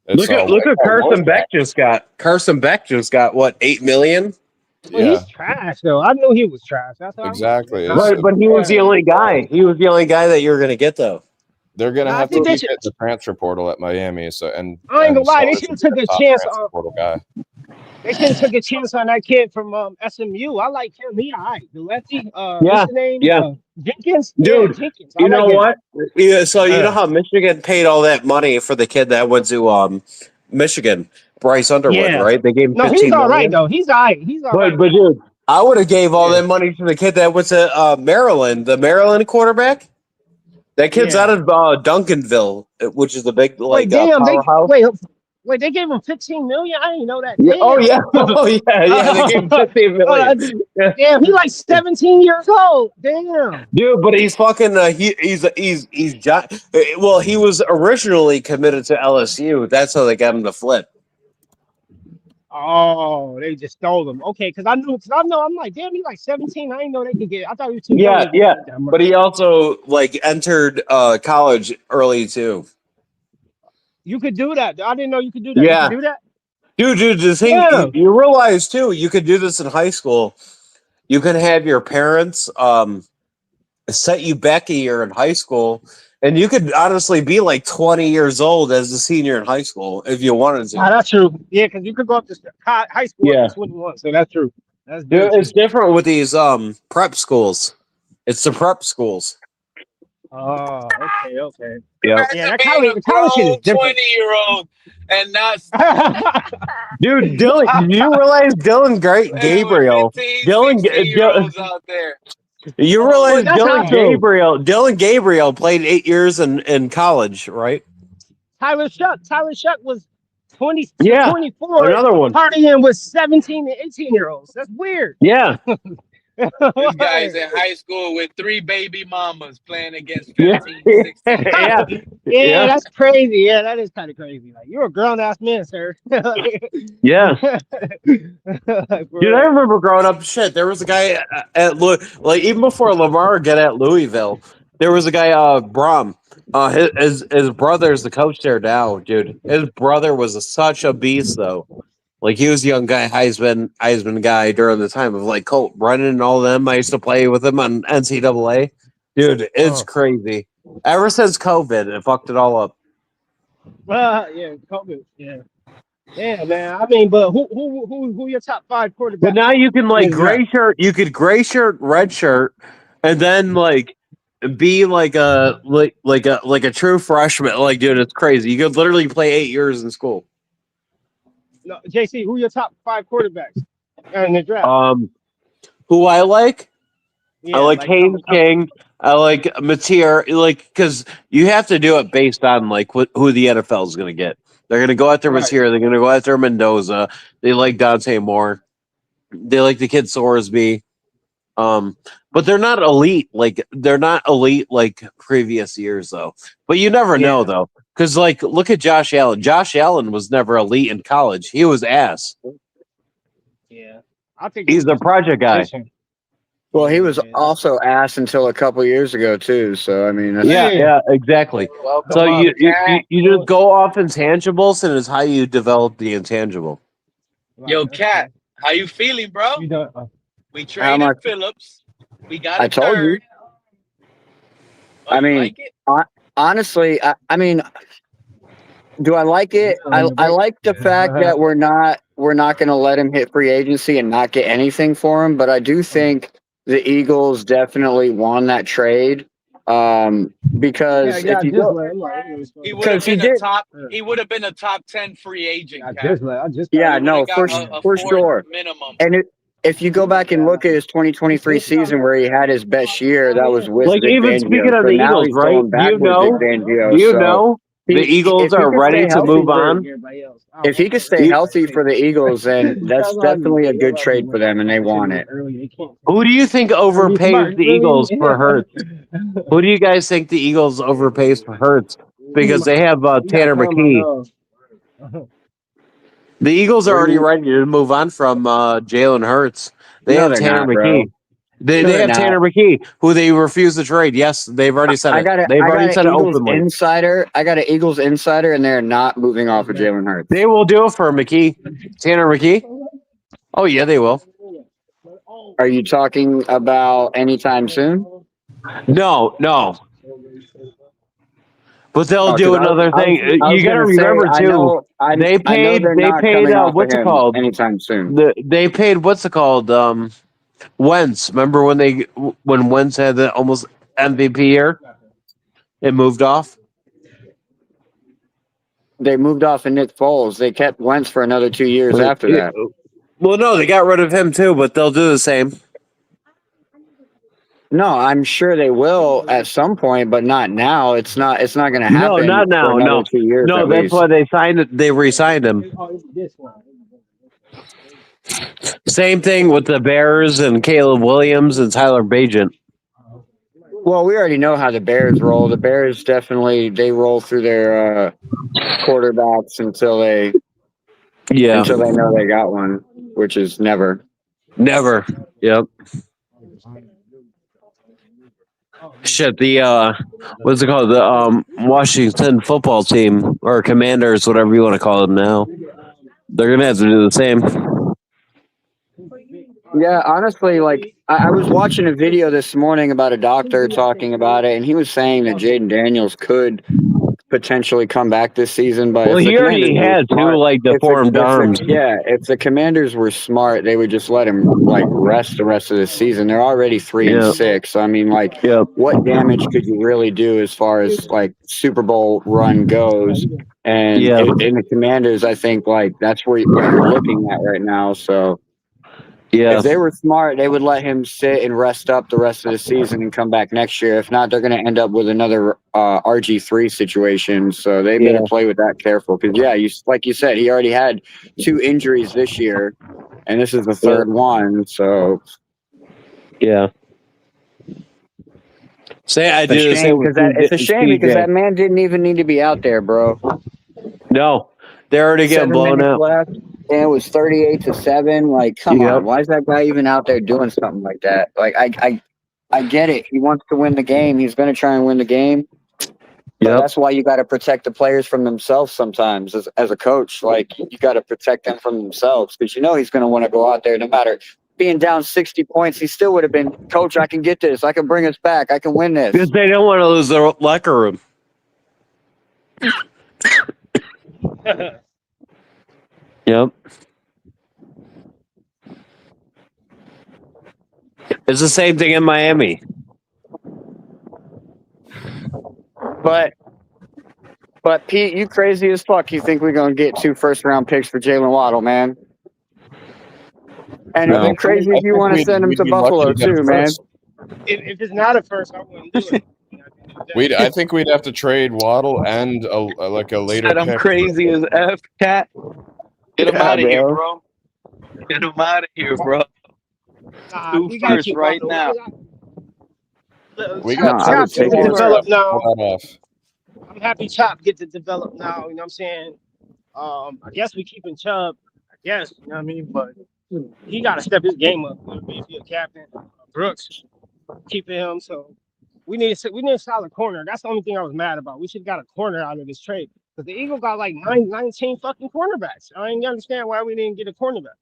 Look at Carson Beck just got. Carson Beck just got what, $8 million? Well, he's trash though. I knew he was trash. That's exactly. But he was the only guy. He was the only guy that you were going to get though. They're going to have to get the transfer portal at Miami. So I ain't gonna lie. They should have took a chance on. Guy. They should have took a chance on that kid from SMU. I like him. He all right. The lefty. What's his name? Jenkins. Dude, Jenkins. You know what? Yeah. So you know how Michigan paid all that money for the kid that went to Michigan. Bryce Underwood, right? They gave him $15 he's all right million. though. He's all right. He's all right. But dude, I would have gave all that money to the kid that went to Maryland, the Maryland quarterback. That kid's out of Duncanville, which is the big powerhouse. Wait, they gave him $15 million? I didn't know that. Yeah. Oh yeah. They gave him $15 million. Damn, he's like 17 years old. Damn. Dude, but he's fucking. Well, he was originally committed to LSU. That's how they got him to flip. Oh, they just stole him. Okay, because I know. I'm like, damn, he's like 17. I didn't know they could get. I thought he was too young. Yeah. But he also entered college early too. You could do that. I didn't know you could do that. Yeah. You could do that? Dude, the thing you realize too, you could do this in high school. You can have your parents set you back a year in high school, and you could honestly be like 20 years old as a senior in high school if you wanted to. That's true. Yeah, because you could go up to high school at 21. So that's true. That's very Dude, it's true. different with these prep schools. It's the prep schools. Oh, okay. Yep. Yeah, Imagine that being a college shit is grown different. 20-year-old and not Dude, Dylan, do you realize and with Gabriel, 15, 16-year-olds out there. you Oh realize Well, that's not true. Dylan Gabriel played 8 years in college, right? Tyler Shuck was 20 to Yeah, 24 another one. partying with 17 and 18-year-olds. That's weird. Yeah, This guy's in high school with 3 baby mamas playing against yeah, 15, 16. yeah, Yeah, yeah, that's crazy. Yeah, that is kind of crazy. Like, you're a grown-ass man, sir. yeah. Like, for Dude, I real. remember growing up. Shit, there was a guy like even before Lamar got at Louisville, there was a guy Brom. His brother's the coach there now, dude. His brother was such a beast though. Like he was a young guy, Heisman guy during the time of like Colt Brennan and all them. I used to play with him on NCAA. Dude, it's Oh. crazy. Ever since COVID, it fucked it all up. Yeah, COVID. Yeah, man. I mean, but who your top 5 quarterbacks? But now you can like in the draft? gray shirt, red shirt, and then like be like a true freshman. Like, dude, it's crazy. You could literally play 8 years in school. No, JC, who your top 5 quarterbacks in the draft? Who I like? Yeah, I like Haynes couple. King. I like Mateer. Like, because you have to do it based on like who the NFL is going to get. They're going to go after Right. Mateer. They're going to go after Mendoza. They like Dante Moore. They like the kid Sorsby. But they're not elite. Like they're not elite like previous years though. But you never know though, because like look at Josh Allen. Josh Allen was never elite in college. He was ass. Yeah, I'll take. He's a project guy. Well, he was also ass until a couple years ago too. So I mean, that's, Yeah, exactly. So you just go off intangibles, and it's how you develop the intangible. Yo, Cat, how you feeling, bro? We traded Phillips. We got I told you. third. Oh, I mean, like it? honestly, I mean, do I like it? I like the fact that we're not going to let him hit free agency and not get anything for him. But I do think the Eagles definitely won that trade because if you go, he would have been a top. He would have been a top 10 free agent. Yeah, no, for sure. Minimum. And if you go back and look at his 2023 season where he had his best year, that was with Like Vic even Fangio. speaking of So the now Eagles, he's right? going back with Vic Fangio. Do you So know the Eagles if he are could ready stay to healthy move on? If he could stay healthy for the Eagles, then that's definitely a good trade for them, and they want it. Who do you think overpays the Eagles for Hurts? Who do you guys think the Eagles overpays for Hurts? Because they have Tanner McKee. The Eagles are already ready to move on from Jalen Hurts. They No, have they're Tanner not, McKee. bro. They No, they're have not. Tanner McKee, who they refuse to trade. Yes, they've already said it. They've already said it Eagles openly. insider. I got an Eagles insider, and they're not moving off of Jalen Hurts. They will do it for McKee. Tanner McKee? Oh, yeah, they will. Are you talking about anytime soon? No. But they'll do another thing. You got to remember, too. They paid, what's it called? Anytime soon. They paid, what's it called? Wentz. Remember when Wentz had the almost MVP year? It moved off? They moved off of Nick Foles. They kept Wentz for another 2 years after that. Well, no, they got rid of him too, but they'll do the same. No, I'm sure they will at some point, but not now. It's not going to happen. No, not now. For another 2 years. No, that's why they signed it. They re-signed him. Same thing with the Bears and Caleb Williams and Tyler Bagent. Well, we already know how the Bears roll. The Bears they roll through their quarterbacks until they know they got one, which is never. Never. Yep. Shit, the what's it called? The Washington football team or Commanders, whatever you want to call them now. They're gonna have to do the same. Yeah, honestly, like I was watching a video this morning about a doctor talking about it, and he was saying that Jaden Daniels could potentially come back this season. But well, if the he already Commanders were had two smart, like deformed arms. if the Commanders were smart, they would just let him like rest the rest of the season. They're already 3-6. So, I mean, like, what damage could you really do as far as like Super Bowl run goes? And in the Commanders, I think like that's what you're looking at right now. So. If they were smart, they would let him sit and rest up the rest of the season and come back next year. If not, they're going to end up with another RG3 situation. So they better play with that careful. Because, like you said, he already had 2 injuries this year, and this is the third one. So, I do the same with it's a shame because that man didn't even need to be out there, bro. No, they're already getting 7 blown minutes out. left, and it was 38-7. Like, come on, why is that guy even out there doing something like that? Like, I get it. He wants to win the game. He's going to try and win the game. But that's why you got to protect the players from themselves sometimes as a coach. Like, you got to protect them from themselves because you know he's going to want to go out there no matter being down 60 points. He still would have been, Coach, I can get this. I can bring us back. I can win this. Because they don't want to lose their locker room. Yep. It's the same thing in Miami. But Pete, you crazy as fuck. You think we're going to get 2 first-round picks for Jalen Waddle, man? And it'd be crazy if you want to send him to Buffalo too, man. If it's not a first, I wouldn't do it. I think we'd have to trade Waddle and a later Said I'm pick. crazy as F, Cat. Get him out of here, bro. Get him out of here, bro. 2 first right now. We got Chop get to develop now. Off. I'm happy Chop get to develop now. You know what I'm saying? I guess we keeping Chubb. I guess, you know what I mean? But he got to step his game up. If he's a captain, Brooks keeping him. So we need a solid corner. That's the only thing I was mad about. We should have got a corner out of this trade because the Eagles got like 19 fucking cornerbacks. I didn't understand why we didn't get a cornerback.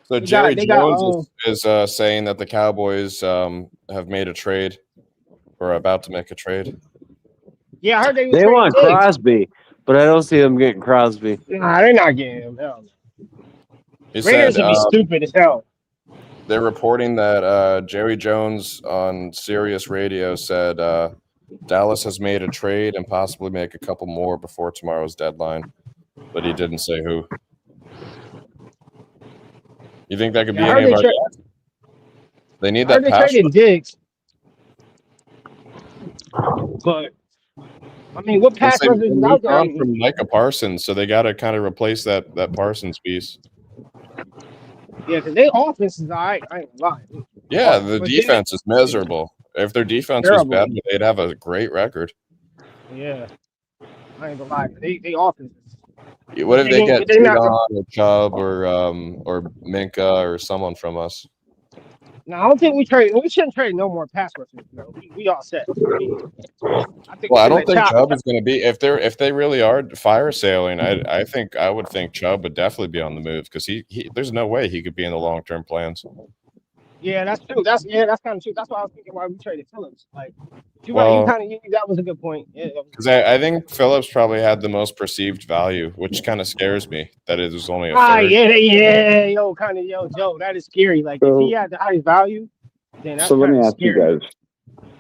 So Jerry Jones is saying that the Cowboys have made a trade or are about to make a trade. Yeah, I heard they want Crosby, but I don't see them getting Crosby. Nah, they're not getting him. Hell no. He Raiders said, would be stupid as hell. They're reporting that Jerry Jones on Sirius Radio said Dallas has made a trade and possibly make a couple more before tomorrow's deadline, but he didn't say who. You think that could be anybody else? They need that pass. They traded Diggs. But I mean, what pass rushers is out there? From Micah Parsons, so they got to kind of replace that Parsons piece. Yeah, because their offense is all right. I ain't gonna lie. Yeah, the defense is miserable. If their defense was better, they'd have a great record. Yeah, I ain't gonna lie. They offense. What if they get Judon or Chubb or Minka or someone from us? No, I don't think we shouldn't trade no more pass rushers. No, we all set. I don't think Chubb is going to be if they really are fire sailing. I would think Chubb would definitely be on the move because he there's no way he could be in the long-term plans. Yeah, that's true. That's kind of true. That's why I was thinking why we traded Phillips. Like, that was a good point. Yeah, because I think Phillips probably had the most perceived value, which kind of scares me that it was only a third. Joe, that is scary. Like, if he had the highest value, then that's so let me ask scary. you guys.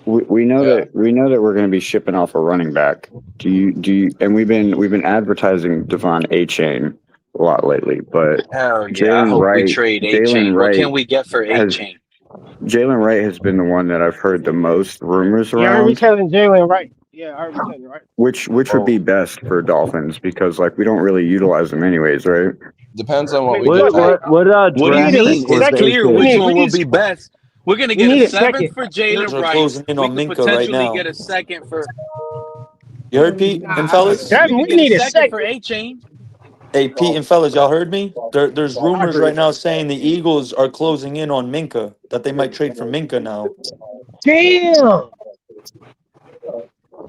We know that we're going to be shipping off a running back. Do you? And we've been advertising Devon A-Chain a lot lately, but I hope we trade A-Chain. What can we get for A-Chain? Jalen Wright has been the one that I've heard the most rumors around. Yeah, I heard telling Jalen Wright. Yeah, I heard telling Wright. Which would be best for Dolphins because like we don't really utilize them anyways, right? Depends on what we What do you mean? It's clear which one will be best. We're gonna get a 7th for Jalen Wright. Closing in on We could Minka right potentially now. get a 2nd for. You heard Pete and fellas? We need a 2nd for A-Chain. Hey, Pete and fellas, y'all heard me? There's rumors right now saying the Eagles are closing in on Minka, that they might trade for Minka now. Damn! Yo,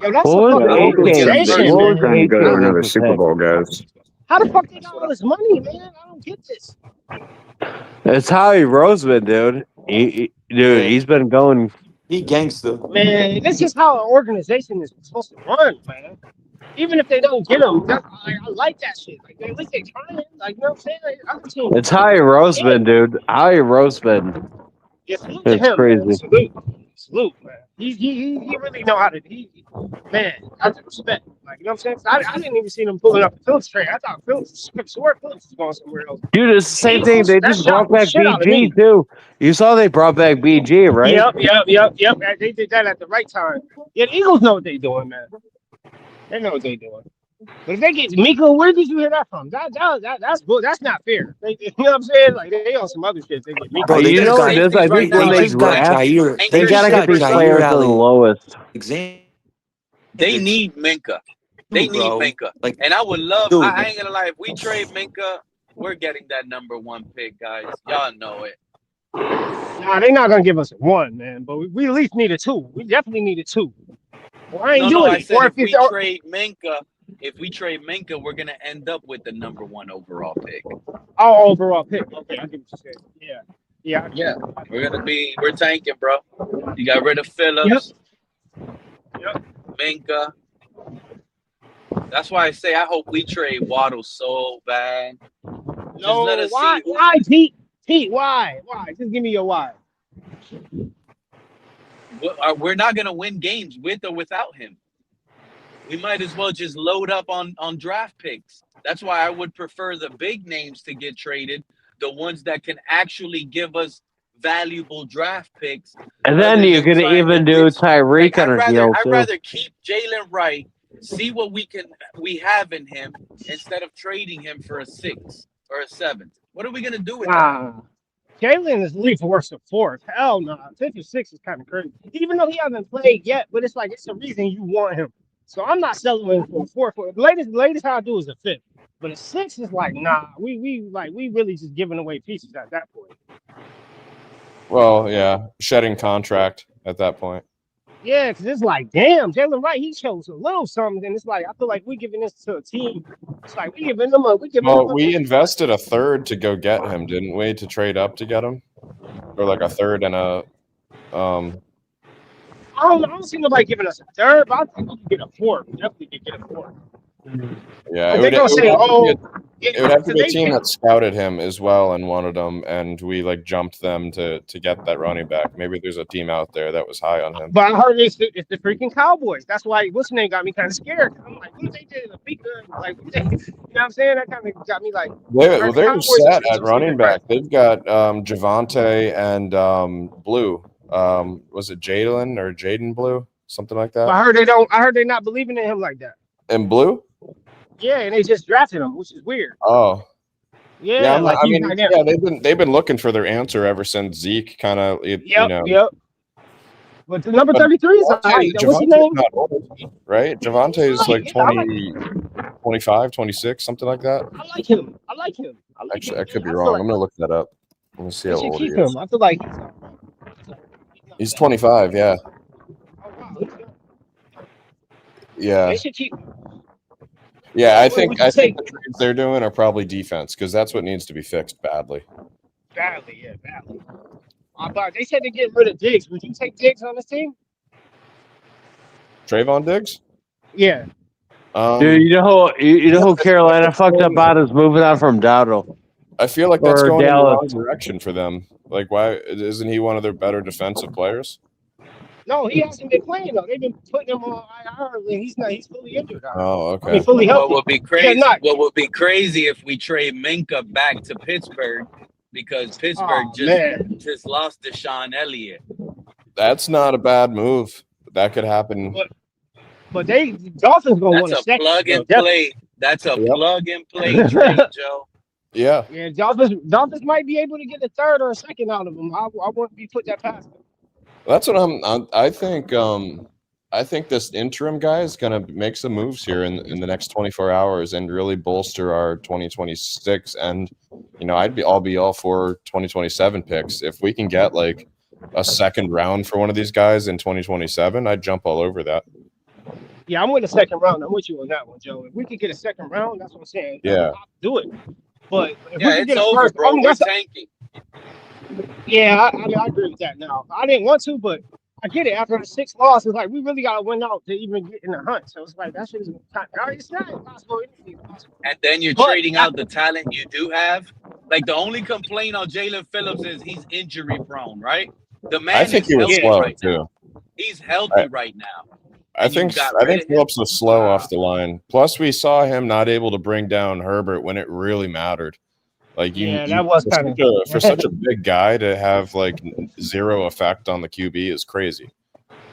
that's trying to go to another Super Bowl, guys. How the fuck they got all this money, man? I don't get this. It's Howie Roseman, dude. dude, he's been going. He gangster. Man, this is how an organization is supposed to run, man. Even if they don't get him, I like that shit. Like, at least they trying. Like, you know what I'm saying? Like, other teams. It's Howie Roseman, dude. Howie Roseman. Yeah, salute to It's him, crazy. man. Salute, man. He really know how to. Man, that's respect. Like, you know what I'm saying? I didn't even see them pulling up the Phillips trade. I thought Phillips was going somewhere else. Dude, it's the same thing. They just brought back shit out of BG me. too. You saw they brought back BG, right? Yep. They did that at the right time. Yeah, the Eagles know what they're doing, man. They know what they're doing. But if they get Minka, where did you hear that from? That's not fair. You know what I'm saying? Like they on some other shit. They get Minka. Bro, You know what it is? I think when they draft, they gotta get these players to the lowest. They need Minka. They need Minka. Like, and I would love. dude. I ain't gonna lie. If we trade Minka, we're getting that #1 pick, guys. Y'all know it. Nah, they're not gonna give us 1, man. But we at least need a 2. We definitely need a 2. Well, I ain't doing I it. said Or if we trade Minka, we're gonna end up with the #1 overall pick. Oh, overall pick. Okay, I get what you said. Yeah. We're tanking, bro. You got rid of Phillips. Yep. Minka. That's why I say I hope we trade Waddle so bad. No, let us why? see. Why, Pete? Why? Just give me your why. We're not gonna win games with or without him. We might as well just load up on draft picks. That's why I would prefer the big names to get traded, the ones that can actually give us valuable draft picks. And then you could even do Tyreek on a deal I'd too. rather keep Jalen Wright, see what we have in him, instead of trading him for a 6 or a 7. What are we gonna do with that? Jalen is lead for worse than 4th. Hell no. 5th or 6th is kind of crazy. Even though he hasn't played yet, but it's like it's the reason you want him. So I'm not selling him for a 4th. The latest I'll do is a 5th. But a 6 is like, nah, we really just giving away pieces at that point. Well, yeah, shedding contract at that point. Yeah, because it's like, damn, Jalen Wright, he shows a little something, and it's like I feel like we giving this to a team. It's like we giving them a. We invested a 3rd to go get him, didn't we? To trade up to get him, or like a 3rd and a. I don't see nobody giving us a 3rd, but I think we can get a 4th. We definitely can get a 4th. Yeah, They're gonna say, it would have to be a team that scouted him as well and wanted him, and we like jumped them to get that running back. Maybe there's a team out there that was high on him. But I heard it's the freaking Cowboys. That's why what's the name got me kind of scared. I'm like, what if they did a Minka? Like, you know what I'm saying? That kind of got me like. They're set at running back. They've got Javante and Blue. Was it Jalen or Jaden Blue? Something like that. But I heard they're not believing in him like that. And Blue? Yeah, and they just drafted him, which is weird. Oh. Yeah, they've been looking for their answer ever since Zeke kind of, Yep. But the number 33 is right. What's his name? Not old, right? Javante's like 20, 25, 26, something like that. I like him. Actually, I could be wrong. I'm going to look that up. Let me see how old he is. I feel like he's 25, yeah. Yeah. They should keep him. Yeah, I think the trades they're doing are probably defense because that's what needs to be fixed badly. Badly. But they said to get rid of Diggs. Would you take Diggs on this team? Trayvon Diggs? Yeah. Dude, you know who Carolina fucked up on is moving on from Dowdle. I feel like that's going in the wrong direction for them. Like, why isn't he one of their better defensive players? No, he hasn't been playing though. They've been putting him on IR, and he's fully injured. Oh, okay. I mean, fully healthy. What would be crazy if we trade Minka back to Pittsburgh because Pittsburgh just lost Deshaun Elliott. That's not a bad move. That could happen. But Dolphins gonna want a second. Plug and play. That's a plug and play trade, Joe. Yeah. Yeah, Dolphins might be able to get a 3rd or a 2nd out of him. I wouldn't be put that past them. That's what I think. I think this interim guy is going to make some moves here in the next 24 hours and really bolster our 2026. And I'll be all for 2027 picks if we can get like a 2nd round for one of these guys in 2027. I'd jump all over that. Yeah, I'm with the 2nd round. I'm with you on that one, Joe. If we could get a 2nd round, that's what I'm saying. Yeah, I'll do it. But if we it's can get over, first, bro. We're tanking. Yeah, I mean, I agree with that now. I didn't want to, but I get it. After the 6 losses, it's like we really got to win out to even get in the hunt. So it's like that shit is it's not impossible. Anything is possible. And then you're But trading out the talent you do have. Like the only complaint on Jalen Phillips is he's injury prone, right? The I man think is he was healthy slow right now. too. He's I, healthy right now. I And you think got I rid think of him? Phillips was slow off the line. Plus, we saw him not able to bring down Herbert when it really mattered. Like yeah, that was kind for such a big guy to have like zero effect on the QB is crazy.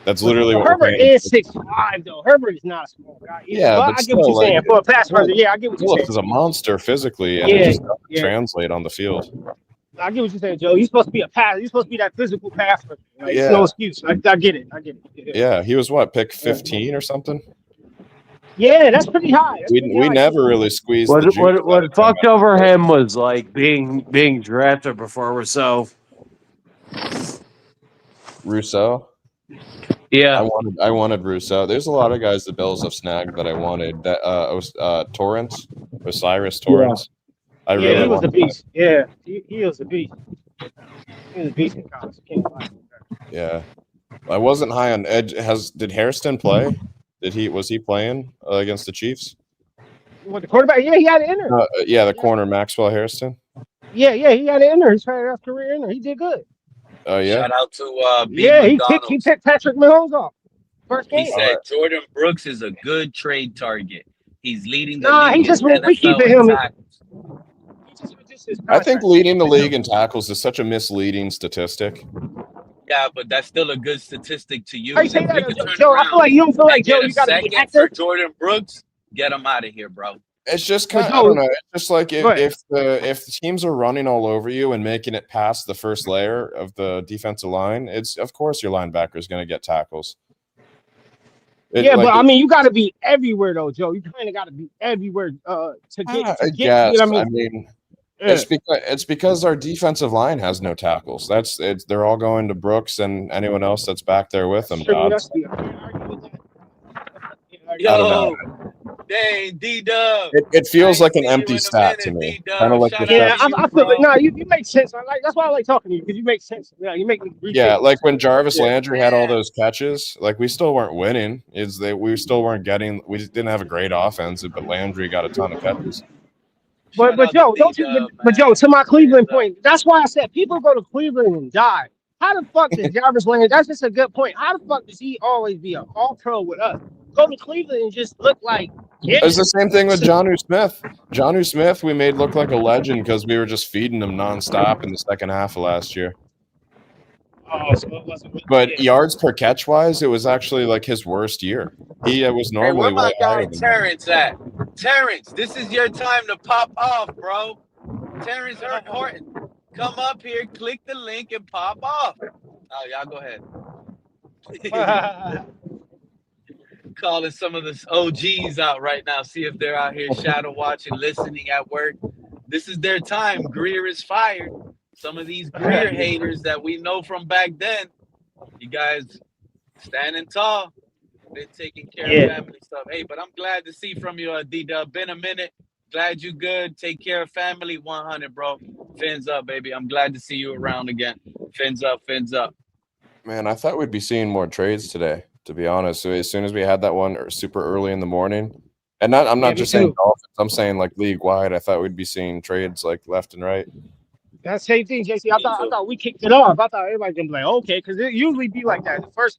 That's literally what we're Herbert paying. is 6'5" though. Herbert is not a small guy either. Yeah, But but I get what still, you're like saying. For a pass rusher, yeah, I get what you're Phillips saying. is a monster physically, and it Yeah, just doesn't yeah. translate on the field. I get what you're saying, Joe. He's supposed to be a pass. He's supposed to be that physical pass rusher. Like, it's no Yeah, excuse. I get it. I get it. yeah. He was what, pick 15 or something? Yeah, that's pretty high. That's pretty We high. never really squeezed the juice. What fucked over him was like being drafted before Rousseau. Rousseau. Yeah, I wanted Rousseau. There's a lot of guys the Bills have snagged that I wanted. That Torrance, Osiris Torrance. I Yeah, really he was a wanted. beast. Yeah, he was a beast. He was a beast in college. Can't lie. Yeah, I wasn't high on Edge. Did Hairston play? Was he playing against the Chiefs? What, the quarterback? Yeah, he had an inner. Yeah, the corner Maxwell Hairston. Yeah, he had an inner. He started off career inner. He did good. Oh yeah. Shout out to B. Yeah, McDonald's. he picked Patrick Mahomes off first game. He said Jordan Brooks is a good trade target. He's leading the Nah, he league just in we keep NFL him. in tackles. I think leading the league in tackles is such a misleading statistic. Yeah, but that's still a good statistic to use. How you say If that, we could turn Joe? I feel like you don't feel like and Joe. get You a got to be second active. for Jordan Brooks, get him out of here, bro. It's just kind of, I don't know. It's just like if the teams are running all over you and making it past the first layer of the defensive line, it's of course your linebacker is going to get tackles. But I mean, you got to be everywhere though, Joe. You kind of got to be everywhere to get. I guess. You know what I mean, it's because our defensive line has no tackles. They're all going to Brooks and anyone else that's back there with them. Yo, dang, D-Dub. It feels like an empty stat to me. Kind of like I feel it. No, you make sense. That's why I like talking to you because you make sense. Yeah, you make me. Yeah, like when Jarvis Landry had all those catches, like we still weren't winning. We still weren't getting. We didn't have a great offense, but Landry got a ton of catches. But Joe, don't you? But Joe, to my Cleveland point, that's why I said people go to Cleveland and die. How the fuck does Jarvis Landry? That's just a good point. How the fuck does he always be an all-pro with us? Go to Cleveland and just look like. Yeah. It's the same thing with Jonnu Smith. Jonnu Smith, we made look like a legend because we were just feeding him nonstop in the second half of last year. Oh, so it wasn't. But yards per catch wise, it was actually like his worst year. He was normally Hey, where my guy than Terrence at? Terrence, this is your time to pop off, bro. Terrence Horton, come up here, click the link, and pop off. Oh, y'all go ahead. Calling some of the OGs out right now, see if they're out here shadow watching, listening at work. This is their time. Greer is fired. Some of these Greer haters that we know from back then, you guys standing tall, been taking care of family stuff. Hey, but I'm glad to see from you, D-Dub. Been a minute. Glad you good. Take care of family 100, bro. Fins up, baby. I'm glad to see you around again. Fins up, fins up. Man, I thought we'd be seeing more trades today, to be honest. So as soon as we had that one super early in the morning, and I'm not just saying Dolphins, I'm saying like league wide, I thought we'd be seeing trades like left and right. That same thing, JC. I thought we kicked it off. I thought everybody gonna be like, okay, because it usually be like that. The first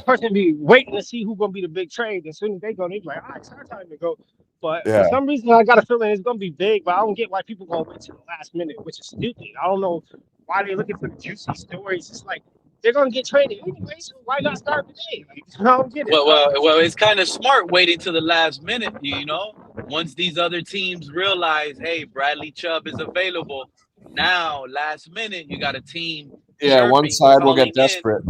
person be waiting to see who's gonna be the big trade. As soon as they go, they be like, all right, it's our time to go. But for some reason, I got a feeling it's gonna be big. But I don't get why people gonna wait to the last minute, which is stupid. I don't know why they're looking for the juicy stories. It's like they're gonna get traded anyway, so why not start today? Like, I don't get it. Well, it's kind of smart waiting to the last minute. You know, once these other teams realize, hey, Bradley Chubb is available. Now, last minute, you got a team. Yeah, one side will get desperate.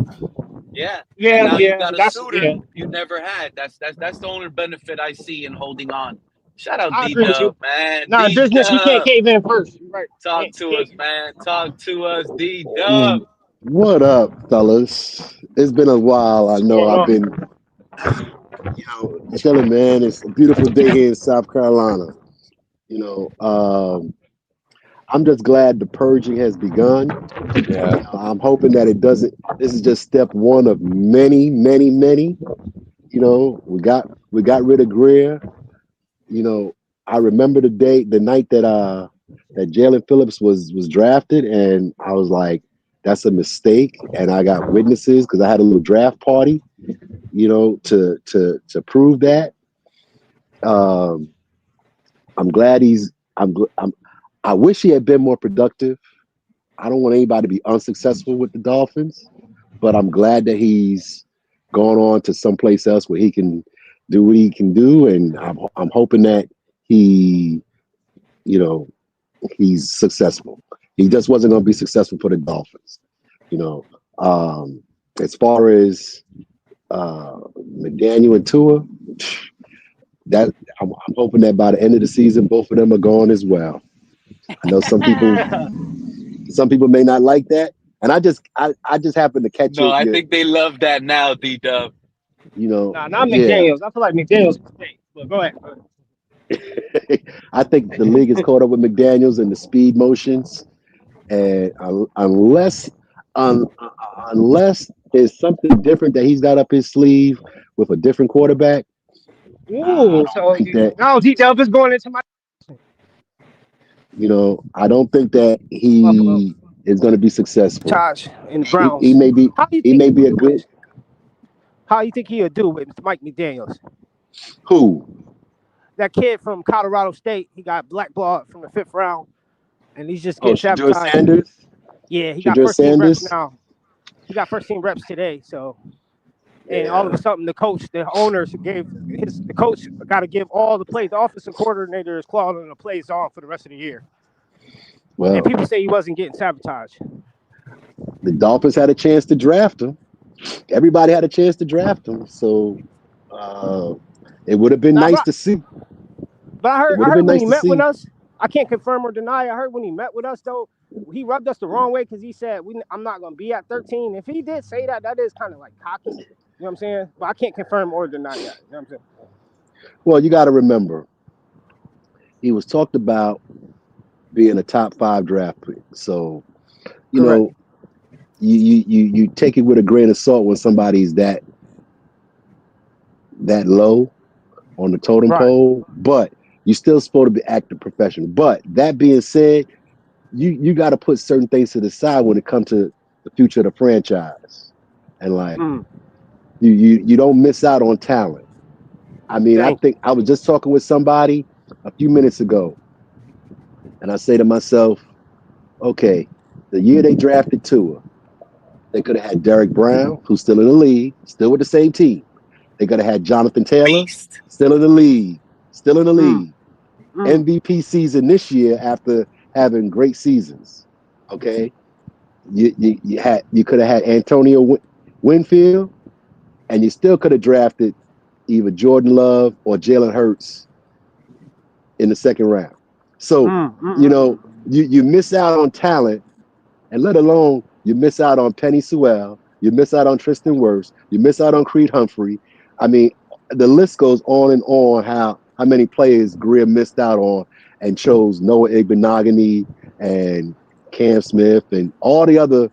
Yeah. Yeah. You got a suitor you never had. That's the only benefit I see in holding on. Shout out D-Dub, man. Nah, business, we can't cave in first. Right. Talk to us, man. Talk to us, D-Dub. What up, fellas? It's been a while. I know I've been, chilling, man. It's a beautiful day here in South Carolina. I'm just glad the purging has begun. Yeah. I'm hoping that it doesn't. This is just step one of many, many, many. We got rid of Greer. I remember the night that Jalen Phillips was drafted, and I was like, that's a mistake. And I got witnesses because I had a little draft party, to prove that. Um, I'm glad I wish he had been more productive. I don't want anybody to be unsuccessful with the Dolphins, but I'm glad that he's gone on to someplace else where he can do what he can do, and I'm hoping that he, he's successful. He just wasn't going to be successful for the Dolphins. You know, as far as McDaniel and Tua, that I'm hoping that by the end of the season, both of them are gone as well. I know some people may not like that, and I just happened to catch No, it. I think they love that now, D-Dub. Nah, not Yeah. McDaniels. I feel like McDaniels can stay. But go ahead. I think the league is caught up with McDaniels and the speed motions, and unless there's something different that he's got up his sleeve with a different quarterback, Ooh, so think that now D-Dub is going into my I don't think that Buffalo. he is going to be successful. Taj and the He, Browns. he may be How do you he think may he be would a do good it? How do you think he'll do with Mike McDaniels? who? That kid from Colorado State, he got blackballed from the 5th round, and he's just Oh, getting Shador sabotaged. Sanders. Yeah, he got Shador first team reps Sanders. now. He got first team reps today. So, and all Yeah. of a sudden, the owners the coach got to give all the plays. The offensive coordinator is calling the plays on for the rest of the year. Well, And people say he wasn't getting sabotaged. the Dolphins had a chance to draft him. Everybody had a chance to draft him, so it would have been nice to see. But I It would have heard been when nice he to met with see. us, I can't confirm or deny. I heard when he met with us though, he rubbed us the wrong way because he said I'm not gonna be at 13. If he did say that, that is kind of like cocky. You know what I'm saying? But I can't confirm or deny that. You know what I'm saying? Well, you got to remember, he was talked about being a top 5 draft pick. So, Correct. you take it with a grain of salt when somebody's that low on the totem Right. pole, but you're still supposed to be acting professional. But that being said, you got to put certain things to the side when it comes to the future of the franchise, and like you don't miss out on talent. I mean, I think I was just talking with somebody a few minutes ago, and I say to myself, okay, the year they drafted Tua, they could have had Derek Brown, who's still in the league, still with the same team. They could have had Jonathan Taylor, still in the league, still in the league. MVP season this year after having great seasons. Okay, you could have had Antonio Winfield, and you still could have drafted either Jordan Love or Jalen Hurts in the second round. So you miss out on talent, and let alone you miss out on Penny Sewell, you miss out on Tristan Wirfs, you miss out on Creed Humphrey. I mean, the list goes on and on how many players Greer missed out on and chose Noah Igbenogany and Cam Smith and all the other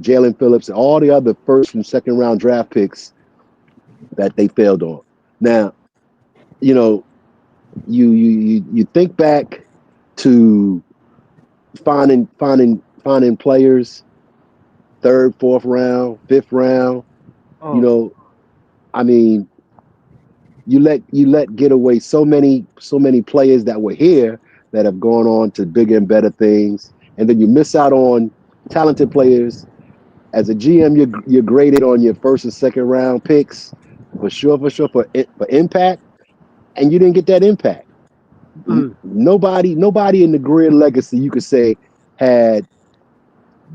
Jalen Phillips and all the other first and second round draft picks that they failed on. Now, you think back to finding players third, fourth round, fifth round. I mean, you let get away so many players that were here that have gone on to bigger and better things, and then you miss out on talented players. As a GM, you're graded on your first and second round picks for sure for impact, and you didn't get that impact. Nobody in the Greer legacy you could say had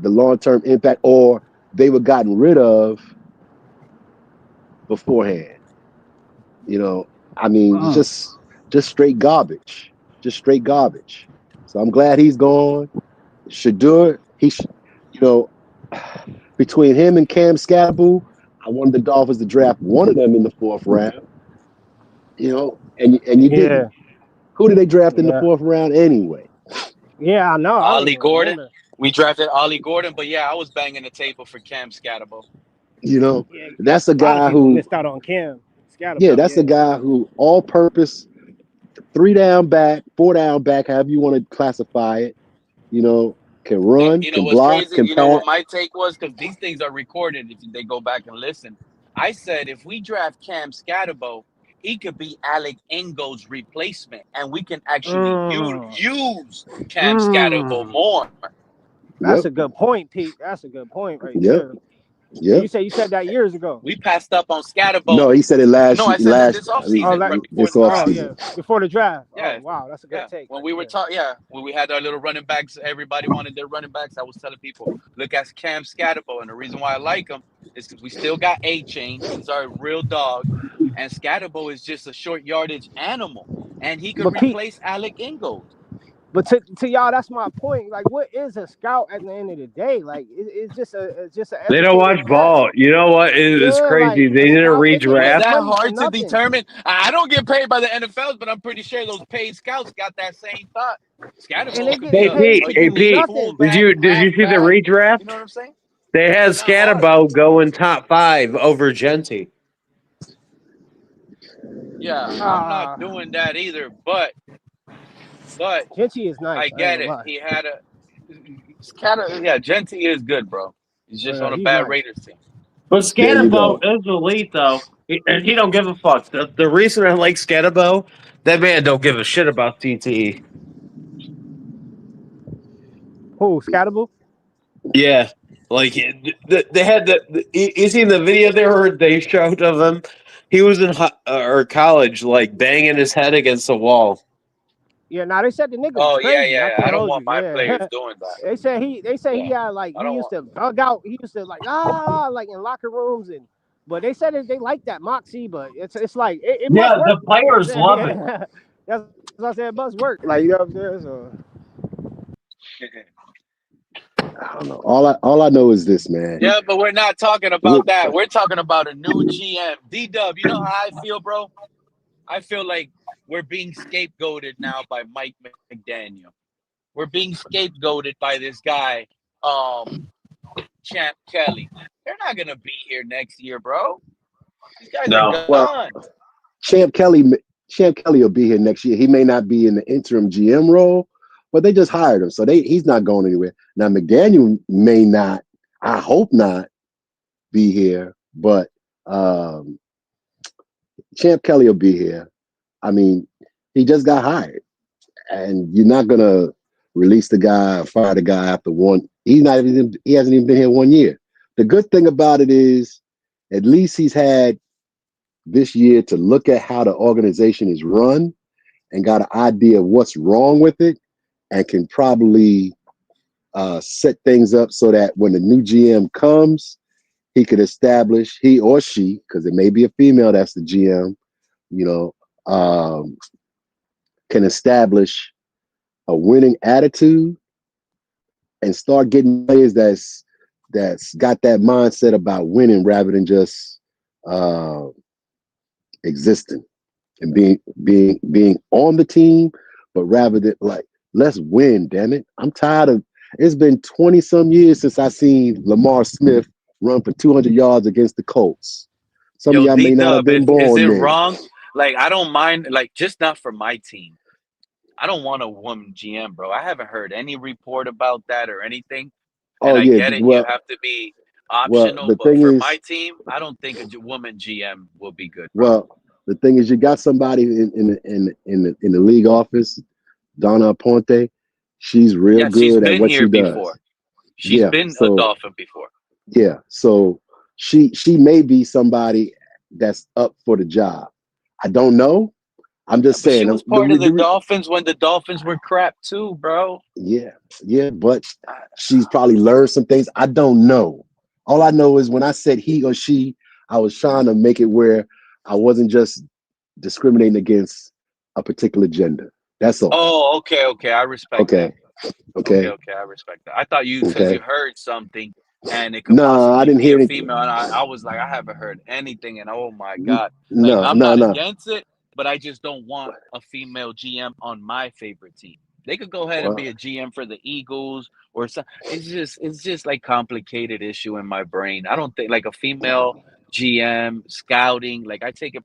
the long-term impact, or they were gotten rid of beforehand. I mean, just straight garbage, So I'm glad he's gone. Shador, between him and Cam Scatterboo, I wanted the Dolphins to draft one of them in the fourth round. And you didn't. Who did they draft in the fourth round anyway? Yeah, I know. I don't Ollie even Gordon. remember. We drafted Ollie Gordon, but yeah, I was banging the table for Cam Scatterbo. You know, Yeah, that's a a lot of guy people who, missed out on Cam yeah, Scatterbo. that's a Yeah. guy who all purpose, 3 down back, 4 down back, however you want to classify it, can And run, you know can what's block, crazy? can You know pass. what my take was? Because these things are recorded if they go back and listen. I said if we draft Cam Scatterbo, he could be Alec Ingold's replacement, and we can actually Mm, use Cam Scatterbo mm. more. That's Yep, a good point, Pete. That's a good point right yep, there. And yep. you said that years ago. We passed up on Scatterbo. No, he said it No, I said it this Oh, offseason, right before this the off oh draft. yeah, season. before the draft. Oh Yeah, wow, that's a good yeah. take When right we were there. talking, yeah, when we had our little running backs, everybody wanted their running backs. I was telling people, look at Cam Scatterbo, and the reason why I like him is because we still got A Chain. He's our real dog, and Scatterbo is just a short yardage animal, and he could But Pete, replace Alec Ingold. but to y'all, that's my point. Like, what is a scout at the end of the day? Like, it's just an They don't educated watch guess. ball. You know what? It's Yeah, crazy. like They a didn't scout, they can Is make redraft. that money for hard to nothing. determine? I don't get paid by the NFLs, but I'm pretty sure those paid scouts got that same thought. And Scatterbo they could be getting Hey a, Pete, paid a to hey do unique Pete, nothing. fullback, did you see the halfback. You know redraft? what I'm saying? They had It's not hard. Scatterbo going top 5 over Genti. Yeah, I'm not Ah, doing that either. But Gentry is I nice. I ain't get gonna it. lie. He had a. It's kind of yeah. Genti is good, bro. He's just on a He's bad nice. Raiders team. But There you Scatterbo go. is elite, though. And he don't give a fuck. The reason I like Scatterbo, that man don't give a shit about CTE. Who Scottable? Yeah. Like, they had you seen the video they showed of him? He was in or college, like, banging his head against the wall. Yeah, now they said the nigga was Oh yeah, crazy. I yeah. I can't don't hold you. want my players Yeah. doing that. They said Yeah, he had like I he don't used want. to bug out. He used to like like in locker rooms but they said they like that moxie, but it's like it must Yeah, work. the You know what I'm players saying? love it. Yeah. That's what I said. It must work. Like you know what I'm saying. So I don't know. All I know is this, man. Yeah, but we're not talking We- about that. We're talking about a new GM. D-Dub, you know how I feel, bro? I feel like we're being scapegoated now by Mike McDaniel. We're being scapegoated by this guy, Champ Kelly. They're not gonna be here next year, bro. These guys are No. well, gone. Champ Kelly, Champ Kelly will be here next year. He may not be in the interim GM role, but they just hired him, so he's not going anywhere. Now McDaniel may not. I hope not be here, but Champ Kelly will be here. I mean, he just got hired, and you're not gonna release the guy or fire the guy after one. He hasn't even been here 1 year. The good thing about it is, at least he's had this year to look at how the organization is run and got an idea of what's wrong with it, and can probably set things up so that when the new GM comes, he could establish, he or she, because it may be a female that's the GM, you know, can establish a winning attitude and start getting players that's got that mindset about winning rather than just existing and being on the team, but rather than like, let's win, damn it. I'm tired of it's been 20 some years since I seen Lamar Smith run for 200 yards against the Colts. Some of Yo, y'all may not have D-Dub, been is born it then. wrong? Like, I don't mind, like, just not for my team. I don't want a woman GM, bro. I haven't heard any report about that or anything. And Oh I yeah, get it, you well, have to be well, optional, the but thing for is, my team, I don't think a woman GM will be good, bro. well, the thing is, you got somebody in the league office, Donna Aponte. She's real Yeah, she's good at been what here she does. before. She's Yeah, been a so Dolphin before. yeah, so she may be somebody that's up for the job. I don't know. I'm Yeah, just but she saying. was part of the Dolphins when the Dolphins were crap too, bro. Yeah, but she's probably learned some things. I don't know. All I know is when I said he or she, I was trying to make it where I wasn't just discriminating against a particular gender. That's all. Oh, okay. I respect that. Okay. Okay. Okay, I respect that. I thought you because you Okay. heard something and it could No, I possibly didn't be hear a anything. female, and I was like, I haven't heard anything, and oh my god, like No, I'm no, not no. against it, but I just don't want a female GM on my favorite team. They could go ahead and be Well, a GM for the Eagles or some. It's just like complicated issue in my brain. I don't think like a female GM scouting. Like I take it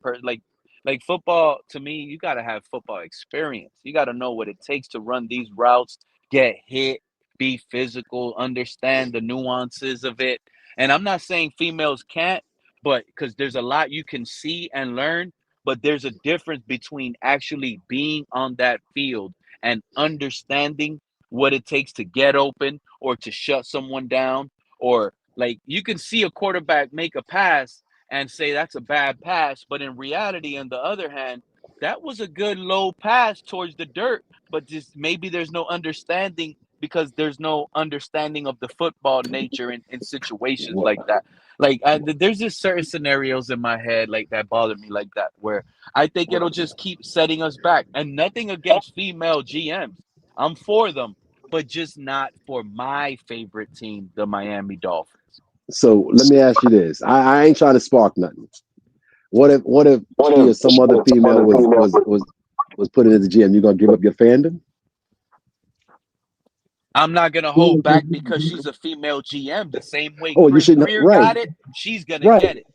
like football to me. You got to have football experience. You got to know what it takes to run these routes, get hit, be physical, understand the nuances of it. And I'm not saying females can't, but because there's a lot you can see and learn. But there's a difference between actually being on that field and understanding what it takes to get open or to shut someone down, or like you can see a quarterback make a pass and say that's a bad pass, but in reality, on the other hand, that was a good low pass towards the dirt, but just maybe there's no understanding because there's no understanding of the football nature in situations well, like that. Like there's just certain scenarios in my head like that bother me like that, where I think it'll just keep setting us back. And nothing against female GMs. I'm for them, but just not for my favorite team, the Miami Dolphins. so let me ask you this. I ain't trying to spark nothing. What if she or some other female was put into the GM? You gonna give up your fandom? I'm not gonna hold back because she's a female GM. The same way Oh, you Chris shouldn't. Greer Right, got it, she's gonna right, get it.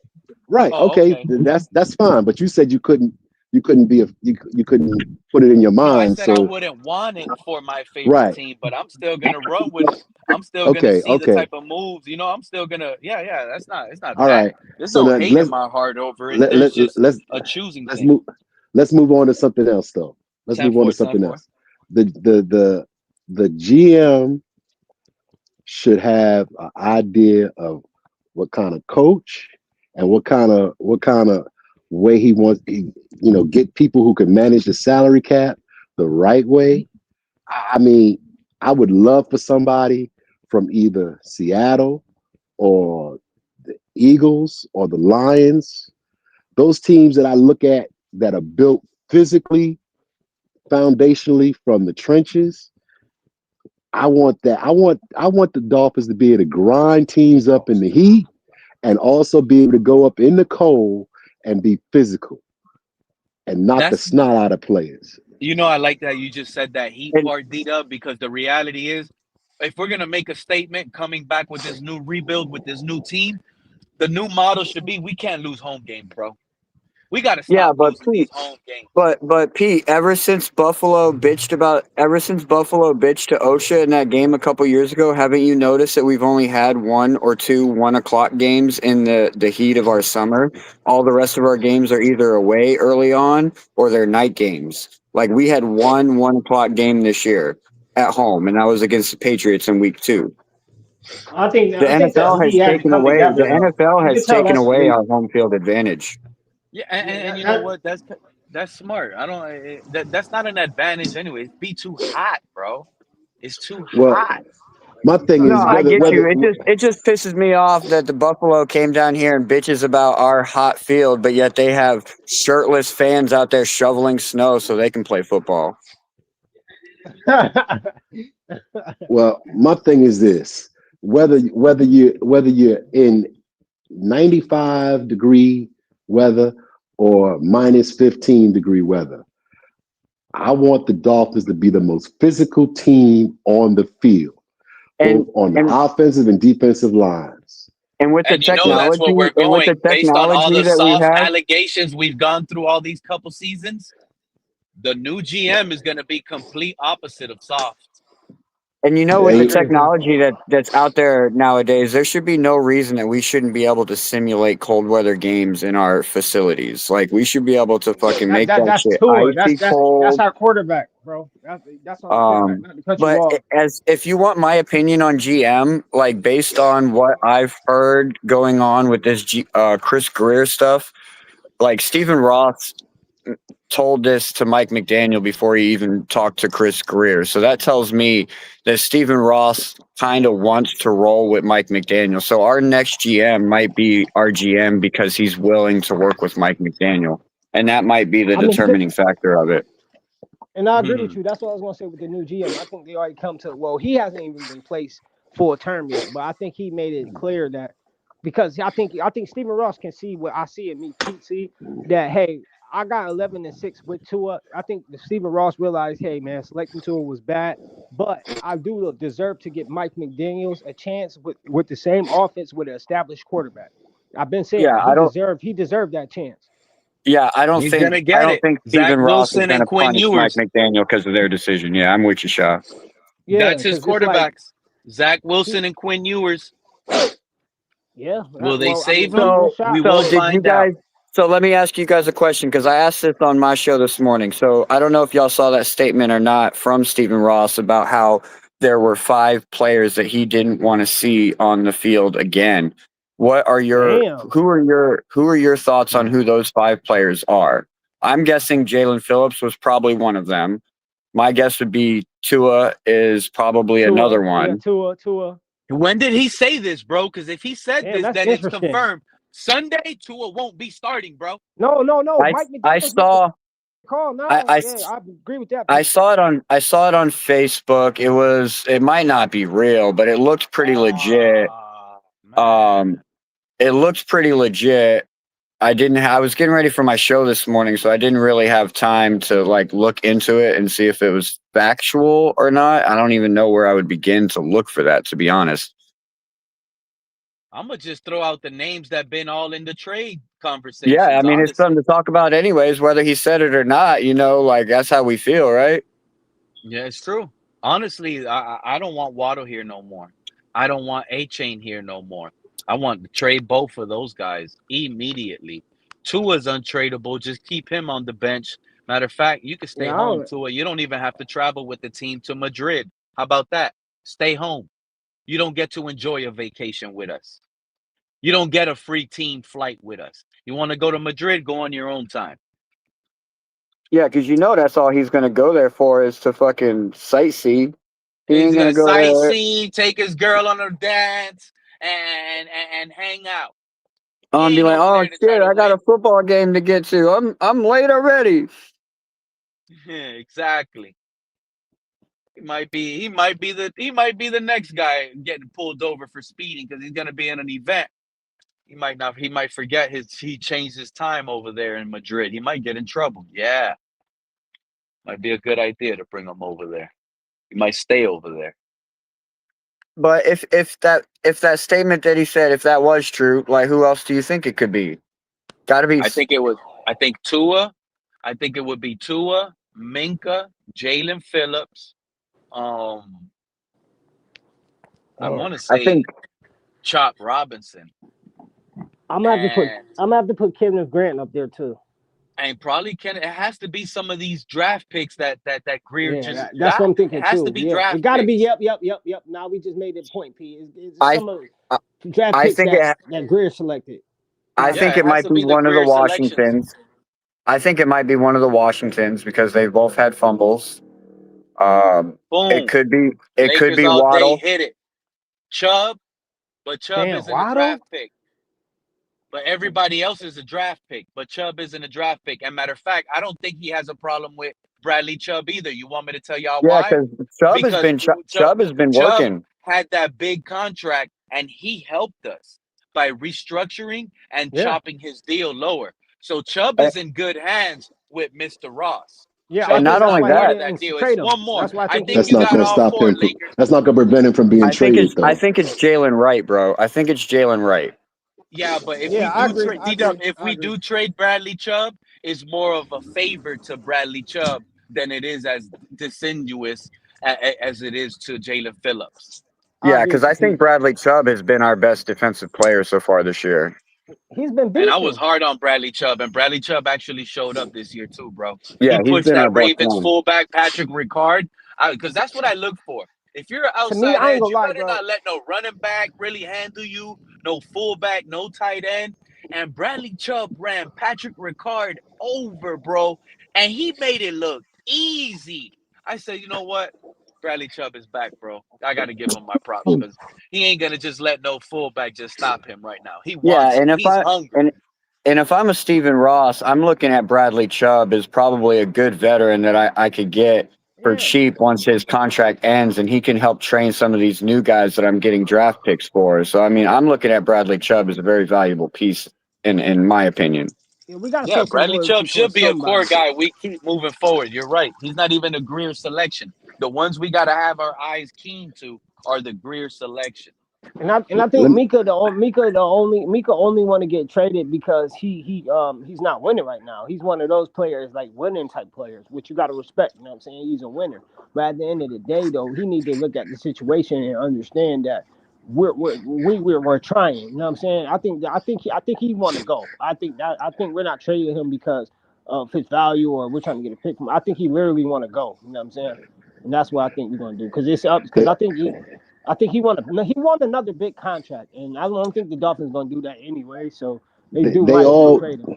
right. Oh, Okay, okay. that's fine. But you said you couldn't put it in your No, I mind. said I So wouldn't want it for my favorite right. team, but I'm still gonna run with it. I'm still gonna Okay, see the okay. type of moves. I'm still gonna. Yeah. It's not All that. right. There's So no now hate in my heart over it. let, There's let, just let's a choosing let's thing. move let's move on to something else though. Let's Ten move on to four, ten something four. else. The GM should have an idea of what kind of coach and what kind of way he wants get people who can manage the salary cap the right way. I mean, I would love for somebody from either Seattle or the Eagles or the Lions, those teams that I look at that are built physically, foundationally from the trenches. I want that. I want the Dolphins to be able to grind teams up in the heat and also be able to go up in the cold and be physical and knock the That's snot out of players. I like that you just said that heat And part, D-Dub, because the reality is, if we're gonna make a statement coming back with this new rebuild with this new team, the new model should be we can't lose home games, bro. We got to yeah, stop losing these home games. but Pete, ever since Buffalo bitched to OSHA in that game a couple years ago, haven't you noticed that we've only had one or two 1 o'clock games in the heat of our summer? All the rest of our games are either away early on or they're night games. Like we had 1 o'clock game this year at home, and that was against the Patriots in week 2. The I think the NFL has league had to taken come away together the though. NFL You can has tell taken that's away our home field advantage. Yeah, yeah, and you know that what? That's smart. I don't. That's not an advantage anyway. It's be too hot, bro. It's too Well, hot. my thing No, is I whether get whether you. It just pisses me off that the Buffalo came down here and bitches about our hot field, but yet they have shirtless fans out there shoveling snow so they can play football. well, my thing is this: whether you're in 95-degree weather or -15-degree weather, I want the Dolphins to be the most physical team on the field, And both on the and offensive and defensive lines. and with the And that's technology where we're and with the going based on all technology the that we soft have. allegations we've gone through all these couple seasons. The new GM is going to be complete opposite of soft. And with I the They agree. technology that's out there nowadays, there should be no reason that we shouldn't be able to simulate cold weather games in our facilities. Like we should be able to fucking make that That's shit Tua. icy That's cold. our quarterback, bro. That's our quarterback. Not to cut you But off. as if you want my opinion on GM, like based on what I've heard going on with this Chris Greer stuff, like Stephen Ross told this to Mike McDaniel before he even talked to Chris Greer. So that tells me that Stephen Ross kind of wants to roll with Mike McDaniel. So our next GM might be our GM because he's willing to work with Mike McDaniel. And that might be the I mean, determining factor of it. and I agree with Mhm. you. That's what I was gonna say with the new GM. I think they already come to. Well, he hasn't even been placed full term yet, but I think he made it clear that because I think Stephen Ross can see what I see and me Pete see that hey, I got 11-6 with Tua. I think Stephen Ross realized, hey man, selecting Tua was bad, but I do deserve to get Mike McDaniels a chance with the same offense with an established quarterback. I've been saying Yeah, he deserved that chance. Yeah, I don't He's gonna get think it. Zach Stephen Ross is Wilson going and to Quinn punish Mike Ewers. McDaniel because of their decision. Yeah, I'm with you, Shaw. Yeah, That's his because it's like quarterbacks. Zach Wilson and Quinn Ewers. yeah. Will they Well, I mean, save him? shoot your So, shot. We so will did you find out. guys? So let me ask you guys a question because I asked this on my show this morning. So I don't know if y'all saw that statement or not from Stephen Ross about how there were 5 players that he didn't want to see on the field again. What are your Damn. who are your thoughts on who those 5 players are? I'm guessing Jalen Phillips was probably one of them. My guess would be Tua is probably another Yeah, one. Tua. When did he say this, bro? Because if he said Damn, this, that's then it's interesting. confirmed. Sunday, Tua won't be starting, bro. No. Mike I McDaniels saw call now. I I agree with that. I saw it on Facebook. It might not be real, but it looked pretty legit. It looked pretty legit. I was getting ready for my show this morning, so I didn't really have time to like look into it and see if it was factual or not. I don't even know where I would begin to look for that, to be honest. I'm gonna just throw out the names that been all in the trade conversations. Yeah, I mean, it's honestly. something to talk about anyways, whether he said it or not, like that's how we feel, right? Yeah, it's true. Honestly, I don't want Waddle here no more. I don't want A-Chain here no more. I want to trade both of those guys immediately. Tua's untradeable. Just keep him on the bench. Matter of fact, you can stay Yeah, home, Tua. You don't even have to travel with the team to Madrid. How about that? Stay home. You don't get to enjoy a vacation with us. You don't get a free team flight with us. You want to go to Madrid, go on your own time. Yeah, because that's all he's going to go there for is to fucking sightsee. He He's ain't going gonna to go there. sightsee, take his girl on her dance, and hang out. I'm be like, oh shit, I got a football game to get to. I'm late already. Exactly. He might be the next guy getting pulled over for speeding because he's gonna be in an event. He might forget he changed his time over there in Madrid. He might get in trouble. Yeah. Might be a good idea to bring him over there. He might stay over there. But if that statement that he said, if that was true, like who else do you think it could be? Gotta be. I think Tua. I think it would be Tua, Minka, Jalen Phillips. I want to say Chop Robinson. I'm gonna have to put Kevin Grant up there too. And probably it has to be some of these draft picks that Greer just got. That's what I'm thinking it has too. to be draft. It got to be. Yep. Now we just made the point, P. It's some of draft picks that Greer selected. I think it might be one of the Washingtons. I think it might be one of the Washingtons because they both had fumbles. Boom. It could be. It Lakers could be all Waddle. Day hit it. Chubb, but Chubb isn't a draft pick. But everybody else is a draft pick. But Chubb isn't a draft pick. And matter of fact, I don't think he has a problem with Bradley Chubb either. You want me to tell y'all why? Because Chubb has been working. Had that big contract, and he helped us by restructuring and chopping his deal lower. So Chubb is in good hands with Mr. Ross. Yeah, Chubb and not only that deal. It's one more. I think that's not going to stop him. That's not going to prevent him from being traded, though. I think it's Jalen Wright, bro. I think it's Jalen Wright. Yeah, but if we do trade Bradley Chubb, it's more of a favor to Bradley Chubb than it is as disingenuous as it is to Jalen Phillips. Yeah, because I think Bradley Chubb has been our best defensive player so far this year. He's been beaten. And I was hard on Bradley Chubb, and Bradley Chubb actually showed up this year too, bro. Yeah, he pushed been our that best Ravens one. fullback Patrick Ricard, because that's what I look for. If you're an outside edge, you better not let no running back really handle you, no fullback, no tight end. And Bradley Chubb ran Patrick Ricard over, bro, and he made it look easy. I said, you know what? Bradley Chubb is back, bro. I got to give him my props because he ain't going to just let no fullback just stop him right now. He wants it. He's hungry. And if I'm a Stephen Ross, I'm looking at Bradley Chubb as probably a good veteran that I could get for cheap once his contract ends, and he can help train some of these new guys that I'm getting draft picks for. So, I mean, I'm looking at Bradley Chubb as a very valuable piece, in my opinion. Yeah, we got to Yeah, show some Bradley loyalty Chubb should towards be a core somebody. guy. We keep moving forward. You're right. He's not even a Greer selection. The ones we got to have our eyes keen to are the Greer selection. And I think Let me, Mika only want to get traded because he's not winning right now. He's one of those players like winning type players, which you got to respect. You know what I'm saying? He's a winner. But at the end of the day, though, he need to look at the situation and understand that we're trying. You know what I'm saying? I think he want to go. I think we're not trading him because of his value or we're trying to get a pick from. I think he literally want to go. You know what I'm saying? And that's what I think we're gonna do because it's up. Because I think he won another big contract, and I don't think the Dolphins gonna do that anyway. So they they might as well all trade him.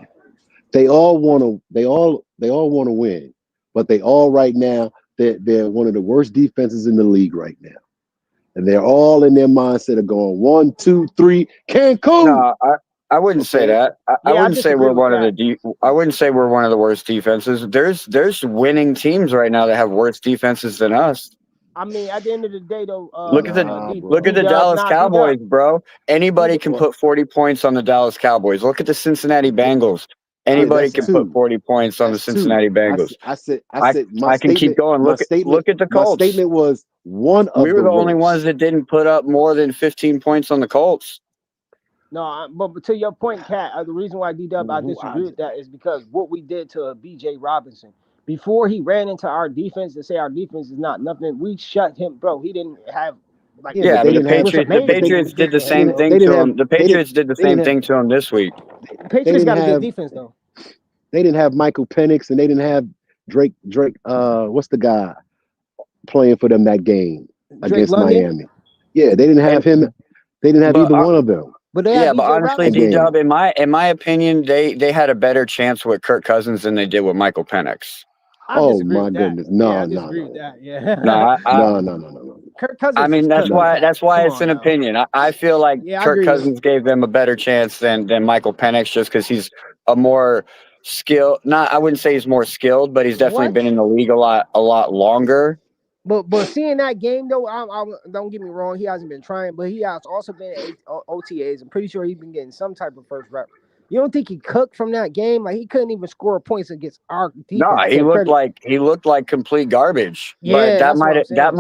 they all want to win, but they all right now they're one of the worst defenses in the league right now, and they're all in their mindset of going 1, 2, 3, Cancun. No, I wouldn't say Okay, that. I Yeah, I wouldn't say disagree we're with one of that. I wouldn't say we're one of the worst defenses. There's winning teams right now that have worse defenses than us. I mean, at the end of the day, though, nah, Look at D the bro. Dub, Dallas nah, D Dub, Cowboys, bro. Anybody can Well, put 40 points on the Dallas Cowboys. Look at the Cincinnati Bengals. yeah, Anybody that's can put two. 40 points on the That's two. Cincinnati Bengals. I I said my I can keep statement. going. My statement. Look at the My Colts. statement was one We of were the the only ones worst. that didn't put up more than 15 points on the Colts. no, but to your point, Cat, the reason why D Dub I Mhm. disagree with that is because what we did to B.J. Robinson before he ran into our defense to say our defense is not nothing. We shut him, bro. He didn't have like Yeah, it but Yeah, they but didn't have. was The But amazing when we Patriots did did the to him, same bro. thing they to didn't have. him. The They didn't. Patriots did the They didn't same have. thing to him this week. They Patriots didn't got a good have. defense though. They didn't have Michael Penix, and they didn't have Drake. What's the guy playing for them that game Drake against London, Miami? Yeah, they didn't have And him. They didn't have but either one of them but they had Yeah, but B.J. honestly, that Robinson. D game. Dub, in my opinion, they had a better chance with Kirk Cousins than they did with Michael Penix. I Oh disagree my with that. goodness! Yeah, I No, no, disagree with no, that. No, Yeah, no, no, no, no, no, Kirk I Cousins is mean Kirk. no. Cat, that's why come it's on an now. opinion. I feel like Yeah, I Kirk agree. Cousins gave them a better chance than Michael Penix just because he's a more skilled. Not I wouldn't say he's more skilled, but he's definitely What? been in the league a lot longer. But seeing that game though, don't get me wrong. He hasn't been trying, but he has also been at OTAs. I'm pretty sure he's been getting some type of first rep. You don't think he cooked from that game? Like he couldn't even score points against our No, defense. he To looked credit, like complete garbage. But yeah, that's what I'm saying.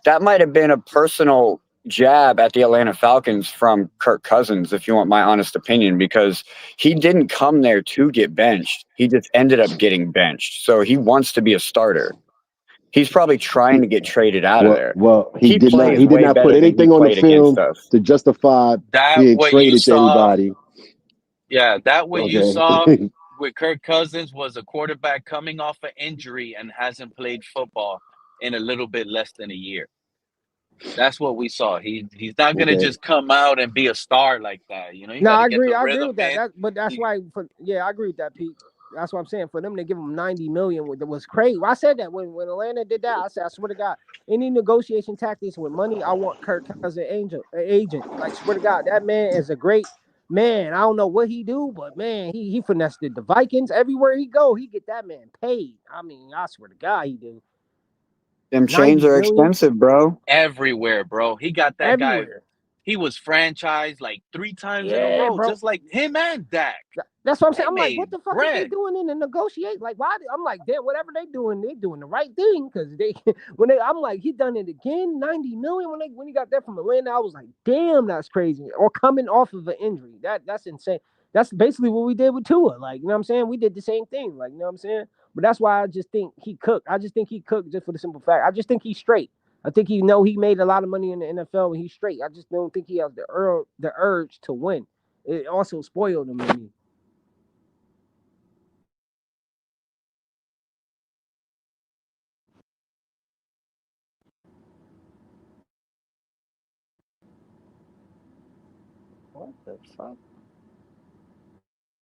that might have been a personal jab at the Atlanta Falcons from Kirk Cousins, if you want my honest opinion, because he didn't come there to get benched. He just ended up getting benched. So he wants to be a starter. He's probably trying to get traded out of there. He He did not. plays He did way not put better than he anything on the played against film us. to justify That being what you traded to saw, anybody. yeah, that what you Okay. saw with Kirk Cousins was a quarterback coming off an injury and hasn't played football in a little bit less than a year. That's what we saw. He's not gonna Okay. just come out and be a star like that. You know, you No, got to I get agree. the I agree rhythm with that. in. But that's You, why. I agree with that, Pete. That's what I'm saying. For them to give him 90 million was crazy. I said that when Atlanta did that. I said, I swear to God, any negotiation tactics with money, I want Kirk Cousins agent. Like swear to God, that man is a great man. I don't know what he do, but man, he finessed the Vikings everywhere he go. He get that man paid. I mean, I swear to God, he do Them chains 90 are million expensive, bro. everywhere, bro. He got that guy. everywhere. He was franchised like 3 times in a Yeah, row, bro. just like him and Dak. That's what I'm saying. They I'm like, what made the fuck is they bread. doing in the negotiate? Like, why? I'm like, damn, whatever they doing the right thing. Because I'm like, he done it again, 90 million when he got that from Atlanta. I was like, damn, that's crazy. Or coming off of an injury, that's insane. That's basically what we did with Tua. Like, you know what I'm saying? We did the same thing. Like, you know what I'm saying? But that's why I just think he cooked. I just think he cooked just for the simple fact. I just think he's straight. I think he made a lot of money in the NFL and he's straight. I just don't think he has the urge to win. It also spoiled him to me. What the fuck?